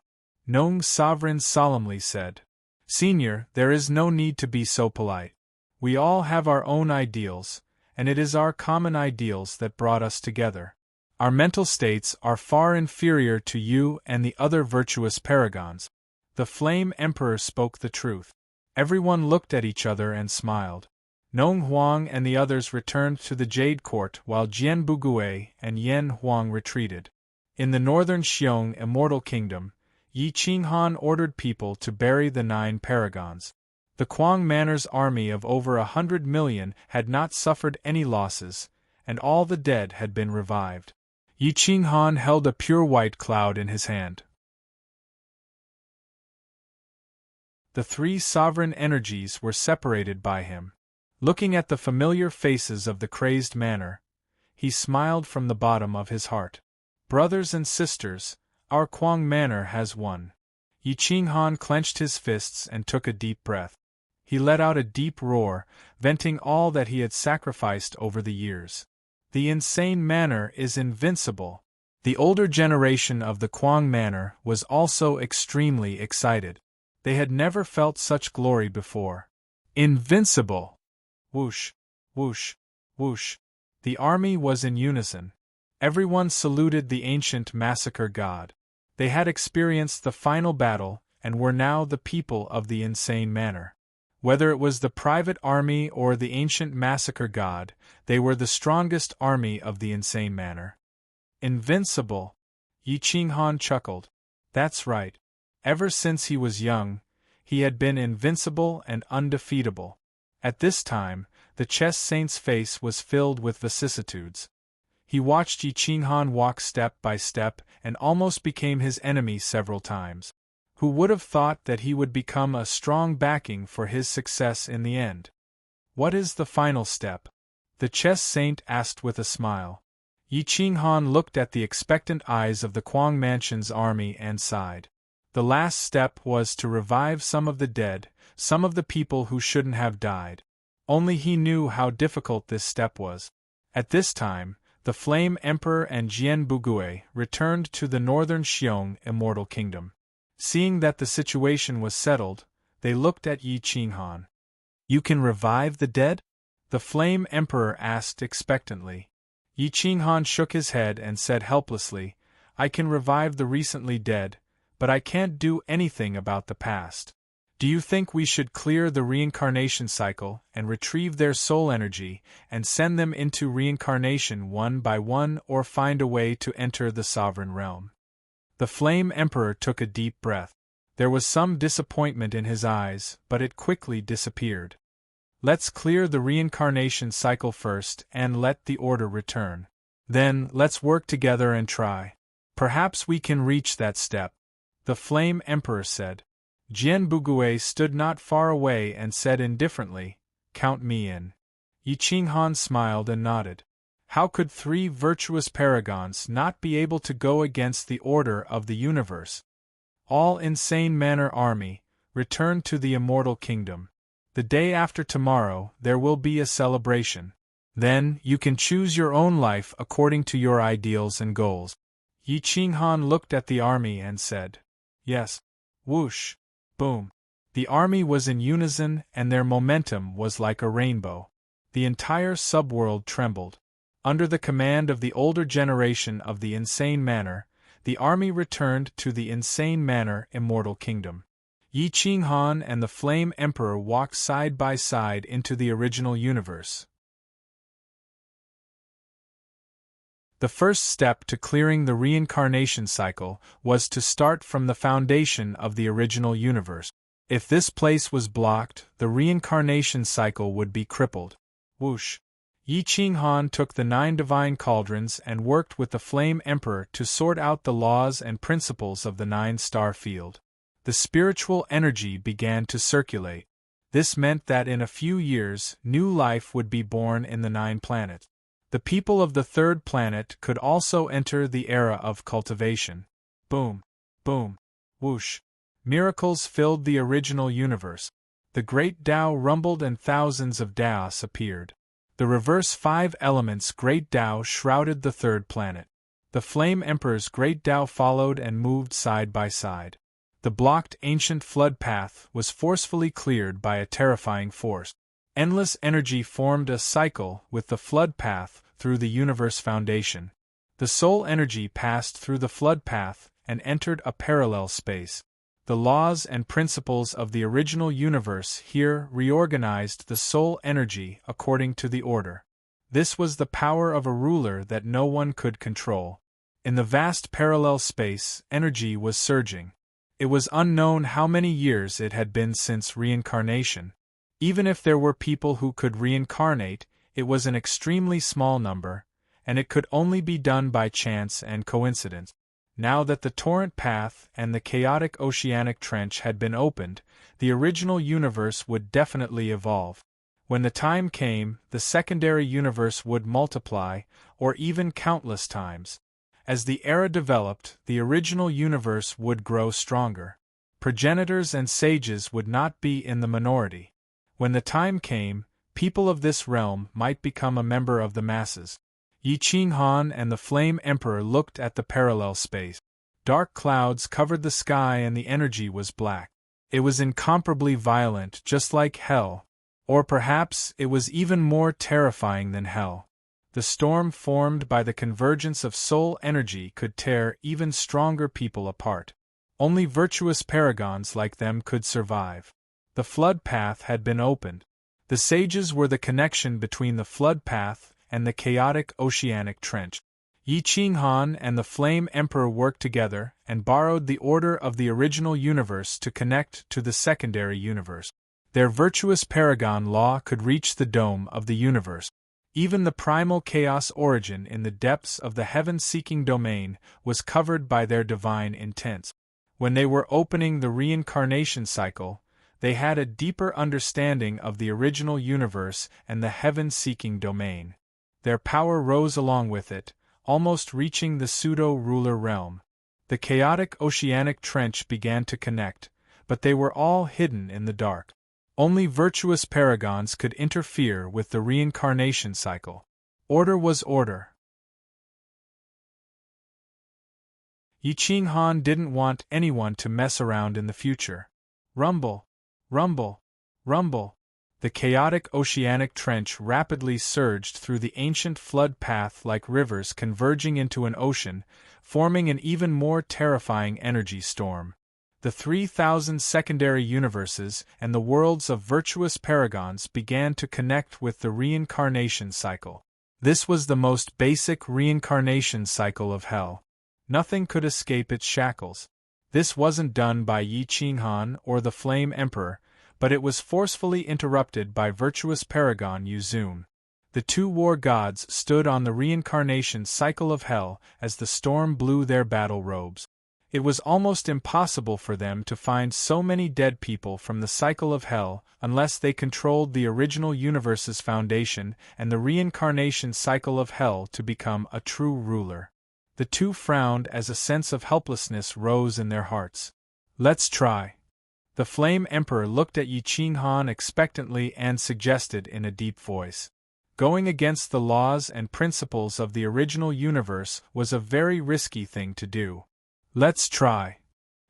Speaker 1: Nong Sovereign solemnly said. Senior, there is no need to be so polite. We all have our own ideals, and it is our common ideals that brought us together. Our mental states are far inferior to you and the other virtuous paragons. The Flame Emperor spoke the truth. Everyone looked at each other and smiled. Nong Huang and the others returned to the Jade Court while Jian Bugui and Yen Huang retreated. In the northern Xiong Immortal Kingdom, Yi Qinghan ordered people to bury the 9 paragons. The Kuang Manor's army of over 100 million had not suffered any losses, and all the dead had been revived. Yi Qinghan held a pure white cloud in his hand. The 3 sovereign energies were separated by him. Looking at the familiar faces of the crazed manor, he smiled from the bottom of his heart. Brothers and sisters, our Kuang Manor has won. Yi Qinghan clenched his fists and took a deep breath. He let out a deep roar, venting all that he had sacrificed over the years. The insane manor is invincible. The older generation of the Kuang Manor was also extremely excited. They had never felt such glory before. Invincible! Whoosh, whoosh, whoosh. The army was in unison. Everyone saluted the ancient massacre god. They had experienced the final battle and were now the people of the insane manor. Whether it was the private army or the ancient massacre god, they were the strongest army of the insane manor. Invincible! Yi Qinghan chuckled. That's right. Ever since he was young, he had been invincible and undefeatable. At this time, the chess saint's face was filled with vicissitudes. He watched Yi Qinghan walk step by step and almost became his enemy several times. Who would have thought that he would become a strong backing for his success in the end? What is the final step? The chess saint asked with a smile. Yi Qinghan looked at the expectant eyes of the Kuang Mansion's army and sighed. The last step was to revive some of the dead, some of the people who shouldn't have died. Only he knew how difficult this step was. At this time, the Flame Emperor and Jian Bugui returned to the northern Xiong Immortal Kingdom. Seeing that the situation was settled, they looked at Yi Qinghan. You can revive the dead? The Flame Emperor asked expectantly. Yi Qinghan shook his head and said helplessly, I can revive the recently dead, but I can't do anything about the past. Do you think we should clear the reincarnation cycle and retrieve their soul energy and send them into reincarnation one by one, or find a way to enter the sovereign realm? The Flame Emperor took a deep breath. There was some disappointment in his eyes, but it quickly disappeared. Let's clear the reincarnation cycle first and let the order return. Then, let's work together and try. Perhaps we can reach that step. The Flame Emperor said. Jian Bugui stood not far away and said indifferently, "Count me in." Yi Qinghan smiled and nodded. How could 3 virtuous paragons not be able to go against the order of the universe? All Insane Manor Army, return to the Immortal Kingdom. The day after tomorrow there will be a celebration. Then, you can choose your own life according to your ideals and goals. Yi Qinghan looked at the army and said, "Yes." Whoosh! Boom! The army was in unison and their momentum was like a rainbow. The entire subworld trembled. Under the command of the older generation of the Insane Manor, the army returned to the Insane Manor Immortal Kingdom. Yi Qinghan and the Flame Emperor walked side by side into the original universe. The first step to clearing the reincarnation cycle was to start from the foundation of the original universe. If this place was blocked, the reincarnation cycle would be crippled. Whoosh! Yi Qinghan took the 9 divine cauldrons and worked with the Flame Emperor to sort out the laws and principles of the 9-star field. The spiritual energy began to circulate. This meant that in a few years, new life would be born in the 9 planets. The people of the 3rd planet could also enter the era of cultivation. Boom! Boom! Whoosh! Miracles filled the original universe. The great Tao rumbled and thousands of Taos appeared. The reverse 5 elements Great Tao shrouded the 3rd planet. The Flame Emperor's Great Tao followed and moved side by side. The blocked ancient flood path was forcefully cleared by a terrifying force. Endless energy formed a cycle with the flood path through the universe foundation. The soul energy passed through the flood path and entered a parallel space. The laws and principles of the original universe here reorganized the soul energy according to the order. This was the power of a ruler that no one could control. In the vast parallel space, energy was surging. It was unknown how many years it had been since reincarnation. Even if there were people who could reincarnate, it was an extremely small number, and it could only be done by chance and coincidence. Now that the torrent path and the chaotic oceanic trench had been opened, the original universe would definitely evolve. When the time came, the secondary universe would multiply, or even countless times. As the era developed, the original universe would grow stronger. Progenitors and sages would not be in the minority. When the time came, people of this realm might become a member of the masses. Yi Qinghan and the Flame Emperor looked at the parallel space. Dark clouds covered the sky and the energy was black. It was incomparably violent, just like hell. Or perhaps it was even more terrifying than hell. The storm formed by the convergence of soul energy could tear even stronger people apart. Only virtuous paragons like them could survive. The flood path had been opened. The sages were the connection between the flood path and the chaotic oceanic trench. Yi Qinghan and the Flame Emperor worked together and borrowed the order of the original universe to connect to the secondary universe. Their virtuous paragon law could reach the dome of the universe. Even the primal chaos origin in the depths of the heaven-seeking domain was covered by their divine intents. When they were opening the reincarnation cycle, they had a deeper understanding of the original universe and the heaven-seeking domain. Their power rose along with it, almost reaching the pseudo-ruler realm. The chaotic oceanic trench began to connect, but they were all hidden in the dark. Only virtuous paragons could interfere with the reincarnation cycle. Order was order. Yi Qinghan didn't want anyone to mess around in the future. Rumble, rumble, rumble. The chaotic oceanic trench rapidly surged through the ancient flood path like rivers converging into an ocean, forming an even more terrifying energy storm. The 3,000 secondary universes and the worlds of virtuous paragons began to connect with the reincarnation cycle. This was the most basic reincarnation cycle of hell. Nothing could escape its shackles. This wasn't done by Yi Qinghan or the Flame Emperor, but it was forcefully interrupted by virtuous paragon Yuzun. The two war gods stood on the reincarnation cycle of hell as the storm blew their battle robes. It was almost impossible for them to find so many dead people from the cycle of hell unless they controlled the original universe's foundation and the reincarnation cycle of hell to become a true ruler. The two frowned as a sense of helplessness rose in their hearts. "Let's try." The Flame Emperor looked at Yi Qinghan expectantly and suggested in a deep voice. Going against the laws and principles of the original universe was a very risky thing to do. "Let's try,"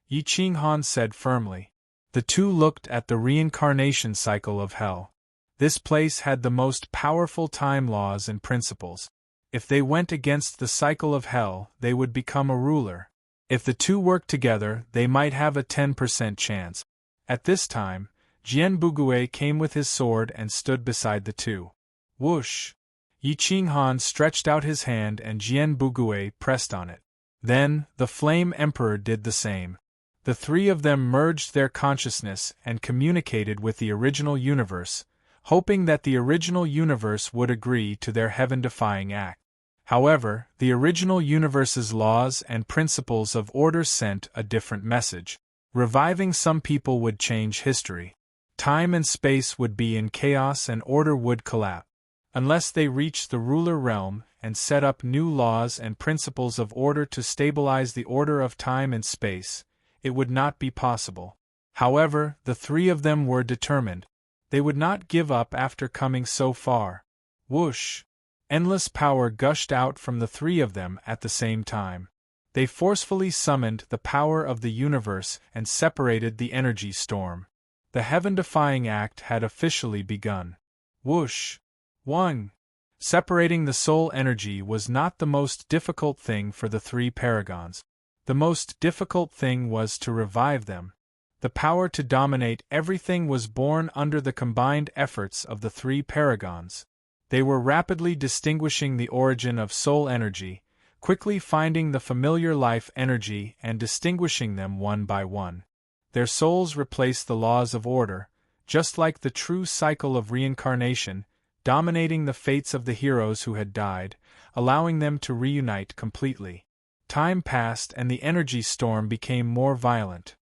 Speaker 1: Yi Qinghan said firmly. The two looked at the reincarnation cycle of hell. This place had the most powerful time laws and principles. If they went against the cycle of hell, they would become a ruler. If the two worked together, they might have a 10% chance. At this time, Jian Bugui came with his sword and stood beside the two. Whoosh! Yi Qinghan stretched out his hand and Jian Bugui pressed on it. Then, the Flame Emperor did the same. The three of them merged their consciousness and communicated with the original universe, hoping that the original universe would agree to their heaven-defying act. However, the original universe's laws and principles of order sent a different message. Reviving some people would change history. Time and space would be in chaos and order would collapse. Unless they reached the ruler realm and set up new laws and principles of order to stabilize the order of time and space, it would not be possible. However, the three of them were determined. They would not give up after coming so far. Whoosh! Endless power gushed out from the three of them at the same time. They forcefully summoned the power of the universe and separated the energy storm. The heaven-defying act had officially begun. Whoosh! 1. Separating the soul energy was not the most difficult thing for the three paragons. The most difficult thing was to revive them. The power to dominate everything was born under the combined efforts of the three paragons. They were rapidly distinguishing the origin of soul energy, quickly finding the familiar life energy and distinguishing them one by one. Their souls replaced the laws of order, just like the true cycle of reincarnation, dominating the fates of the heroes who had died, allowing them to reunite completely. Time passed and the energy storm became more violent.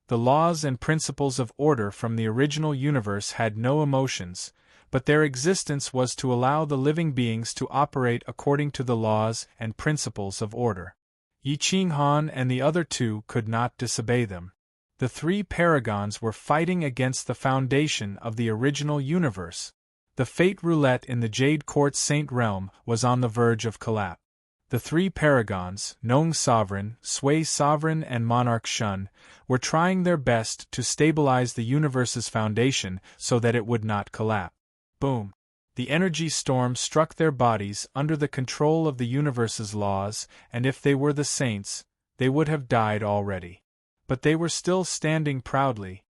Speaker 1: The laws and principles of order from the original universe had no emotions, but their existence was to allow the living beings to operate according to the laws and principles of order. Yi Qinghan and the other two could not disobey them. The three paragons were fighting against the foundation of the original universe. The fate roulette in the Jade Court Saint realm was on the verge of collapse. The three paragons, Nong Sovereign, Sui Sovereign and Monarch Shun, were trying their best to stabilize the universe's foundation so that it would not collapse. Boom! The energy storm struck their bodies under the control of the universe's laws, and if they were the saints, they would have died already. But they were still standing proudly.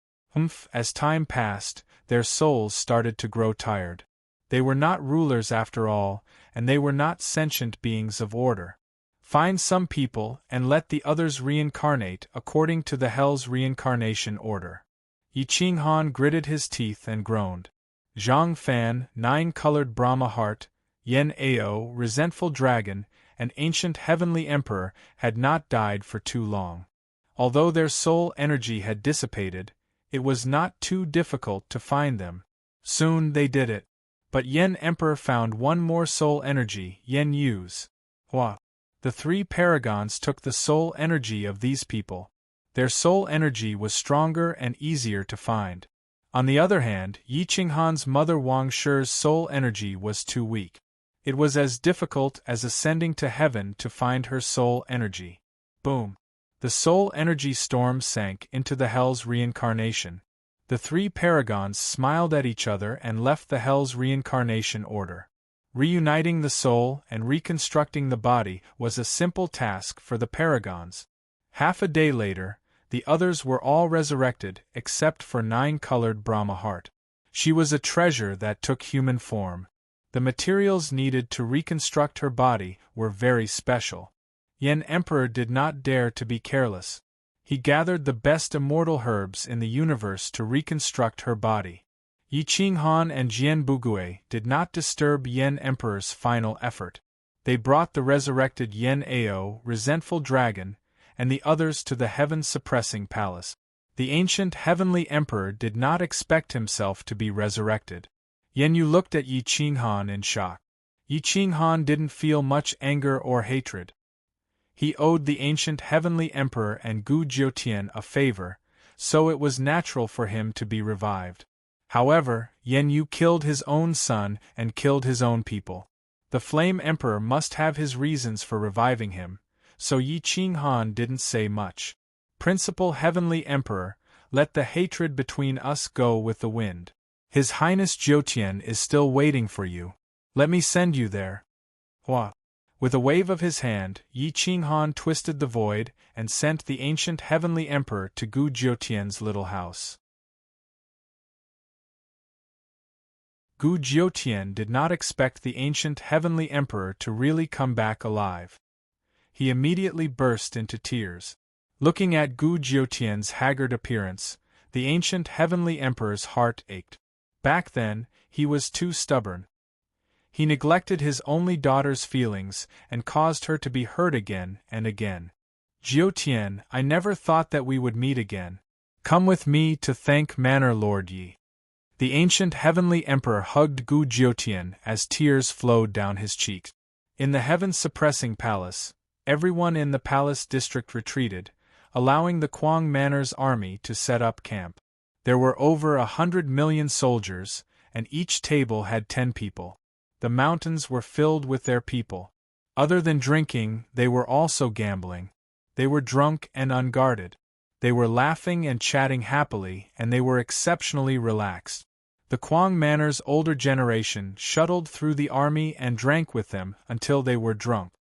Speaker 1: As time passed, their souls started to grow tired. They were not rulers after all, and they were not sentient beings of order. Find some people and let the others reincarnate according to the hell's reincarnation order. Yi Qinghan gritted his teeth and groaned. Zhang Fan, nine-colored Brahma heart, Yen Ao, resentful dragon, and ancient heavenly emperor had not died for too long. Although their soul energy had dissipated, it was not too difficult to find them. Soon they did it. But Yen Emperor found one more soul energy, Yen Yu's. Hua. The three paragons took the soul energy of these people. Their soul energy was stronger and easier to find. On the other hand, Yi Qinghan's mother Wang Shi's soul energy was too weak. It was as difficult as ascending to heaven to find her soul energy. Boom! The soul energy storm sank into the hell's reincarnation. The three paragons smiled at each other and left the hell's reincarnation order. Reuniting the soul and reconstructing the body was a simple task for the paragons. Half a day later, the others were all resurrected except for nine-colored Brahma heart. She was a treasure that took human form. The materials needed to reconstruct her body were very special. Yen Emperor did not dare to be careless. He gathered the best immortal herbs in the universe to reconstruct her body. Yi Qinghan and Jian Bugui did not disturb Yen Emperor's final effort. They brought the resurrected Yen Ao, resentful dragon, and the others to the heaven-suppressing palace. The ancient heavenly emperor did not expect himself to be resurrected. Yen Yu looked at Yi Qinghan in shock. Yi Qinghan didn't feel much anger or hatred. He owed the ancient heavenly emperor and Gu Jiutian a favor, so it was natural for him to be revived. However, Yen Yu killed his own son and killed his own people. The Flame Emperor must have his reasons for reviving him, so Yi Qinghan didn't say much. Principal Heavenly Emperor, let the hatred between us go with the wind. His Highness Jiutian is still waiting for you. Let me send you there. Hua. With a wave of his hand, Yi Qinghan twisted the void and sent the ancient heavenly emperor to Gu Jiutian's little house. Gu Jiutian did not expect the ancient heavenly emperor to really come back alive. He immediately burst into tears. Looking at Gu Jiutian's haggard appearance, the ancient heavenly emperor's heart ached. Back then, he was too stubborn. He neglected his only daughter's feelings and caused her to be hurt again and again. Jiutian, I never thought that we would meet again. Come with me to thank Manor Lord Yi. The ancient heavenly emperor hugged Gu Jiutian as tears flowed down his cheeks. In the heaven-suppressing palace, everyone in the palace district retreated, allowing the Quang Manor's army to set up camp. There were over 100 million soldiers, and each table had 10 people. The mountains were filled with their people. Other than drinking, they were also gambling. They were drunk and unguarded. They were laughing and chatting happily, and they were exceptionally relaxed. The Quang Manor's older generation shuttled through the army and drank with them until they were drunk.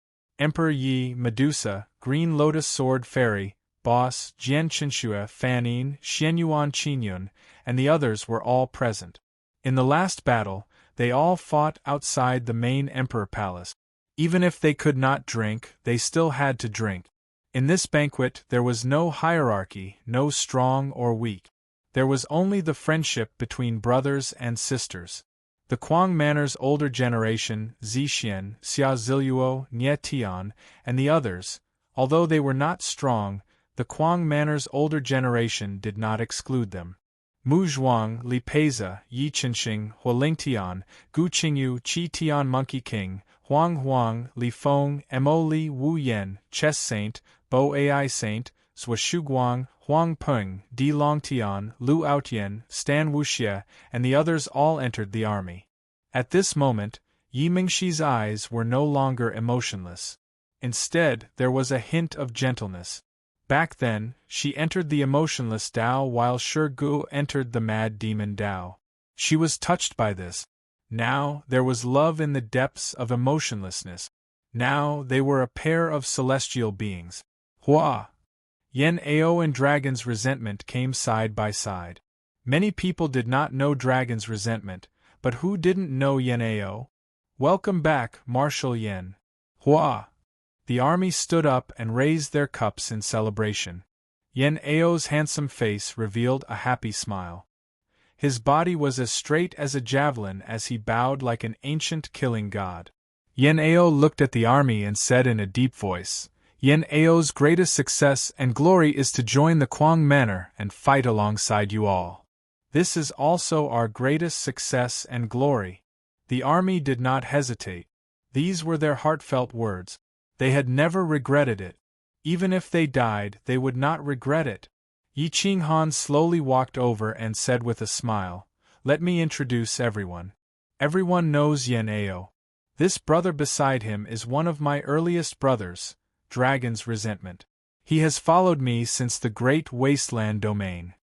Speaker 1: Emperor Yi, Medusa, Green Lotus Sword Fairy, Boss, Jian Qinshue, Fanin, Xianyuan Qinyun, and the others were all present. In the last battle, they all fought outside the main emperor palace. Even if they could not drink, they still had to drink. In this banquet there was no hierarchy, no strong or weak. There was only the friendship between brothers and sisters. The Quang Manor's older generation, Zixian, Xia Ziluo, Nie Tian, and the others, although they were not strong, the Quang Manor's older generation did not exclude them. Mu Zhuang, Li Peiza, Yi Qinxing, Hualingtian, Gu Qingyu, Qi Tian Monkey King, Huang Huang, Li Feng, Mo Li Wu Yen, Chess Saint, Bo Ai Saint, Zhua Shuguang, Huang Peng, Di Longtian, Lu Outyen, Stan Wuxie, and the others all entered the army. At this moment, Yi Mingxi's eyes were no longer emotionless. Instead, there was a hint of gentleness. Back then, she entered the emotionless Dao while Shi Gu entered the mad demon Dao. She was touched by this. Now, there was love in the depths of emotionlessness. Now, they were a pair of celestial beings. Hua! Yen Ao and Dragon's resentment came side by side. Many people did not know Dragon's resentment, but who didn't know Yen Ao? Welcome back, Marshal Yen. Hua! The army stood up and raised their cups in celebration. Yen Ao's handsome face revealed a happy smile. His body was as straight as a javelin as he bowed like an ancient killing god. Yen Ao looked at the army and said in a deep voice, Yen Ao's greatest success and glory is to join the Quang Manor and fight alongside you all. This is also our greatest success and glory. The army did not hesitate. These were their heartfelt words. They had never regretted it. Even if they died, they would not regret it. Yi Qinghan slowly walked over and said with a smile, Let me introduce everyone. Everyone knows Yen Ao. This brother beside him is one of my earliest brothers, Dragon's resentment. He has followed me since the great wasteland domain.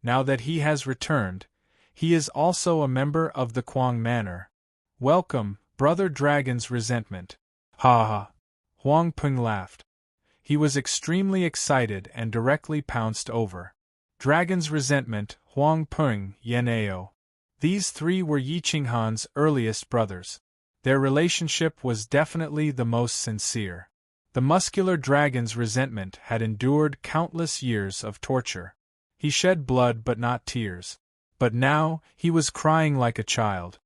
Speaker 1: Now that he has returned, he is also a member of the Quang Manor. Welcome, Brother Dragon's resentment. Ha ha! Huang Peng laughed. He was extremely excited and directly pounced over Dragon's resentment, Huang Peng, Yen Ao. These three were Yi Qinghan's earliest brothers. Their relationship was definitely the most sincere. The muscular dragon's resentment had endured countless years of torture. He shed blood but not tears. But now, he was crying like a child.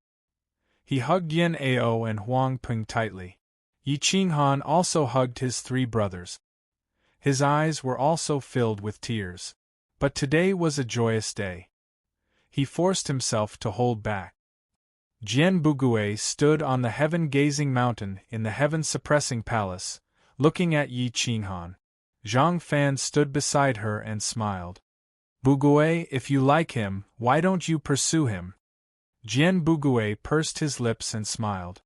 Speaker 1: He hugged Yen Ao and Huang Ping tightly. Yi Qinghan also hugged his 3 brothers. His eyes were also filled with tears. But today was a joyous day. He forced himself to hold back. Jian Bugui stood on the heaven-gazing mountain in the heaven-suppressing palace, looking at Yi Qinghan. Zhang Fan stood beside her and smiled. Bugui, if you like him, why don't you pursue him? Jian Bugui pursed his lips and smiled.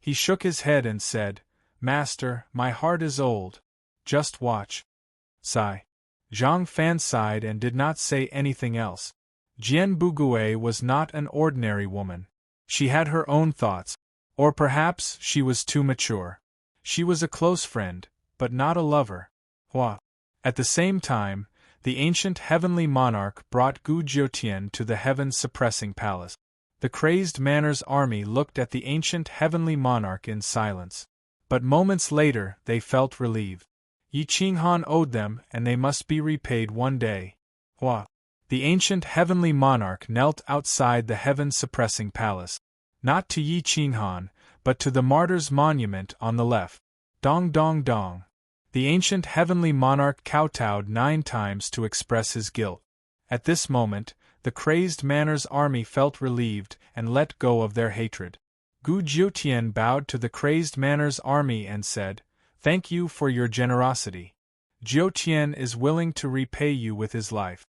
Speaker 1: He shook his head and said, Master, my heart is old. Just watch. Sigh. Zhang Fan sighed and did not say anything else. Jian Bugui was not an ordinary woman. She had her own thoughts. Or perhaps she was too mature. She was a close friend, but not a lover. Hua. At the same time, the ancient heavenly monarch brought Gu Jiutian to the heaven-suppressing palace. The crazed Manor's army looked at the ancient heavenly monarch in silence. But moments later they felt relieved. Yi Qinghan owed them and they must be repaid one day. Hua. The ancient heavenly monarch knelt outside the heaven-suppressing palace. Not to Yi Qinghan, but to the martyr's monument on the left. Dong dong dong. The ancient heavenly monarch kowtowed 9 times to express his guilt. At this moment, the crazed Manor's army felt relieved and let go of their hatred. Gu Jiutian bowed to the crazed Manor's army and said, Thank you for your generosity. Jiutian is willing to repay you with his life.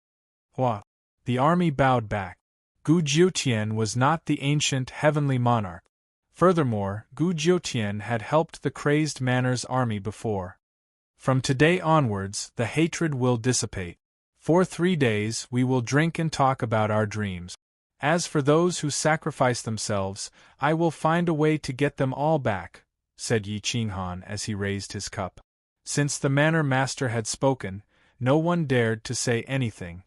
Speaker 1: Hua. The army bowed back. Gu Jiutian was not the ancient heavenly monarch. Furthermore, Gu Jiutian had helped the crazed Manor's army before. From today onwards, the hatred will dissipate. For 3 days we will drink and talk about our dreams. As for those who sacrifice themselves, I will find a way to get them all back, said Yi Qinghan as he raised his cup. Since the Manor Master had spoken, no one dared to say anything.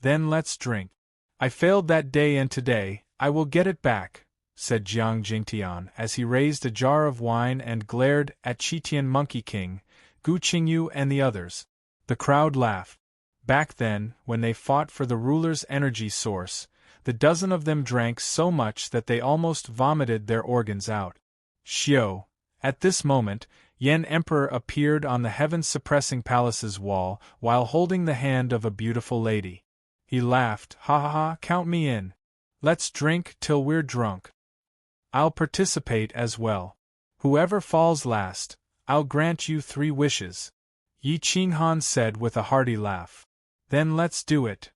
Speaker 1: Then let's drink. I failed that day and today, I will get it back, said Jiang Jingtian as he raised a jar of wine and glared at Qitian Monkey King, Gu Qingyu and the others. The crowd laughed. Back then, when they fought for the ruler's energy source, the dozen of them drank so much that they almost vomited their organs out. Xiao. At this moment, Yen Emperor appeared on the heaven-suppressing palace's wall while holding the hand of a beautiful lady. He laughed, Ha ha ha, count me in. Let's drink till we're drunk. I'll participate as well. Whoever falls last, I'll grant you 3 wishes. Yi Qinghan said with a hearty laugh. Then let's do it.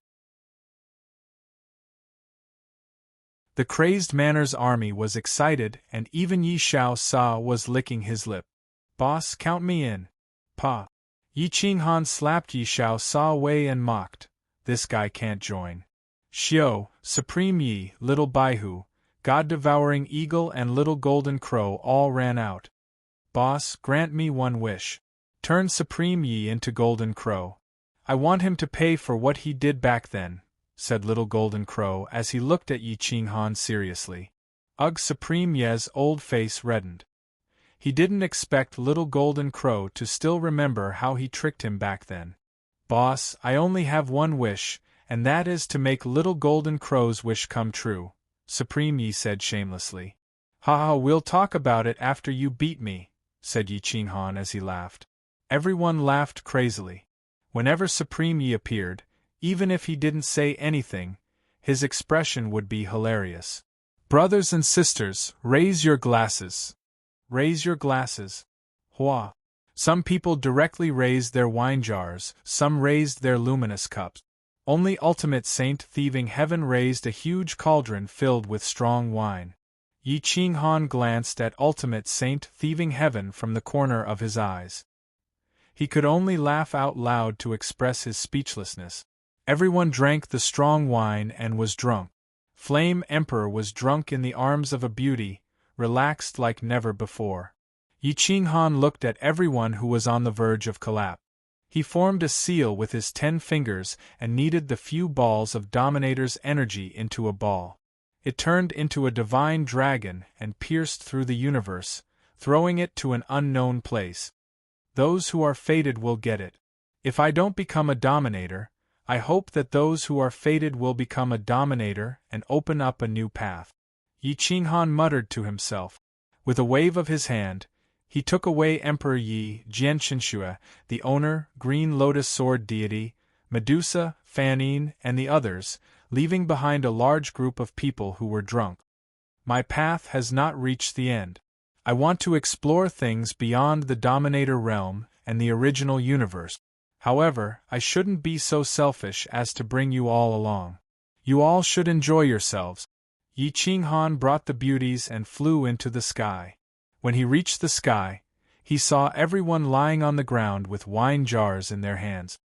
Speaker 1: The crazed Manor's army was excited and even Yi Xiao Sa was licking his lip. Boss, count me in. Pa. Yi Qinghan slapped Yi Xiao Sa away and mocked. This guy can't join. Xiao, Supreme Yi, Little Baihu, God-devouring eagle and Little Golden Crow all ran out. Boss, grant me 1 wish. Turn Supreme Yi into Golden Crow. I want him to pay for what he did back then, said Little Golden Crow as he looked at Yi Qinghan seriously. Ugh, Supreme Ye's old face reddened. He didn't expect Little Golden Crow to still remember how he tricked him back then. Boss, I only have 1 wish, and that is to make Little Golden Crow's wish come true, Supreme Yi said shamelessly. Ha ha, we'll talk about it after you beat me, said Yi Qinghan as he laughed. Everyone laughed crazily. Whenever Supreme Yi appeared, even if he didn't say anything, his expression would be hilarious. Brothers and sisters, raise your glasses. Raise your glasses. Hua. Some people directly raised their wine jars, some raised their luminous cups. Only Ultimate Saint Thieving Heaven raised a huge cauldron filled with strong wine. Yi Qinghan glanced at Ultimate Saint Thieving Heaven from the corner of his eyes. He could only laugh out loud to express his speechlessness. Everyone drank the strong wine and was drunk. Flame Emperor was drunk in the arms of a beauty, relaxed like never before. Yi Qinghan looked at everyone who was on the verge of collapse. He formed a seal with his 10 fingers and kneaded the few balls of Dominator's energy into a ball. It turned into a divine dragon and pierced through the universe, throwing it to an unknown place. Those who are fated will get it. If I don't become a dominator, I hope that those who are fated will become a dominator and open up a new path. Yi Qinghan muttered to himself. With a wave of his hand, he took away Emperor Yi Jianqinshui, the owner, Green Lotus Sword Deity, Medusa, Fanine, and the others, leaving behind a large group of people who were drunk. My path has not reached the end. I want to explore things beyond the Dominator realm and the original universe. However, I shouldn't be so selfish as to bring you all along. You all should enjoy yourselves. Yi Qinghan brought the beauties and flew into the sky. When he reached the sky, he saw everyone lying on the ground with wine jars in their hands.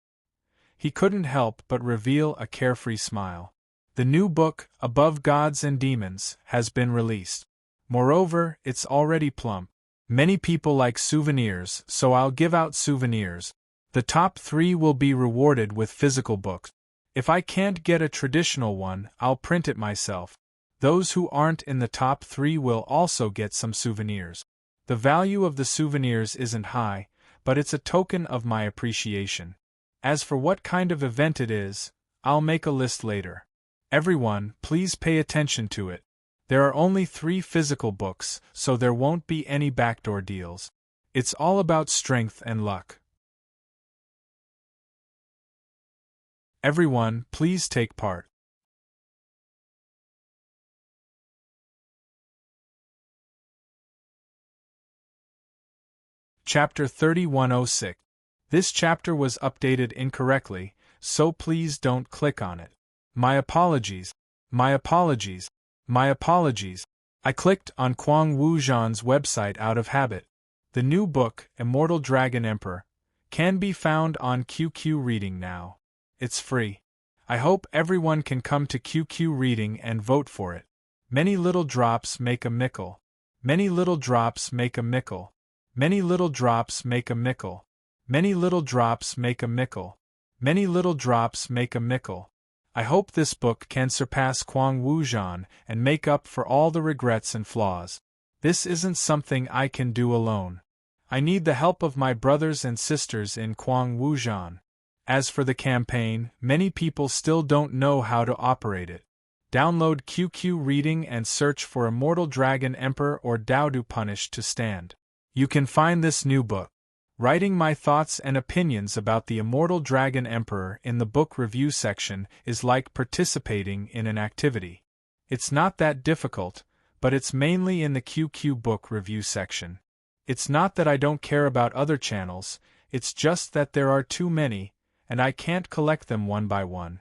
Speaker 1: He couldn't help but reveal a carefree smile. The new book, Above Gods and Demons, has been released. Moreover, it's already plump. Many people like souvenirs, so I'll give out souvenirs. The top 3 will be rewarded with physical books. If I can't get a traditional one, I'll print it myself. Those who aren't in the top 3 will also get some souvenirs. The value of the souvenirs isn't high, but it's a token of my appreciation. As for what kind of event it is, I'll make a list later. Everyone, please pay attention to it. There are only 3 physical books, so there won't be any backdoor deals. It's all about strength and luck. Everyone, please take part. Chapter 3106. This chapter was updated incorrectly, so please don't click on it. My apologies. My apologies. My apologies. I clicked on Kuang Wuzhan's website out of habit. The new book, Immortal Dragon Emperor, can be found on QQ Reading now. It's free. I hope everyone can come to QQ Reading and vote for it. Many little drops make a mickle. Many little drops make a mickle. Many little drops make a mickle. Many little drops make a mickle. Many little drops make a mickle. I hope this book can surpass Kuang Wuzhan and make up for all the regrets and flaws. This isn't something I can do alone. I need the help of my brothers and sisters in Kuang Wuzhan. As for the campaign, many people still don't know how to operate it. Download QQ Reading and search for Immortal Dragon Emperor or Daodu Punished to stand. You can find this new book, Writing My Thoughts and Opinions about the Immortal Dragon Emperor, in the book review section is like participating in an activity. It's not that difficult, but it's mainly in the QQ book review section. It's not that I don't care about other channels, it's just that there are too many, and I can't collect them one by one.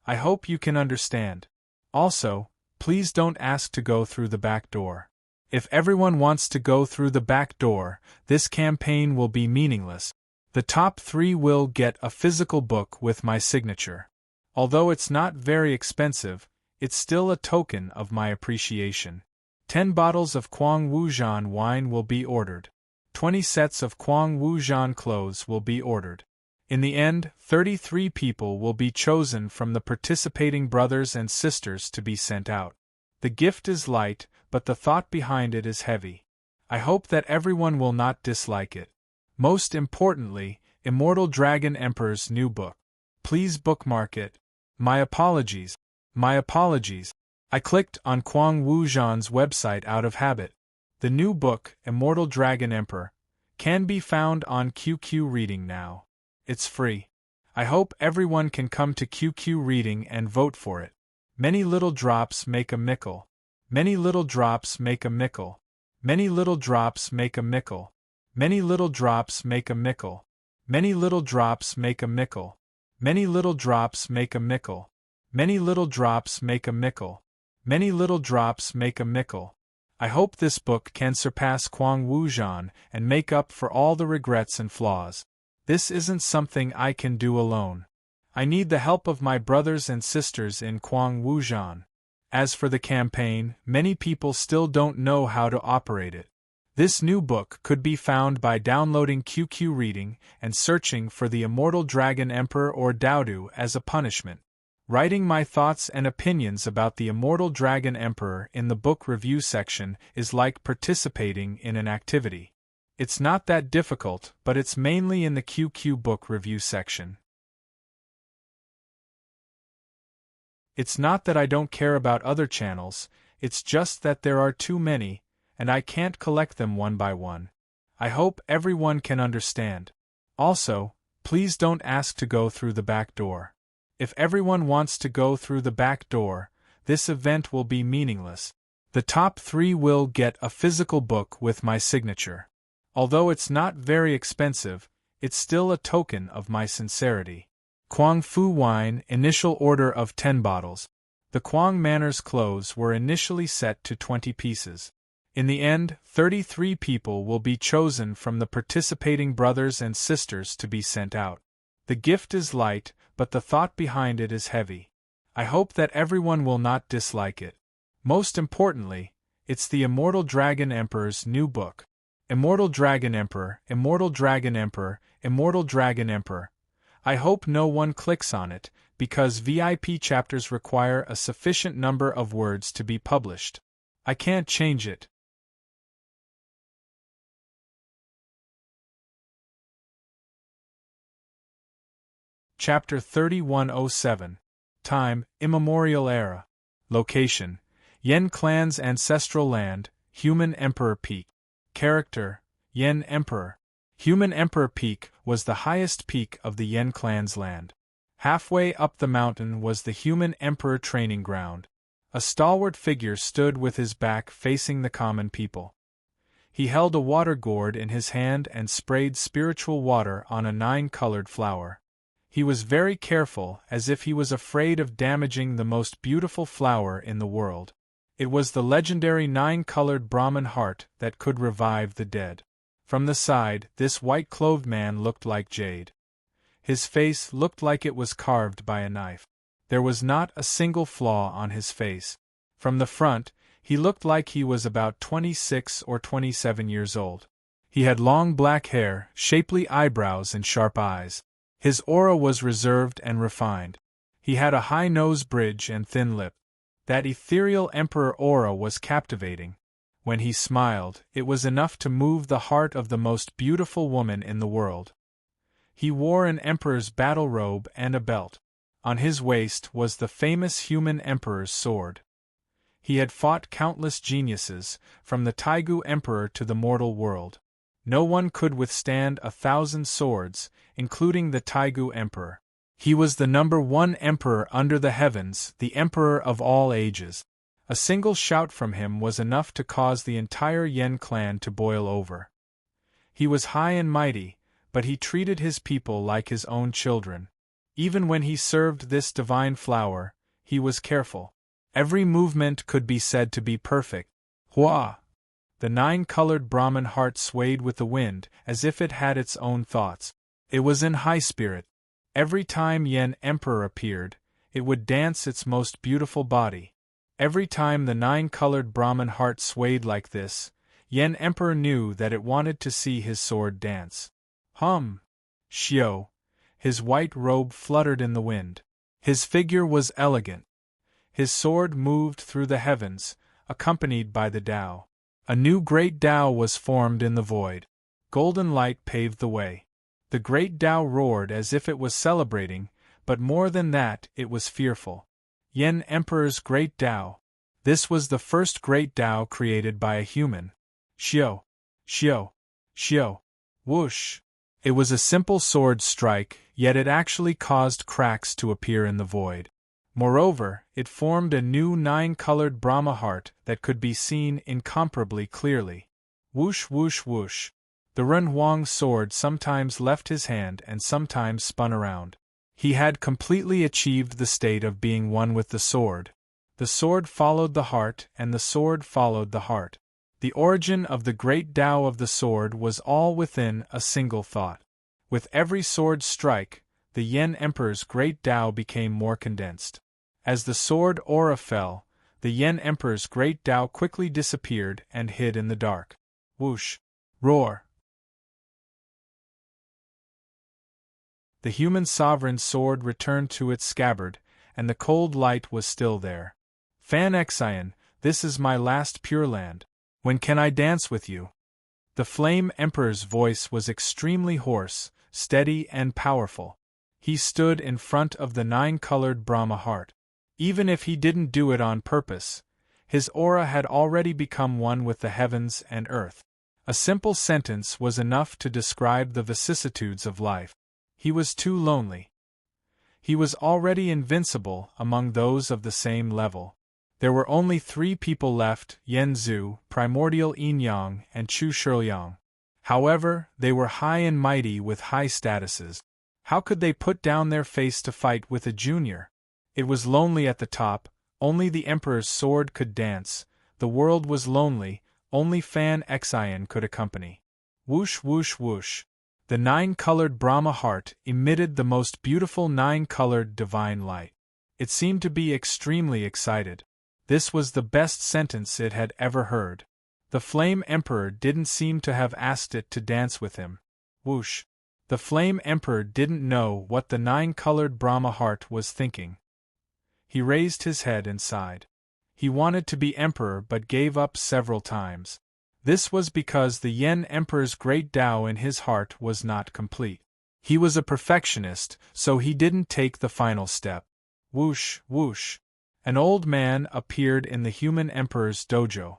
Speaker 1: I hope you can understand. Also, please don't ask to go through the back door. If everyone wants to go through the back door, this campaign will be meaningless. The top 3 will get a physical book with my signature. Although it's not very expensive, it's still a token of my appreciation. 10 bottles of Kuang Wuzhan wine will be ordered. 20 sets of Kuang Wuzhan clothes will be ordered. In the end, 33 people will be chosen from the participating brothers and sisters to be sent out. The gift is light, but the thought behind it is heavy. I hope that everyone will not dislike it. Most importantly, Immortal Dragon Emperor's new book. Please bookmark it. My apologies. My apologies. I clicked on Kuang Wuzhan's website out of habit. The new book, Immortal Dragon Emperor, can be found on QQ Reading now. It's free. I hope everyone can come to QQ Reading and vote for it. Many little drops make a mickle. Many little drops make a mickle. Many little drops make a mickle. Many little drops make a mickle. Many little drops make a mickle. Many little drops make a mickle. Many little drops make a mickle. Many little drops make a mickle. I hope this book can surpass Kuang Wuzhan and make up for all the regrets and flaws. This isn't something I can do alone. I need the help of my brothers and sisters in Kuang Wuzhan. As for the campaign, many people still don't know how to operate it. This new book could be found by downloading QQ Reading and searching for the Immortal Dragon Emperor or Daodu as a punishment. Writing my thoughts and opinions about the Immortal Dragon Emperor in the book review section is like participating in an activity. It's not that difficult, but it's mainly in the QQ book review section. It's not that I don't care about other channels, it's just that there are too many, and I can't collect them one by one. I hope everyone can understand. Also, please don't ask to go through the back door. If everyone wants to go through the back door, this event will be meaningless. The top 3 will get a physical book with my signature. Although it's not very expensive, it's still a token of my sincerity. Quang Fu Wine, initial order of 10 bottles. The Quang Manor's clothes were initially set to 20 pieces. In the end, 33 people will be chosen from the participating brothers and sisters to be sent out. The gift is light, but the thought behind it is heavy. I hope that everyone will not dislike it. Most importantly, it's the Immortal Dragon Emperor's new book. Immortal Dragon Emperor, Immortal Dragon Emperor, Immortal Dragon Emperor. I hope no one clicks on it, because VIP chapters require a sufficient number of words to be published. I can't change it. Chapter 3107. Time, Immemorial Era. Location, Yen Clan's ancestral land, Human Emperor Peak. Character, Yen Emperor. Human Emperor Peak was the highest peak of the Yen Clan's land. Halfway up the mountain was the Human Emperor training ground. A stalwart figure stood with his back facing the common people. He held a water gourd in his hand and sprayed spiritual water on a 9-colored flower. He was very careful, as if he was afraid of damaging the most beautiful flower in the world. It was the legendary 9-colored Brahman heart that could revive the dead. From the side, this white-clothed man looked like jade. His face looked like it was carved by a knife. There was not a single flaw on his face. From the front, he looked like he was about 26 or 27 years old. He had long black hair, shapely eyebrows and sharp eyes. His aura was reserved and refined. He had a high nose bridge and thin lip. That ethereal emperor aura was captivating. When he smiled, it was enough to move the heart of the most beautiful woman in the world. He wore an emperor's battle robe and a belt. On his waist was the famous human emperor's sword. He had fought countless geniuses, from the Taigu emperor to the mortal world. No one could withstand 1,000 swords, including the Taigu emperor. He was the #1 emperor under the heavens, the emperor of all ages. A single shout from him was enough to cause the entire Yen clan to boil over. He was high and mighty, but he treated his people like his own children. Even when he served this divine flower, he was careful. Every movement could be said to be perfect. Hua! The 9-colored Brahman heart swayed with the wind, as if it had its own thoughts. It was in high spirit. Every time Yen Emperor appeared, it would dance its most beautiful body. Every time the 9-colored Brahman heart swayed like this, Yen Emperor knew that it wanted to see his sword dance. Xiao. His white robe fluttered in the wind. His figure was elegant. His sword moved through the heavens, accompanied by the Tao. A new great Tao was formed in the void. Golden light paved the way. The great Tao roared as if it was celebrating, but more than that, it was fearful. Yen Emperor's great Tao. This was the first great Tao created by a human. Xiao. Xiao. Xiao. Whoosh. It was a simple sword strike, yet it actually caused cracks to appear in the void. Moreover, it formed a new 9-colored Brahma heart that could be seen incomparably clearly. Whoosh whoosh whoosh. The Renhuang sword sometimes left his hand and sometimes spun around. He had completely achieved the state of being one with the sword. The sword followed the heart and the sword followed the heart. The origin of the great Tao of the sword was all within a single thought. With every sword strike, the Yen Emperor's great Tao became more condensed. As the sword aura fell, the Yen Emperor's great Tao quickly disappeared and hid in the dark. Whoosh! Roar! The human sovereign's sword returned to its scabbard, and the cold light was still there. Fan Xian, this is my last Pure Land. When can I dance with you? The Flame Emperor's voice was extremely hoarse, steady and powerful. He stood in front of the 9-colored Brahma heart. Even if he didn't do it on purpose, his aura had already become one with the heavens and earth. A simple sentence was enough to describe the vicissitudes of life. He was too lonely. He was already invincible among those of the same level. There were only 3 people left: Yen Zhu, Primordial Yin-Yang, and Chu Shiliang. However, they were high and mighty with high statuses. How could they put down their face to fight with a junior? It was lonely at the top, only the Emperor's sword could dance. The world was lonely, only Fan Xian could accompany. Whoosh whoosh whoosh. The 9-colored Brahma heart emitted the most beautiful 9-colored divine light. It seemed to be extremely excited. This was the best sentence it had ever heard. The Flame Emperor didn't seem to have asked it to dance with him. Whoosh. The Flame Emperor didn't know what the 9-colored Brahma heart was thinking. He raised his head and sighed. He wanted to be emperor but gave up several times. This was because the Yen Emperor's great Tao in his heart was not complete. He was a perfectionist, so he didn't take the final step. Whoosh, whoosh. An old man appeared in the human emperor's dojo.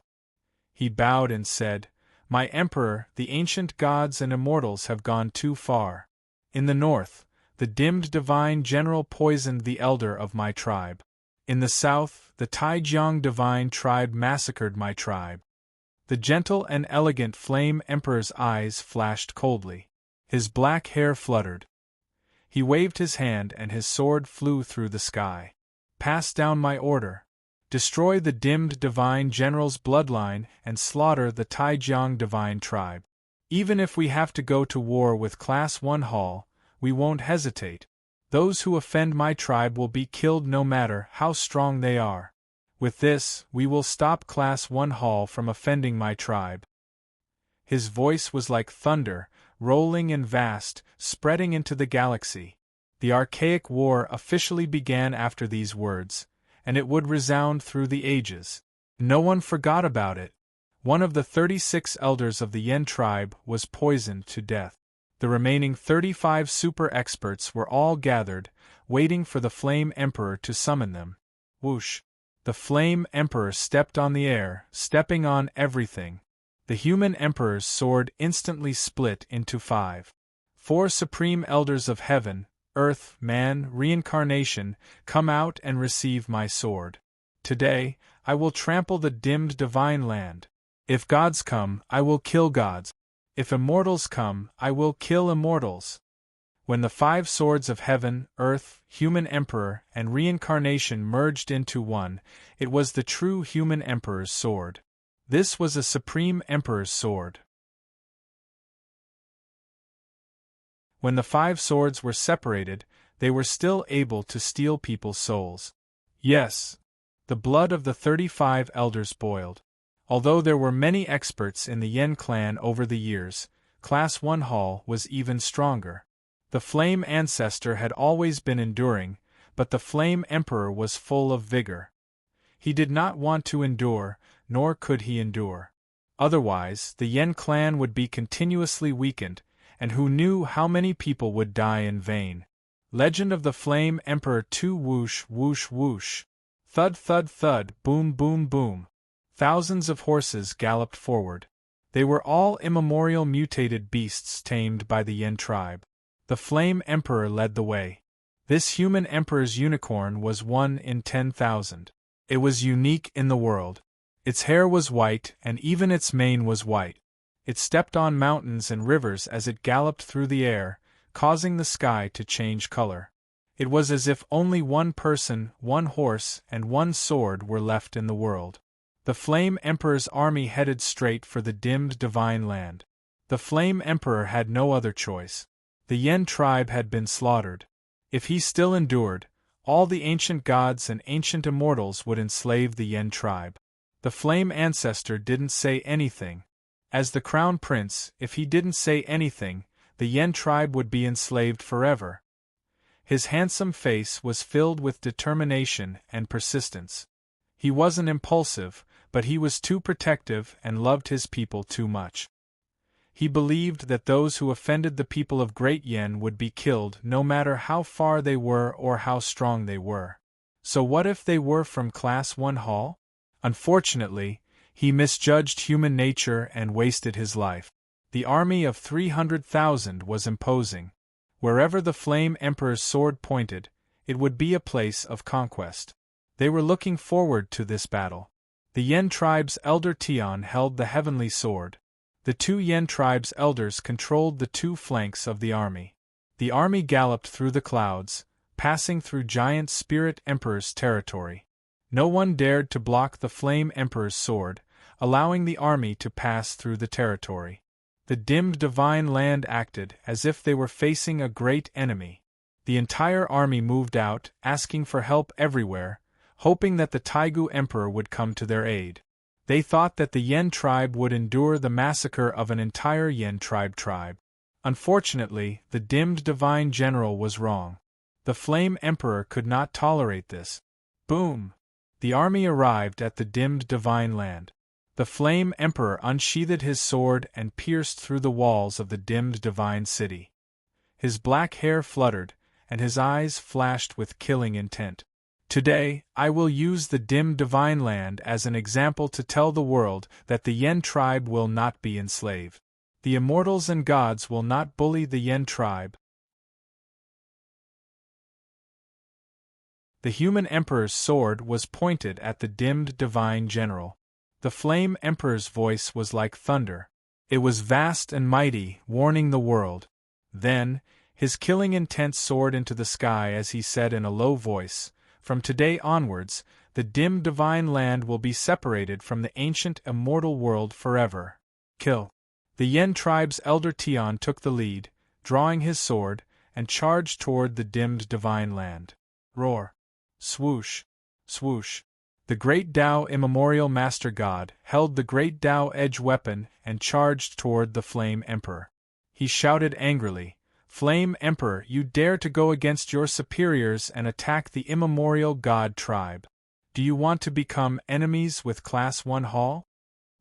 Speaker 1: He bowed and said, "My emperor, the ancient gods and immortals have gone too far. In the north, the dimmed divine general poisoned the elder of my tribe. In the south, the Taijiang divine tribe massacred my tribe." The gentle and elegant Flame Emperor's eyes flashed coldly. His black hair fluttered. He waved his hand and his sword flew through the sky. "Pass down my order. Destroy the dimmed divine general's bloodline and slaughter the Taijiang divine tribe. Even if we have to go to war with Class 1 Hall, we won't hesitate. Those who offend my tribe will be killed no matter how strong they are. With this, we will stop Class 1 Hall from offending my tribe." His voice was like thunder, rolling and vast, spreading into the galaxy. The archaic war officially began after these words, and it would resound through the ages. No one forgot about it. One of the 36 elders of the Yen tribe was poisoned to death. The remaining 35 super experts were all gathered, waiting for the Flame Emperor to summon them. Whoosh! The Flame Emperor stepped on the air, stepping on everything. The human emperor's sword instantly split into 5. 4 supreme elders of heaven, earth, man, reincarnation, come out and receive my sword. Today, I will trample the dimmed divine land. If gods come, I will kill gods. If immortals come, I will kill immortals. When the 5 swords of heaven, earth, human emperor, and reincarnation merged into one, it was the true human emperor's sword. This was a supreme emperor's sword. When the 5 swords were separated, they were still able to steal people's souls. Yes, the blood of the 35 elders boiled. Although there were many experts in the Yen clan over the years, Class 1 Hall was even stronger. The Flame Ancestor had always been enduring, but the Flame Emperor was full of vigor. He did not want to endure, nor could he endure. Otherwise, the Yen clan would be continuously weakened, and who knew how many people would die in vain. Legend of the Flame Emperor 2. Whoosh, whoosh, whoosh. Thud, thud, thud, boom, boom, boom. Thousands of horses galloped forward. They were all immemorial mutated beasts tamed by the Yen tribe. The Flame Emperor led the way. This human emperor's unicorn was 1 in 10,000. It was unique in the world. Its hair was white and even its mane was white. It stepped on mountains and rivers as it galloped through the air, causing the sky to change color. It was as if only one person, one horse, and one sword were left in the world. The Flame Emperor's army headed straight for the dimmed divine land. The Flame Emperor had no other choice. The Yen tribe had been slaughtered. If he still endured, all the ancient gods and ancient immortals would enslave the Yen tribe. The Flame Ancestor didn't say anything. As the Crown Prince, if he didn't say anything, the Yen tribe would be enslaved forever. His handsome face was filled with determination and persistence. He wasn't impulsive, but he was too protective and loved his people too much. He believed that those who offended the people of Great Yen would be killed no matter how far they were or how strong they were. So what if they were from Class 1 Hall? Unfortunately, he misjudged human nature and wasted his life. The army of 300,000 was imposing. Wherever the Flame Emperor's sword pointed, it would be a place of conquest. They were looking forward to this battle. The Yen tribe's elder Tian held the heavenly sword. The 2 Yen tribe's elders controlled the 2 flanks of the army. The army galloped through the clouds, passing through Giant Spirit Emperor's territory. No one dared to block the Flame Emperor's sword, allowing the army to pass through the territory. The dimmed divine land acted as if they were facing a great enemy. The entire army moved out, asking for help everywhere, hoping that the Taigu Emperor would come to their aid. They thought that the Yen tribe would endure the massacre of an entire Yen tribe. Unfortunately, the dimmed divine general was wrong. The Flame Emperor could not tolerate this. Boom! The army arrived at the dimmed divine land. The Flame Emperor unsheathed his sword and pierced through the walls of the dimmed divine city. His black hair fluttered, and his eyes flashed with killing intent. Today, I will use the dim divine land as an example to tell the world that the Yen tribe will not be enslaved. The immortals and gods will not bully the Yen tribe. The human emperor's sword was pointed at the dimmed divine general. The Flame Emperor's voice was like thunder. It was vast and mighty, warning the world. Then, his killing intent soared into the sky as he said in a low voice, "From today onwards, the dim divine land will be separated from the ancient immortal world forever. Kill." The Yen tribe's elder Tian took the lead, drawing his sword, and charged toward the dimmed divine land. Roar! Swoosh! Swoosh! The great Tao immemorial Master God held the great Tao edge weapon and charged toward the Flame Emperor. He shouted angrily, "Flame Emperor, you dare to go against your superiors and attack the immemorial God tribe. Do you want to become enemies with Class 1 Hall?"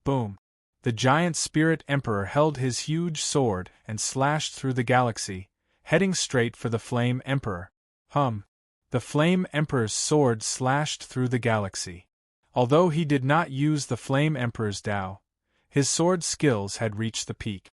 Speaker 1: Boom! The giant Spirit Emperor held his huge sword and slashed through the galaxy, heading straight for the Flame Emperor. Hum! The Flame Emperor's sword slashed through the galaxy. Although he did not use the Flame Emperor's Tao, his sword skills had reached the peak.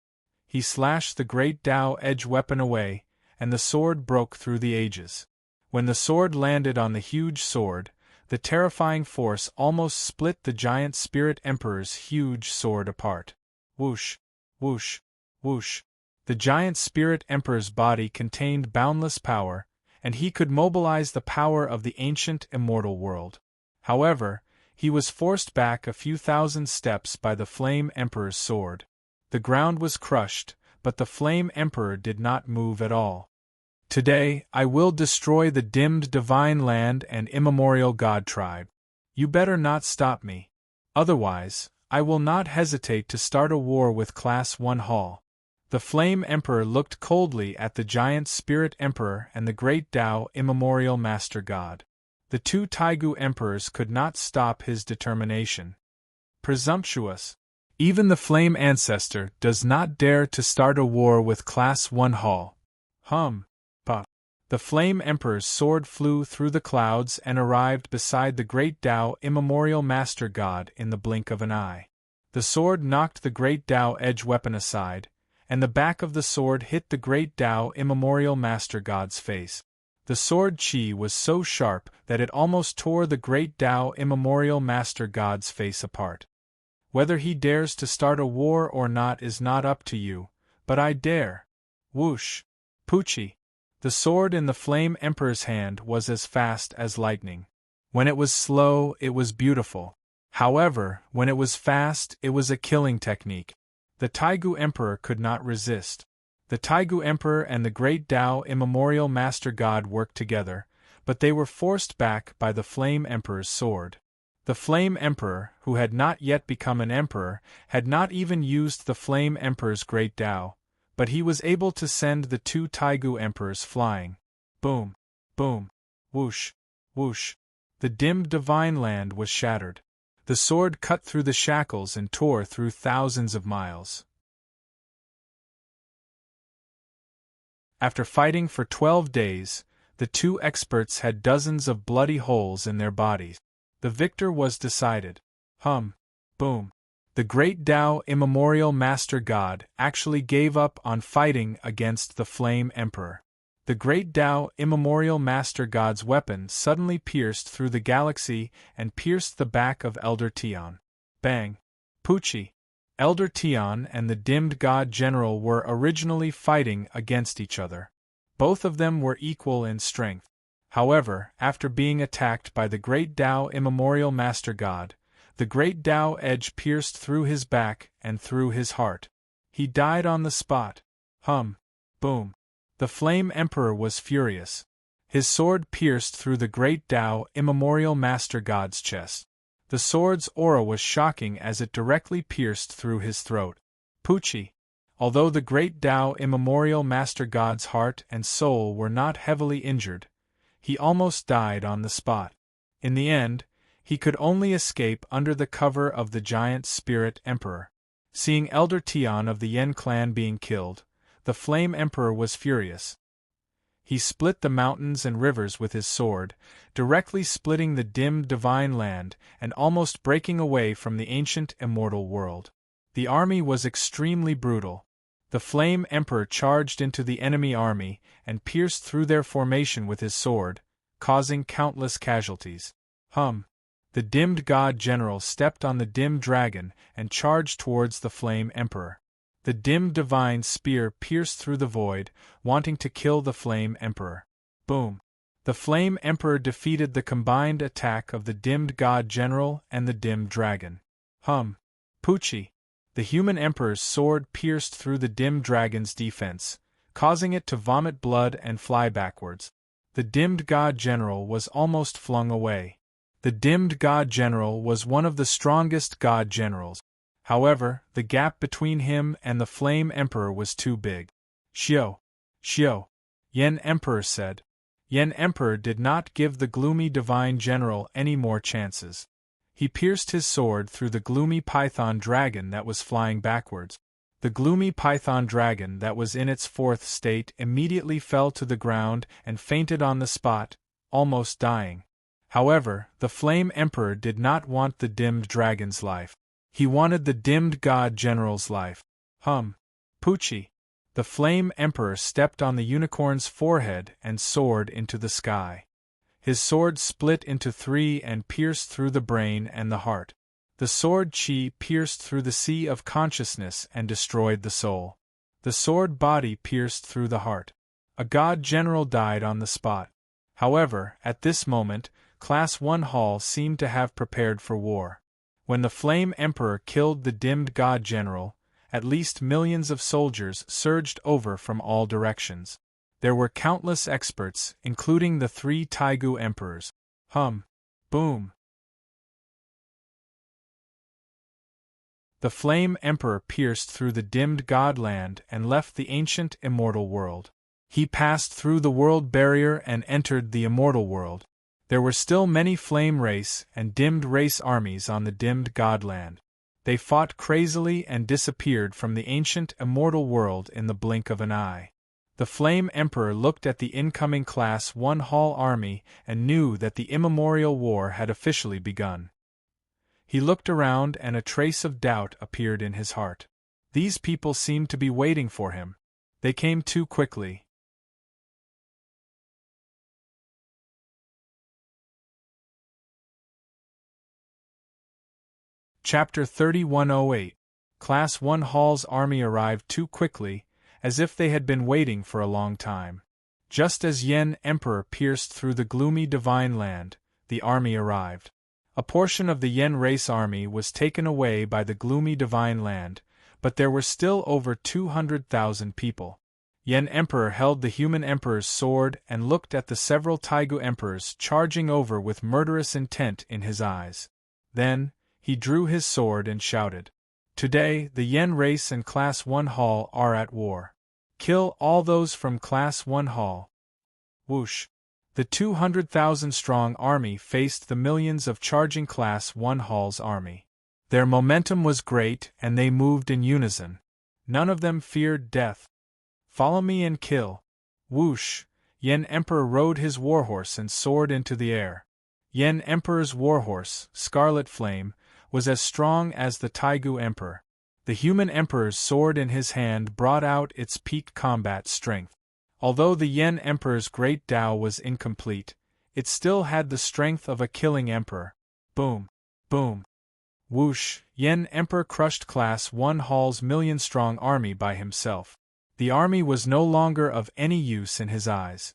Speaker 1: He slashed the great Tao edge weapon away, and the sword broke through the ages. When the sword landed on the huge sword, the terrifying force almost split the giant Spirit Emperor's huge sword apart. Whoosh! Whoosh! Whoosh! The giant Spirit Emperor's body contained boundless power, and he could mobilize the power of the ancient immortal world. However, he was forced back a few thousand steps by the Flame Emperor's sword. The ground was crushed, but the Flame Emperor did not move at all. "Today, I will destroy the dimmed divine land and immemorial God tribe. You better not stop me. Otherwise, I will not hesitate to start a war with Class 1 Hall." The Flame Emperor looked coldly at the giant Spirit Emperor and the great Tao immemorial Master God. The 2 Taigu Emperors could not stop his determination. Presumptuous! Even the Flame Ancestor does not dare to start a war with Class 1 Hall. Hum! Pa! The Flame Emperor's sword flew through the clouds and arrived beside the great Tao immemorial Master God in the blink of an eye. The sword knocked the great Tao edge weapon aside, and the back of the sword hit the great Tao immemorial Master God's face. The sword chi was so sharp that it almost tore the great Tao immemorial Master God's face apart. Whether he dares to start a war or not is not up to you, but I dare. Whoosh! Poochie! The sword in the Flame Emperor's hand was as fast as lightning. When it was slow, it was beautiful. However, when it was fast, it was a killing technique. The Taigu Emperor could not resist. The Taigu Emperor and the great Tao immemorial Master God worked together, but they were forced back by the Flame Emperor's sword. The Flame Emperor, who had not yet become an emperor, had not even used the Flame Emperor's great Tao, but he was able to send the 2 Taigu Emperors flying. Boom! Boom! Whoosh! Whoosh! The dimmed divine land was shattered. The sword cut through the shackles and tore through thousands of miles. After fighting for 12 days, the two experts had dozens of bloody holes in their bodies. The victor was decided. Boom. The great Tao immemorial Master God actually gave up on fighting against the Flame Emperor. The great Tao immemorial Master God's weapon suddenly pierced through the galaxy and pierced the back of Elder Tian. Bang! Poochie! Elder Tian and the dimmed God General were originally fighting against each other. Both of them were equal in strength. However, after being attacked by the great Tao immemorial Master God, the great Tao edge pierced through his back and through his heart. He died on the spot. Boom. The Flame Emperor was furious. His sword pierced through the great Tao immemorial Master God's chest. The sword's aura was shocking as it directly pierced through his throat. Poochie. Although the great Tao immemorial Master God's heart and soul were not heavily injured, he almost died on the spot. In the end, he could only escape under the cover of the giant Spirit Emperor. Seeing Elder Tian of the Yen clan being killed, the Flame Emperor was furious. He split the mountains and rivers with his sword, directly splitting the dim divine land and almost breaking away from the ancient immortal world. The army was extremely brutal. The Flame Emperor charged into the enemy army and pierced through their formation with his sword, causing countless casualties. The dimmed God General stepped on the dim dragon and charged towards the Flame Emperor. The dim divine spear pierced through the void, wanting to kill the Flame Emperor. Boom! The Flame Emperor defeated the combined attack of the dimmed God General and the dimmed dragon. Poochie! The human Emperor's sword pierced through the dim dragon's defense, causing it to vomit blood and fly backwards. The dimmed God General was almost flung away. The dimmed God General was one of the strongest God Generals. However, the gap between him and the Flame Emperor was too big. Xiao! Yen Emperor said. Yen Emperor did not give the gloomy divine general any more chances. He pierced his sword through the gloomy python dragon that was flying backwards. The gloomy python dragon that was in its fourth state immediately fell to the ground and fainted on the spot, almost dying. However, the Flame Emperor did not want the dimmed dragon's life. He wanted the dimmed God General's life. Poochie! The Flame Emperor stepped on the unicorn's forehead and soared into the sky. His sword split into 3 and pierced through the brain and the heart. The sword Qi pierced through the sea of consciousness and destroyed the soul. The sword body pierced through the heart. A God General died on the spot. However, at this moment, Class 1 Hall seemed to have prepared for war. When the Flame Emperor killed the dimmed God General, at least millions of soldiers surged over from all directions. There were countless experts, including the 3 Taigu emperors. Boom! The Flame Emperor pierced through the dimmed God land and left the ancient immortal world. He passed through the world barrier and entered the immortal world. There were still many flame race and dimmed race armies on the dimmed Godland. They fought crazily and disappeared from the ancient immortal world in the blink of an eye. The Flame Emperor looked at the incoming Class 1 Hall army and knew that the immemorial war had officially begun. He looked around and a trace of doubt appeared in his heart. These people seemed to be waiting for him. They came too quickly. Chapter 3108. Class 1 Hall's army arrived too quickly, as if they had been waiting for a long time. Just as Yen Emperor pierced through the gloomy divine land, the army arrived. A portion of the Yen race army was taken away by the gloomy divine land, but there were still over 200,000 people. Yen Emperor held the human emperor's sword and looked at the several Taigu emperors charging over with murderous intent in his eyes. Then, he drew his sword and shouted, "Today, the Yen race and Class 1 Hall are at war. Kill all those from Class 1 Hall." Whoosh! The 200,000-strong army faced the millions of charging Class 1 Hall's army. Their momentum was great and they moved in unison. None of them feared death. "Follow me and kill," Whoosh! Yen Emperor rode his warhorse and soared into the air. Yen Emperor's warhorse, Scarlet Flame, was as strong as the Taigu Emperor. The human emperor's sword in his hand brought out its peak combat strength. Although the Yen Emperor's great Tao was incomplete, it still had the strength of a killing emperor. Boom! Boom! Whoosh! Yen Emperor crushed Class 1 Hall's million-strong army by himself. The army was no longer of any use in his eyes.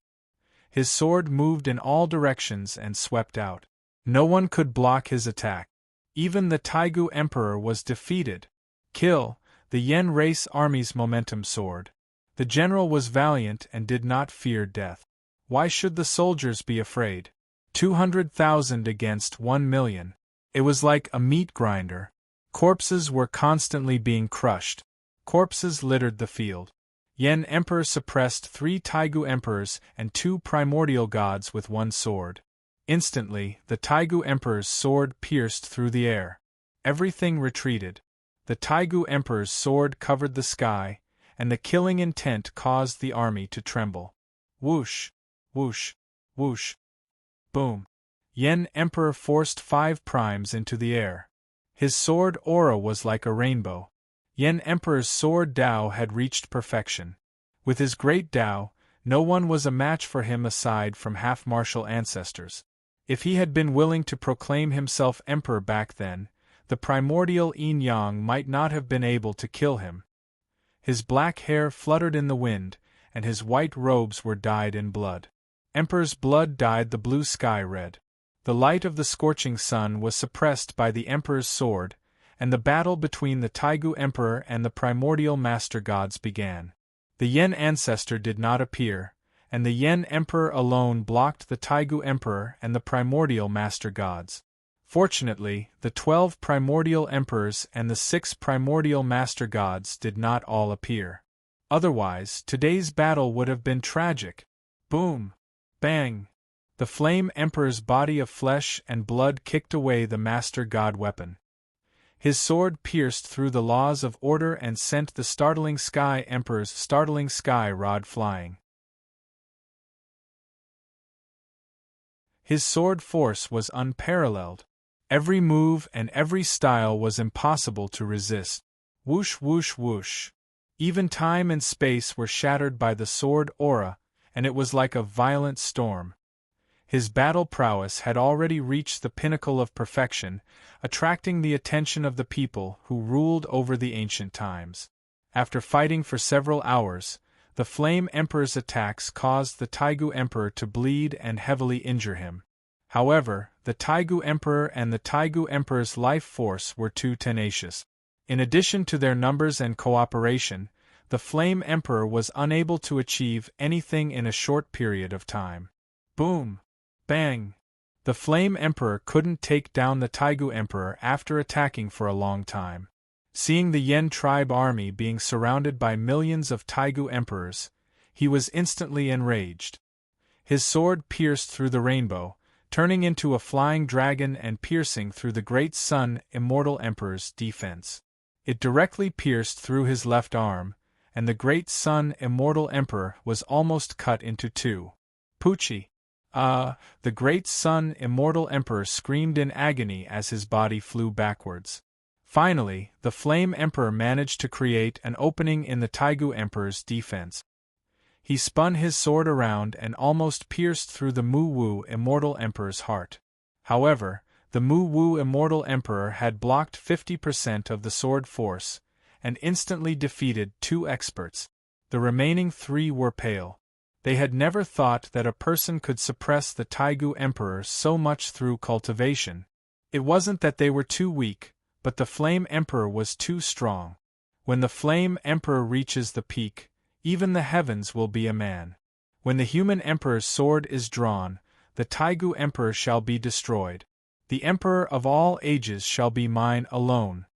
Speaker 1: His sword moved in all directions and swept out. No one could block his attack. Even the Taigu Emperor was defeated. Kill! The Yen race army's momentum soared. The general was valiant and did not fear death. Why should the soldiers be afraid? 200,000 against 1 million. It was like a meat grinder. Corpses were constantly being crushed. Corpses littered the field. Yen Emperor suppressed 3 Taigu emperors and 2 primordial gods with one sword. Instantly, the Taigu Emperor's sword pierced through the air. Everything retreated. The Taigu Emperor's sword covered the sky, and the killing intent caused the army to tremble. Whoosh! Whoosh! Whoosh! Boom! Yen Emperor forced 5 primes into the air. His sword aura was like a rainbow. Yen Emperor's sword Tao had reached perfection. With his great Tao, no one was a match for him aside from half-martial ancestors. If he had been willing to proclaim himself emperor back then, the primordial yin-yang might not have been able to kill him. His black hair fluttered in the wind, and his white robes were dyed in blood. Emperor's blood dyed the blue sky red. The light of the scorching sun was suppressed by the Emperor's sword, and the battle between the Taigu Emperor and the primordial master gods began. The Yen ancestor did not appear, and the Yen Emperor alone blocked the Taigu Emperor and the primordial master gods. Fortunately, the 12 primordial emperors and the 6 primordial master gods did not all appear. Otherwise, today's battle would have been tragic. Boom! Bang! The Flame Emperor's body of flesh and blood kicked away the master god weapon. His sword pierced through the laws of order and sent the startling Sky Emperor's startling sky rod flying. His sword force was unparalleled. Every move and every style was impossible to resist. Whoosh whoosh whoosh. Even time and space were shattered by the sword aura, and it was like a violent storm. His battle prowess had already reached the pinnacle of perfection, attracting the attention of the people who ruled over the ancient times. After fighting for several hours, the Flame Emperor's attacks caused the Taigu Emperor to bleed and heavily injure him. However, the Taigu Emperor and the Taigu Emperor's life force were too tenacious. In addition to their numbers and cooperation, the Flame Emperor was unable to achieve anything in a short period of time. Boom! Bang! The Flame Emperor couldn't take down the Taigu Emperor after attacking for a long time. Seeing the Yen tribe army being surrounded by millions of Taigu Emperors, he was instantly enraged. His sword pierced through the rainbow, turning into a flying dragon and piercing through the great Sun Immortal Emperor's defense. It directly pierced through his left arm, and the great Sun Immortal Emperor was almost cut into 2. Poochie! The great Sun Immortal Emperor screamed in agony as his body flew backwards. Finally, the Flame Emperor managed to create an opening in the Taigu Emperor's defense. He spun his sword around and almost pierced through the Mu Wu Immortal Emperor's heart. However, the Mu Wu Immortal Emperor had blocked 50% of the sword force, and instantly defeated 2 experts. The remaining 3 were pale. They had never thought that a person could suppress the Taigu Emperor so much through cultivation. It wasn't that they were too weak, but the Flame Emperor was too strong. When the Flame Emperor reaches the peak, even the heavens will be a man. When the human emperor's sword is drawn, the Taigu Emperor shall be destroyed. The Emperor of all ages shall be mine alone.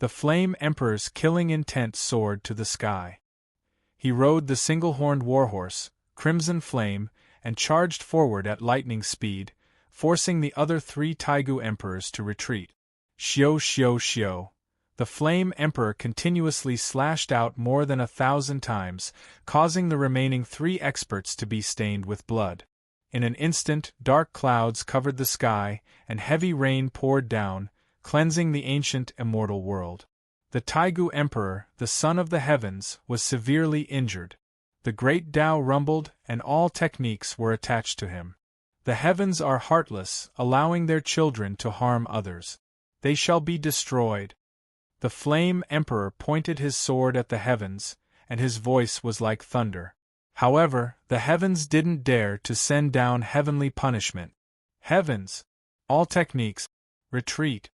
Speaker 1: The Flame Emperor's killing intent soared to the sky. He rode the single-horned warhorse, Crimson Flame, and charged forward at lightning speed, forcing the other 3 Taigu Emperors to retreat. Xiao xiao xiao. The Flame Emperor continuously slashed out more than 1,000 times, causing the remaining 3 experts to be stained with blood. In an instant, dark clouds covered the sky, and heavy rain poured down, cleansing the ancient immortal world. The Taigu Emperor, the son of the heavens, was severely injured. The great Tao rumbled, and all techniques were attached to him. The heavens are heartless, allowing their children to harm others. They shall be destroyed. The Flame Emperor pointed his sword at the heavens, and his voice was like thunder. However, the heavens didn't dare to send down heavenly punishment. Heavens! All techniques, retreat!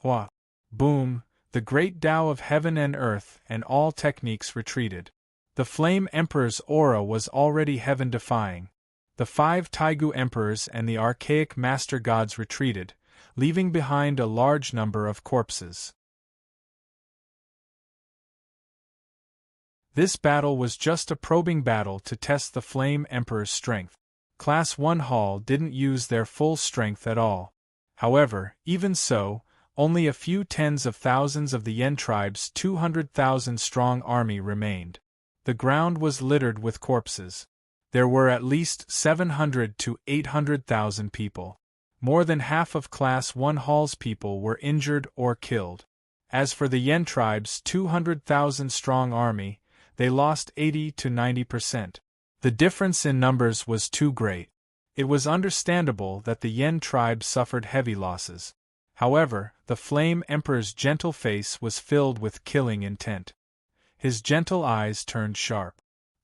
Speaker 1: Hua! Boom! The great Tao of heaven and earth and all techniques retreated. The Flame Emperor's aura was already heaven-defying. The 5 Taigu Emperors and the archaic Master Gods retreated, leaving behind a large number of corpses. This battle was just a probing battle to test the Flame Emperor's strength. Class 1 Hall didn't use their full strength at all. However, even so, only a few tens of thousands of the Yen tribe's 200,000-strong army remained. The ground was littered with corpses. There were at least 700 to 800,000 people. More than half of Class 1 Hall's people were injured or killed. As for the Yen tribe's 200,000-strong army, they lost 80 to 90%. The difference in numbers was too great. It was understandable that the Yen tribe suffered heavy losses. However, the Flame Emperor's gentle face was filled with killing intent. His gentle eyes turned sharp.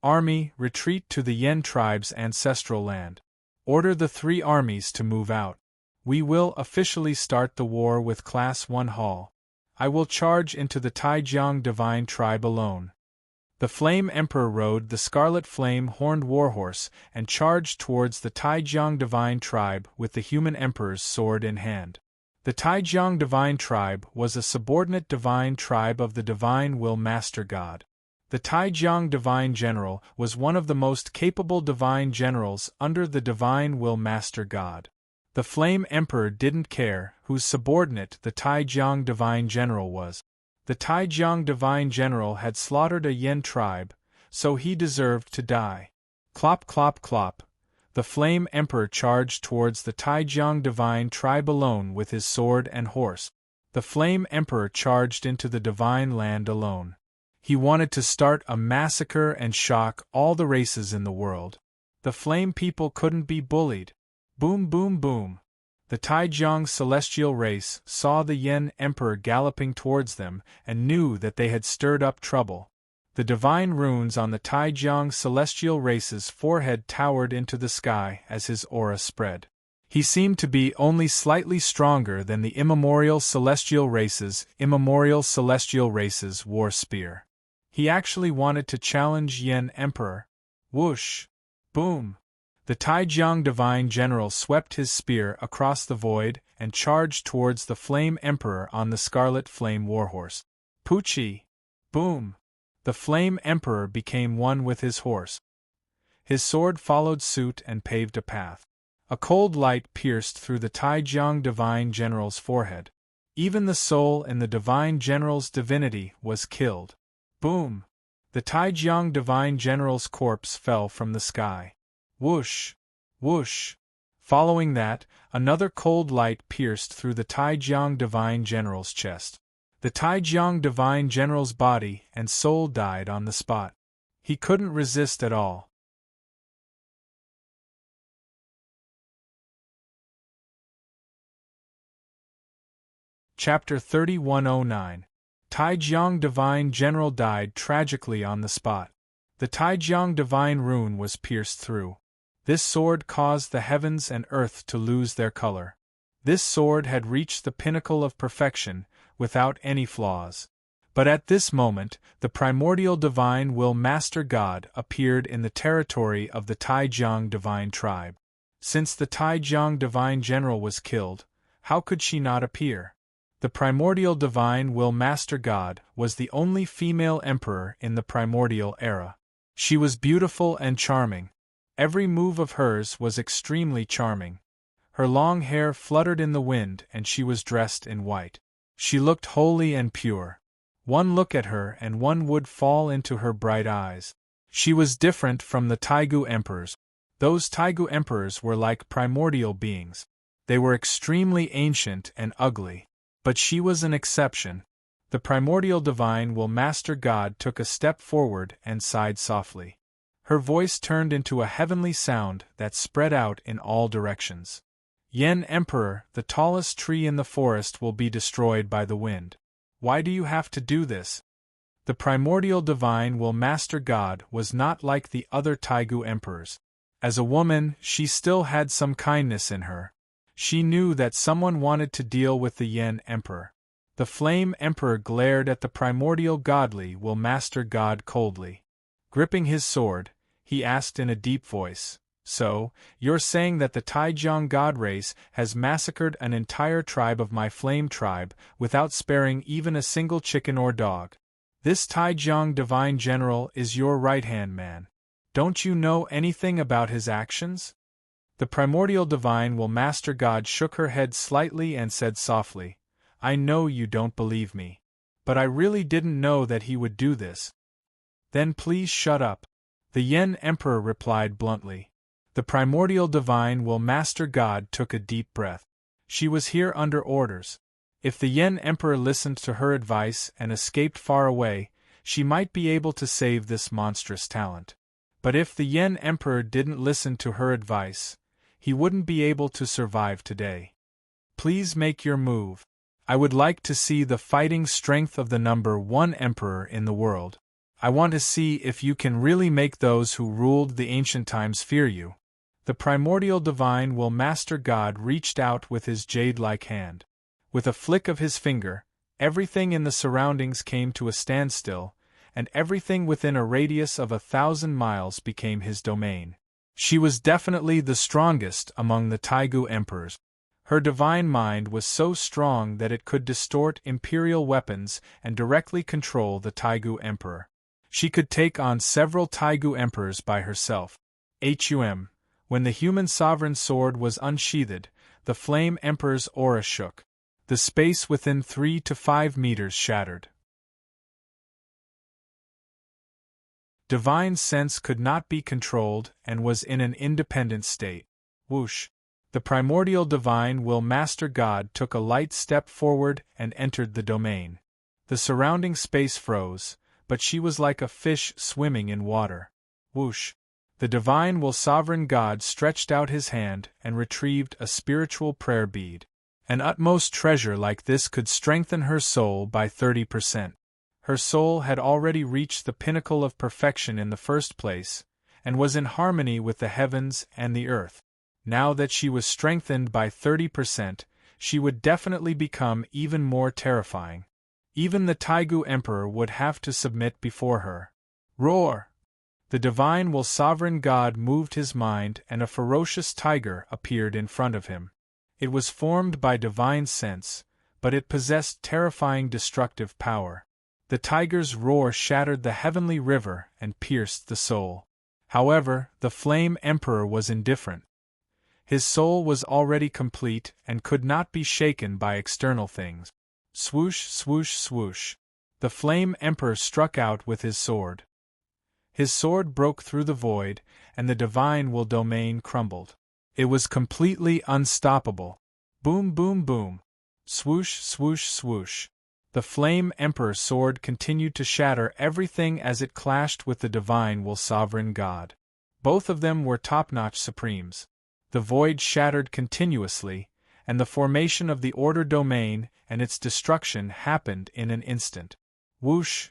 Speaker 1: Army, retreat to the Yen tribe's ancestral land. Order the 3 armies to move out. We will officially start the war with Class 1 Hall. I will charge into the Taijiang Divine Tribe alone. The Flame Emperor rode the Scarlet Flame-horned warhorse and charged towards the Taijiang Divine Tribe with the Human Emperor's sword in hand. The Taijiang Divine Tribe was a subordinate divine tribe of the Divine Will Master God. The Taijiang Divine General was one of the most capable divine generals under the Divine Will Master God. The Flame Emperor didn't care whose subordinate the Taijiang Divine General was. The Taijiang Divine General had slaughtered a Yen tribe, so he deserved to die. Clop clop clop. The Flame Emperor charged towards the Taijiang Divine Tribe alone with his sword and horse. The Flame Emperor charged into the Divine Land alone. He wanted to start a massacre and shock all the races in the world. The Flame people couldn't be bullied. Boom boom boom. The Taijiang celestial race saw the Yen Emperor galloping towards them and knew that they had stirred up trouble. The divine runes on the Taijiang celestial race's forehead towered into the sky as his aura spread. He seemed to be only slightly stronger than the immemorial celestial race's war spear. He actually wanted to challenge Yen Emperor. Whoosh! Boom! The Taijiang Divine General swept his spear across the void and charged towards the Flame Emperor on the Scarlet Flame Warhorse. Poochie! Boom! The Flame Emperor became one with his horse. His sword followed suit and paved a path. A cold light pierced through the Taijiang Divine General's forehead. Even the soul in the Divine General's divinity was killed. Boom! The Taijiang Divine General's corpse fell from the sky. Whoosh! Whoosh! Following that, another cold light pierced through the Taijiang Divine General's chest. The Taijiang Divine General's body and soul died on the spot. He couldn't resist at all. Chapter 3109. Taijiang Divine General died tragically on the spot. The Taijiang Divine rune was pierced through. This sword caused the heavens and earth to lose their color. This sword had reached the pinnacle of perfection, without any flaws. But at this moment, the primordial Divine Will Master God appeared in the territory of the Taijiang Divine Tribe. Since the Taijiang Divine General was killed, how could she not appear? The primordial Divine Will Master God was the only female emperor in the primordial era. She was beautiful and charming. Every move of hers was extremely charming. Her long hair fluttered in the wind and she was dressed in white. She looked holy and pure. One look at her and one would fall into her bright eyes. She was different from the Taigu emperors. Those Taigu emperors were like primordial beings. They were extremely ancient and ugly. But she was an exception. The primordial divine will master God took a step forward and sighed softly. Her voice turned into a heavenly sound that spread out in all directions. Yen Emperor, the tallest tree in the forest will be destroyed by the wind. Why do you have to do this? The primordial divine will master God was not like the other Taigu emperors. As a woman, she still had some kindness in her. She knew that someone wanted to deal with the Yen Emperor. The Flame Emperor glared at the primordial godly will master God coldly. Gripping his sword, he asked in a deep voice, "So, you're saying that the Taijiang god race has massacred an entire tribe of my flame tribe without sparing even a single chicken or dog? This Taijiang divine general is your right-hand man. Don't you know anything about his actions?" The primordial divine will master God shook her head slightly and said softly, "I know you don't believe me. But I really didn't know that he would do this." "Then please shut up." The Yen Emperor replied bluntly. The primordial divine will master God took a deep breath. She was here under orders. If the Yen Emperor listened to her advice and escaped far away, she might be able to save this monstrous talent. But if the Yen Emperor didn't listen to her advice, he wouldn't be able to survive today. Please make your move. I would like to see the fighting strength of the number 1 emperor in the world. I want to see if you can really make those who ruled the ancient times fear you. The primordial divine will master God reached out with his jade-like hand. With a flick of his finger, everything in the surroundings came to a standstill, and everything within a radius of 1,000 miles became his domain. She was definitely the strongest among the Taigu emperors. Her divine mind was so strong that it could distort imperial weapons and directly control the Taigu emperor. She could take on several Taigu emperors by herself. When the human sovereign sword was unsheathed, the Flame Emperor's aura shook. The space within 3 to 5 meters shattered. Divine sense could not be controlled and was in an independent state. Whoosh! The primordial divine will master God took a light step forward and entered the domain. The surrounding space froze, but she was like a fish swimming in water. Whoosh! The divine will sovereign God stretched out his hand and retrieved a spiritual prayer bead. An utmost treasure like this could strengthen her soul by 30%. Her soul had already reached the pinnacle of perfection in the first place, and was in harmony with the heavens and the earth. Now that she was strengthened by 30%, she would definitely become even more terrifying. Even the Taigu Emperor would have to submit before her. Roar! The divine will sovereign God moved his mind and a ferocious tiger appeared in front of him. It was formed by divine sense, but it possessed terrifying destructive power. The tiger's roar shattered the heavenly river and pierced the soul. However, the Flame Emperor was indifferent. His soul was already complete and could not be shaken by external things. Swoosh, swoosh, swoosh. The Flame Emperor struck out with his sword. His sword broke through the void, and the divine will domain crumbled. It was completely unstoppable. Boom, boom, boom. Swoosh, swoosh, swoosh. The Flame Emperor's sword continued to shatter everything as it clashed with the divine will sovereign God. Both of them were top-notch supremes. The void shattered continuously, and the formation of the order domain and its destruction happened in an instant. Whoosh,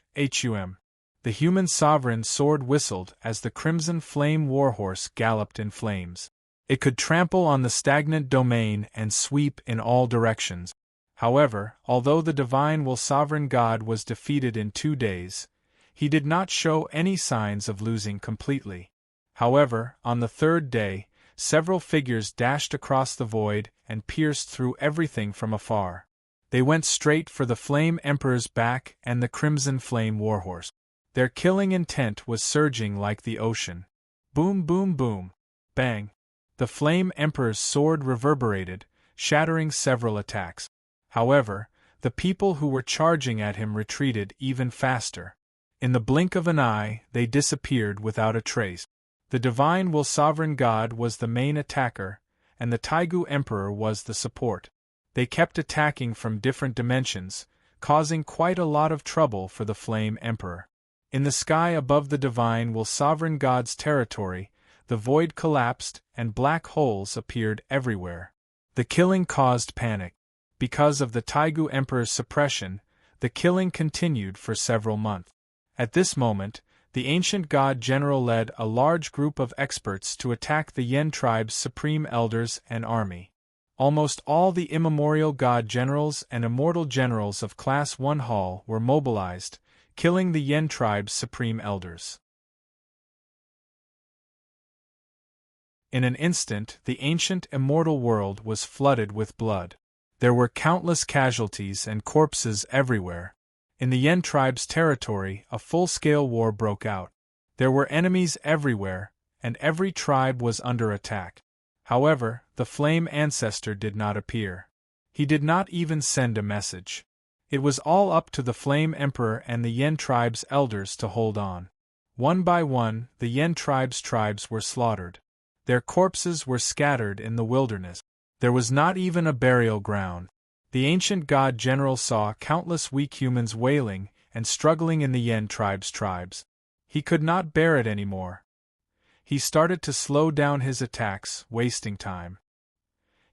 Speaker 1: The human sovereign sword whistled as the crimson flame warhorse galloped in flames. It could trample on the stagnant domain and sweep in all directions. However, although the divine will sovereign God was defeated in 2 days, he did not show any signs of losing completely. However, on the 3rd day, several figures dashed across the void and pierced through everything from afar. They went straight for the Flame Emperor's back and the crimson flame warhorse. Their killing intent was surging like the ocean. Boom, boom, boom. Bang. The Flame Emperor's sword reverberated, shattering several attacks. However, The people who were charging at him retreated even faster. In the blink of an eye, they disappeared without a trace. The divine will sovereign God was the main attacker, and the Taigu Emperor was the support. They kept attacking from different dimensions, causing quite a lot of trouble for the Flame Emperor. In the sky above the divine will sovereign God's territory, the void collapsed and black holes appeared everywhere. The killing caused panic. Because of the Taigu Emperor's suppression, the killing continued for several months. At this moment, the ancient god general led a large group of experts to attack the Yen tribe's supreme elders and army. Almost all the immemorial god generals and immortal generals of Class 1 Hall were mobilized, killing the Yen tribe's supreme elders. In an instant, the ancient immortal world was flooded with blood. There were countless casualties and corpses everywhere. In the Yen tribe's territory, a full-scale war broke out. There were enemies everywhere, and every tribe was under attack. However, the Flame Ancestor did not appear. He did not even send a message. It was all up to the Flame Emperor and the Yen tribe's elders to hold on. One by one, the Yen tribe's tribes were slaughtered. Their corpses were scattered in the wilderness. There was not even a burial ground. The ancient god general saw countless weak humans wailing and struggling in the Yen tribe's tribes. He could not bear it anymore. He started to slow down his attacks, wasting time.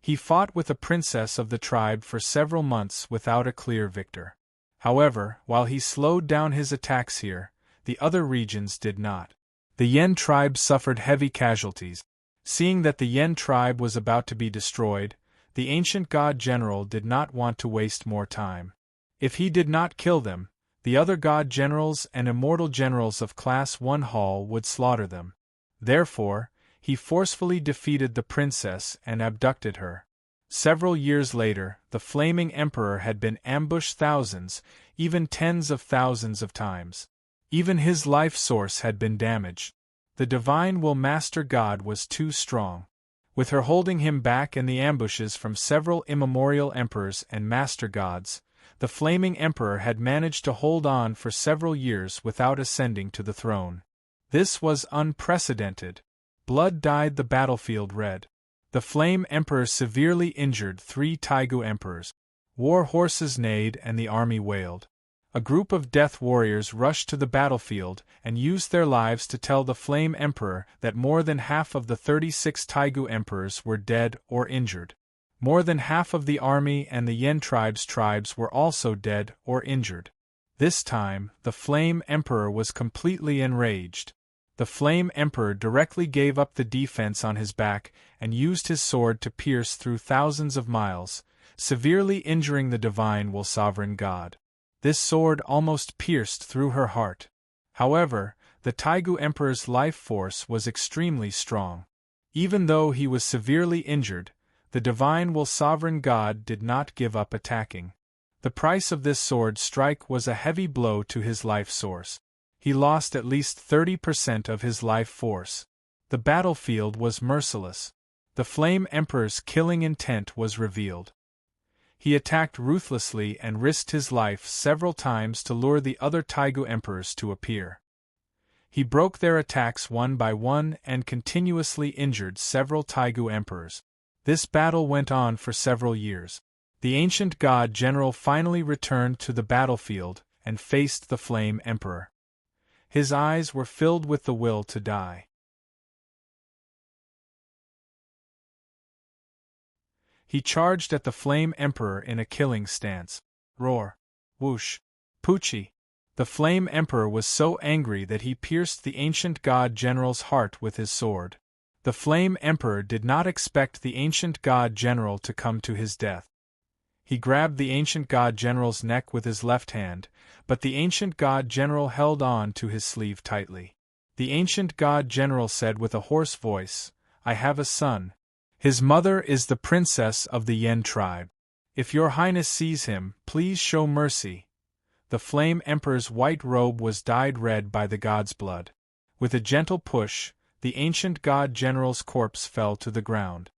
Speaker 1: He fought with a princess of the tribe for several months without a clear victor. However, while he slowed down his attacks here, the other regions did not. The Yen tribe suffered heavy casualties. Seeing that the Yen tribe was about to be destroyed, the ancient god general did not want to waste more time. If he did not kill them, the other god generals and immortal generals of Class 1 Hall would slaughter them. Therefore, he forcefully defeated the princess and abducted her. Several years later, the Flaming Emperor had been ambushed thousands, even tens of thousands of times. Even his life source had been damaged. The divine will Master God was too strong. With her holding him back and the ambushes from several immemorial emperors and master gods, the Flaming Emperor had managed to hold on for several years without ascending to the throne. This was unprecedented. Blood dyed the battlefield red. The Flame Emperor severely injured 3 Taigu emperors. War horses neighed and the army wailed. A group of death warriors rushed to the battlefield and used their lives to tell the Flame Emperor that more than half of the 36 Taigu emperors were dead or injured. More than half of the army and the Yen tribe's tribes were also dead or injured. This time, the Flame Emperor was completely enraged. The Flame Emperor directly gave up the defense on his back and used his sword to pierce through thousands of miles, severely injuring the divine will sovereign God. This sword almost pierced through her heart. However, the Taigu Emperor's life force was extremely strong. Even though he was severely injured, the divine will sovereign God did not give up attacking. The price of this sword strike was a heavy blow to his life source. He lost at least 30% of his life force. The battlefield was merciless. The Flame Emperor's killing intent was revealed. He attacked ruthlessly and risked his life several times to lure the other Taigu emperors to appear. He broke their attacks one by one and continuously injured several Taigu emperors. This battle went on for several years. The ancient god general finally returned to the battlefield and faced the Flame Emperor. His eyes were filled with the will to die. He charged at the Flame Emperor in a killing stance. Roar! Whoosh! Poochie! The Flame Emperor was so angry that he pierced the ancient god general's heart with his sword. The Flame Emperor did not expect the ancient god general to come to his death. He grabbed the ancient god general's neck with his left hand, but the ancient god general held on to his sleeve tightly. The ancient god general said with a hoarse voice, "I have a son. His mother is the princess of the Yen tribe. If your highness sees him, please show mercy." The Flame Emperor's white robe was dyed red by the god's blood. With a gentle push, the ancient god general's corpse fell to the ground.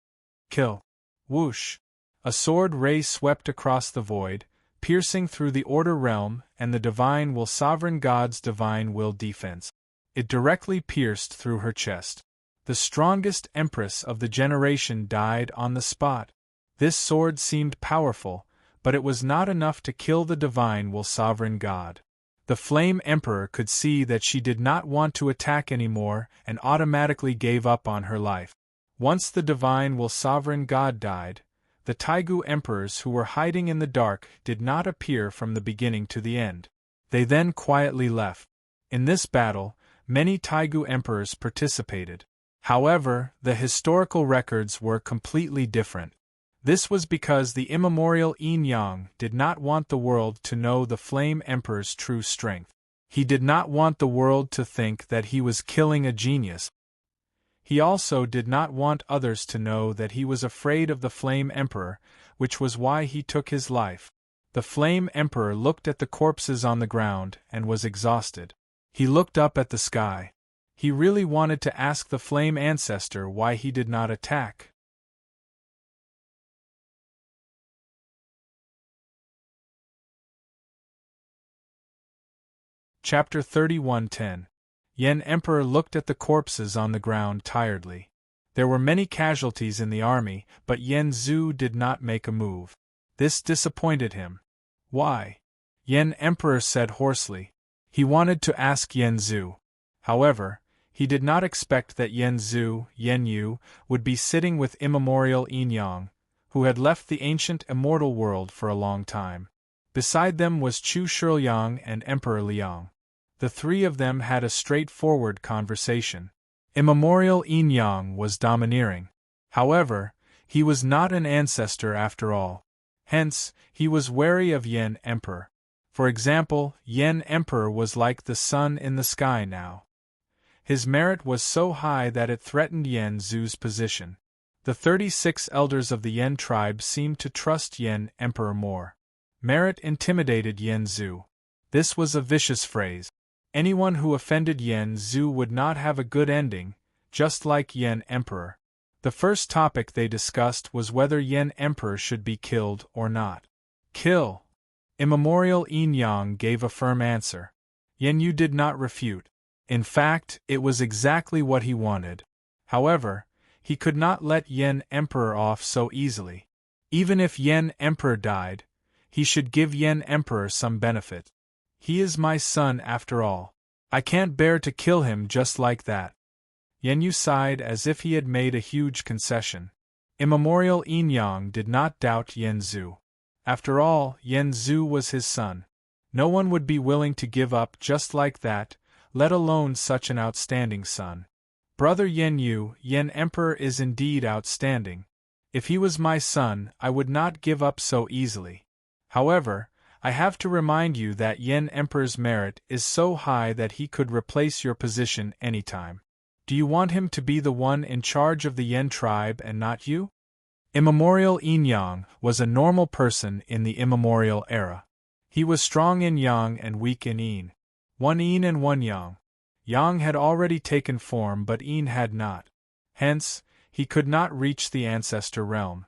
Speaker 1: Kill! Whoosh! A sword ray swept across the void, piercing through the order realm and the divine will sovereign God's divine will defense. It directly pierced through her chest. The strongest empress of the generation died on the spot. This sword seemed powerful, but it was not enough to kill the divine will sovereign God. The Flame Emperor could see that she did not want to attack anymore and automatically gave up on her life. Once the divine will sovereign God died, the Taigu emperors who were hiding in the dark did not appear from the beginning to the end. They then quietly left. In this battle, many Taigu emperors participated. However, the historical records were completely different. This was because the immemorial Yin Yang did not want the world to know the Flame Emperor's true strength. He did not want the world to think that he was killing a genius. He also did not want others to know that he was afraid of the Flame Emperor, which was why he took his life. The Flame Emperor looked at the corpses on the ground and was exhausted. He looked up at the sky. He really wanted to ask the Flame Ancestor why he did not attack. Chapter 31:10. Yen Emperor looked at the corpses on the ground tiredly. There were many casualties in the army, but Yen Zhu did not make a move. This disappointed him. Why? Yen Emperor said hoarsely. He wanted to ask Yen Zhu. However, he did not expect that Yen Zhu, Yen Yu, would be sitting with immemorial Yin Yang, who had left the ancient immortal world for a long time. Beside them was Chu Shiliang and Emperor Liang. The three of them had a straightforward conversation. Immemorial Yin Yang was domineering. However, he was not an ancestor after all. Hence, he was wary of Yen Emperor. For example, Yen Emperor was like the sun in the sky now. His merit was so high that it threatened Yen Zhu's position. The 36 elders of the Yen tribe seemed to trust Yen Emperor more. Merit intimidated Yen Zhu. This was a vicious phrase. Anyone who offended Yen Zhu would not have a good ending, just like Yen Emperor. The first topic they discussed was whether Yen Emperor should be killed or not. Kill. Immemorial Yin Yang gave a firm answer. Yen Yu did not refute. In fact, it was exactly what he wanted. However, he could not let Yen Emperor off so easily. Even if Yen Emperor died, he should give Yen Emperor some benefit. He is my son after all. I can't bear to kill him just like that. Yen Yu sighed as if he had made a huge concession. Immemorial Yin Yang did not doubt Yen Zhu. After all, Yen Zhu was his son. No one would be willing to give up just like that, let alone such an outstanding son. Brother Yen Yu, Yen Emperor is indeed outstanding. If he was my son, I would not give up so easily. However, I have to remind you that Yen Emperor's merit is so high that he could replace your position anytime. Do you want him to be the one in charge of the Yen tribe and not you? Immemorial Yin Yang was a normal person in the immemorial era. He was strong in Yang and weak in Yin. One Yin and one Yang. Yang had already taken form but Yin had not. Hence, he could not reach the ancestor realm.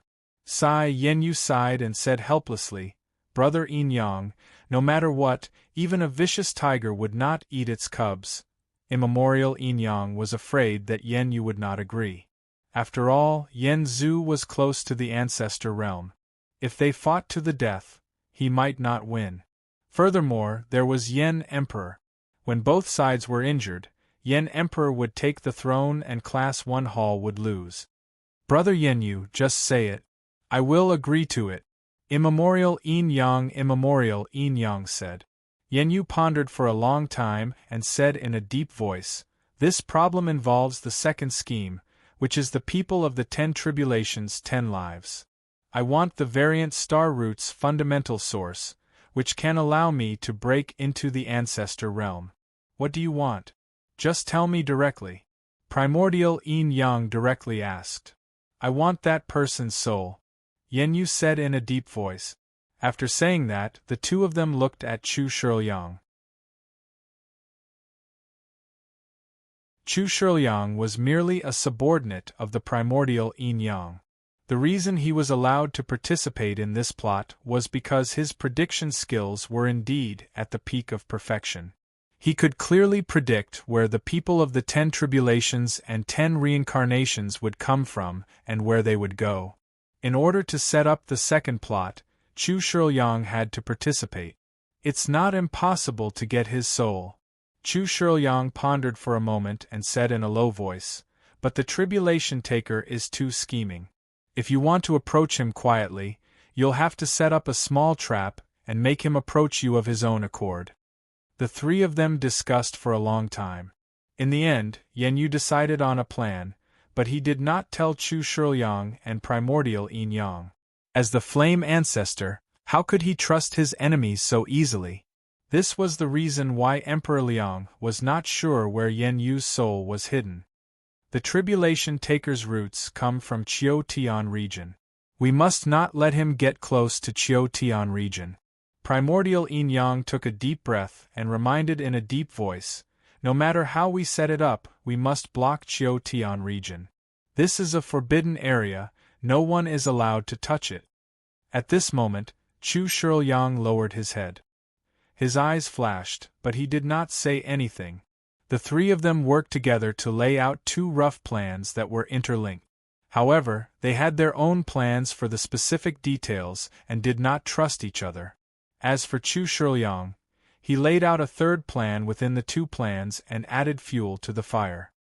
Speaker 1: Yen Yu sighed and said helplessly, Brother Yin Yang, no matter what, even a vicious tiger would not eat its cubs. Immemorial Yin Yang was afraid that Yen Yu would not agree. After all, Yen Zhu was close to the ancestor realm. If they fought to the death, he might not win. Furthermore, there was Yen Emperor. When both sides were injured, Yen Emperor would take the throne and Class 1 Hall would lose. Brother Yen Yu, just say it. I will agree to it. Immemorial Yin Yang said. Yen Yu pondered for a long time and said in a deep voice, This problem involves the second scheme, which is the people of the 10 tribulations 10 lives. I want the variant star root's fundamental source, which can allow me to break into the ancestor realm. What do you want? Just tell me directly. Primordial Yin Yang directly asked. I want that person's soul. Yen Yu said in a deep voice. After saying that, the two of them looked at Chu Shiliang. Chu Shiliang was merely a subordinate of the primordial Yin Yang. The reason he was allowed to participate in this plot was because his prediction skills were indeed at the peak of perfection. He could clearly predict where the people of the 10 tribulations and 10 reincarnations would come from and where they would go. In order to set up the second plot, Chu Shiryang had to participate. It's not impossible to get his soul. Chu Shiryang pondered for a moment and said in a low voice, but the tribulation taker is too scheming. If you want to approach him quietly, you'll have to set up a small trap and make him approach you of his own accord. The three of them discussed for a long time. In the end, Yen Yu decided on a plan, but he did not tell Chu Shiryang and primordial Yin Yang. As the flame ancestor, how could he trust his enemies so easily? This was the reason why Emperor Liang was not sure where Yen Yu's soul was hidden. The tribulation taker's roots come from Chiao Tian region. We must not let him get close to Chiao Tian region. Primordial Yin Yang took a deep breath and reminded in a deep voice, no matter how we set it up, we must block Chiao Tian region. This is a forbidden area, no one is allowed to touch it. At this moment, Chu Shiryang lowered his head. His eyes flashed, but he did not say anything. The three of them worked together to lay out 2 rough plans that were interlinked. However, they had their own plans for the specific details and did not trust each other. As for Chu Shiryang, he laid out a third plan within the 2 plans and added fuel to the fire.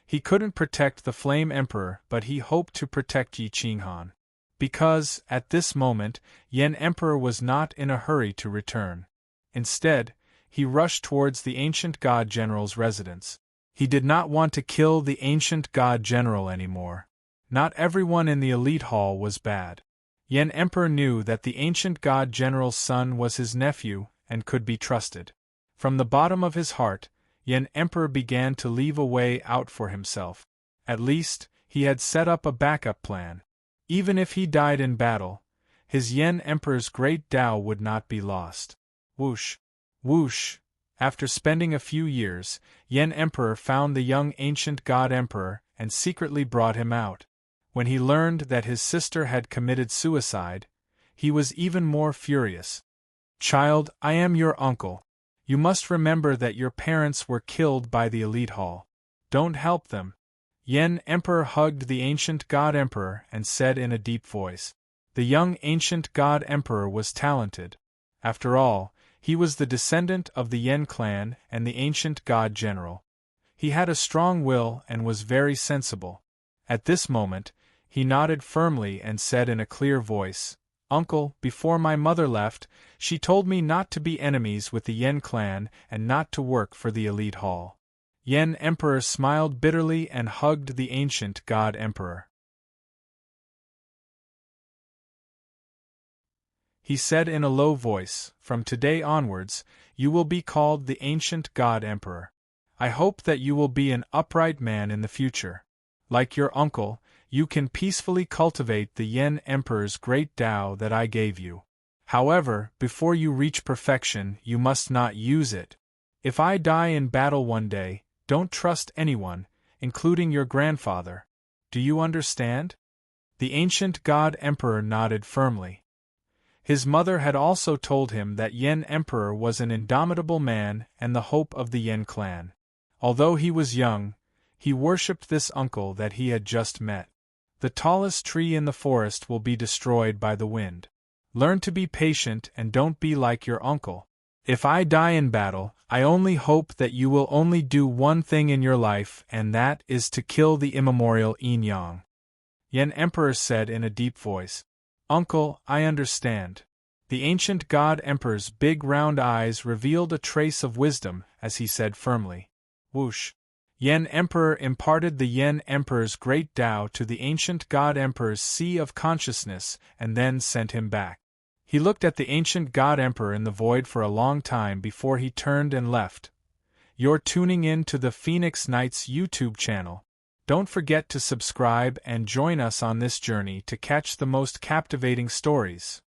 Speaker 1: He couldn't protect the Flame Emperor, but he hoped to protect Yi Qinghan. Because, at this moment, Yen Emperor was not in a hurry to return. Instead, he rushed towards the ancient god general's residence. He did not want to kill the ancient god general anymore. Not everyone in the elite hall was bad. Yen Emperor knew that the ancient god general's son was his nephew and could be trusted. From the bottom of his heart, Yen Emperor began to leave a way out for himself. At least, he had set up a backup plan. Even if he died in battle, his Yen Emperor's great Tao would not be lost. Whoosh! Whoosh! After spending a few years, Yen Emperor found the young ancient god emperor and secretly brought him out. When he learned that his sister had committed suicide, he was even more furious. Child, I am your uncle. You must remember that your parents were killed by the elite hall. Don't help them. Yen Emperor hugged the ancient god emperor and said in a deep voice. The young ancient god emperor was talented. After all, he was the descendant of the Yen clan and the ancient god general. He had a strong will and was very sensible. At this moment, he nodded firmly and said in a clear voice, Uncle, before my mother left, she told me not to be enemies with the Yen clan and not to work for the elite hall. Yen Emperor smiled bitterly and hugged the ancient god emperor. He said in a low voice, From today onwards, you will be called the ancient god emperor. I hope that you will be an upright man in the future. Like your uncle, you can peacefully cultivate the Yen emperor's great Tao that I gave you. However, before you reach perfection, you must not use it. If I die in battle one day, don't trust anyone, including your grandfather. Do you understand? The ancient god emperor nodded firmly. His mother had also told him that Yen Emperor was an indomitable man and the hope of the Yen clan. Although he was young, he worshipped this uncle that he had just met. The tallest tree in the forest will be destroyed by the wind. Learn to be patient and don't be like your uncle. If I die in battle, I only hope that you will only do one thing in your life, and that is to kill the immemorial Yin Yang. Yen Emperor said in a deep voice. Uncle, I understand. The ancient god emperor's big round eyes revealed a trace of wisdom as he said firmly. Whoosh! Yen Emperor imparted the Yen Emperor's great Tao to the ancient god emperor's sea of consciousness and then sent him back. He looked at the ancient god emperor in the void for a long time before he turned and left. You're tuning in to the Phoenix Knights YouTube channel. Don't forget to subscribe and join us on this journey to catch the most captivating stories.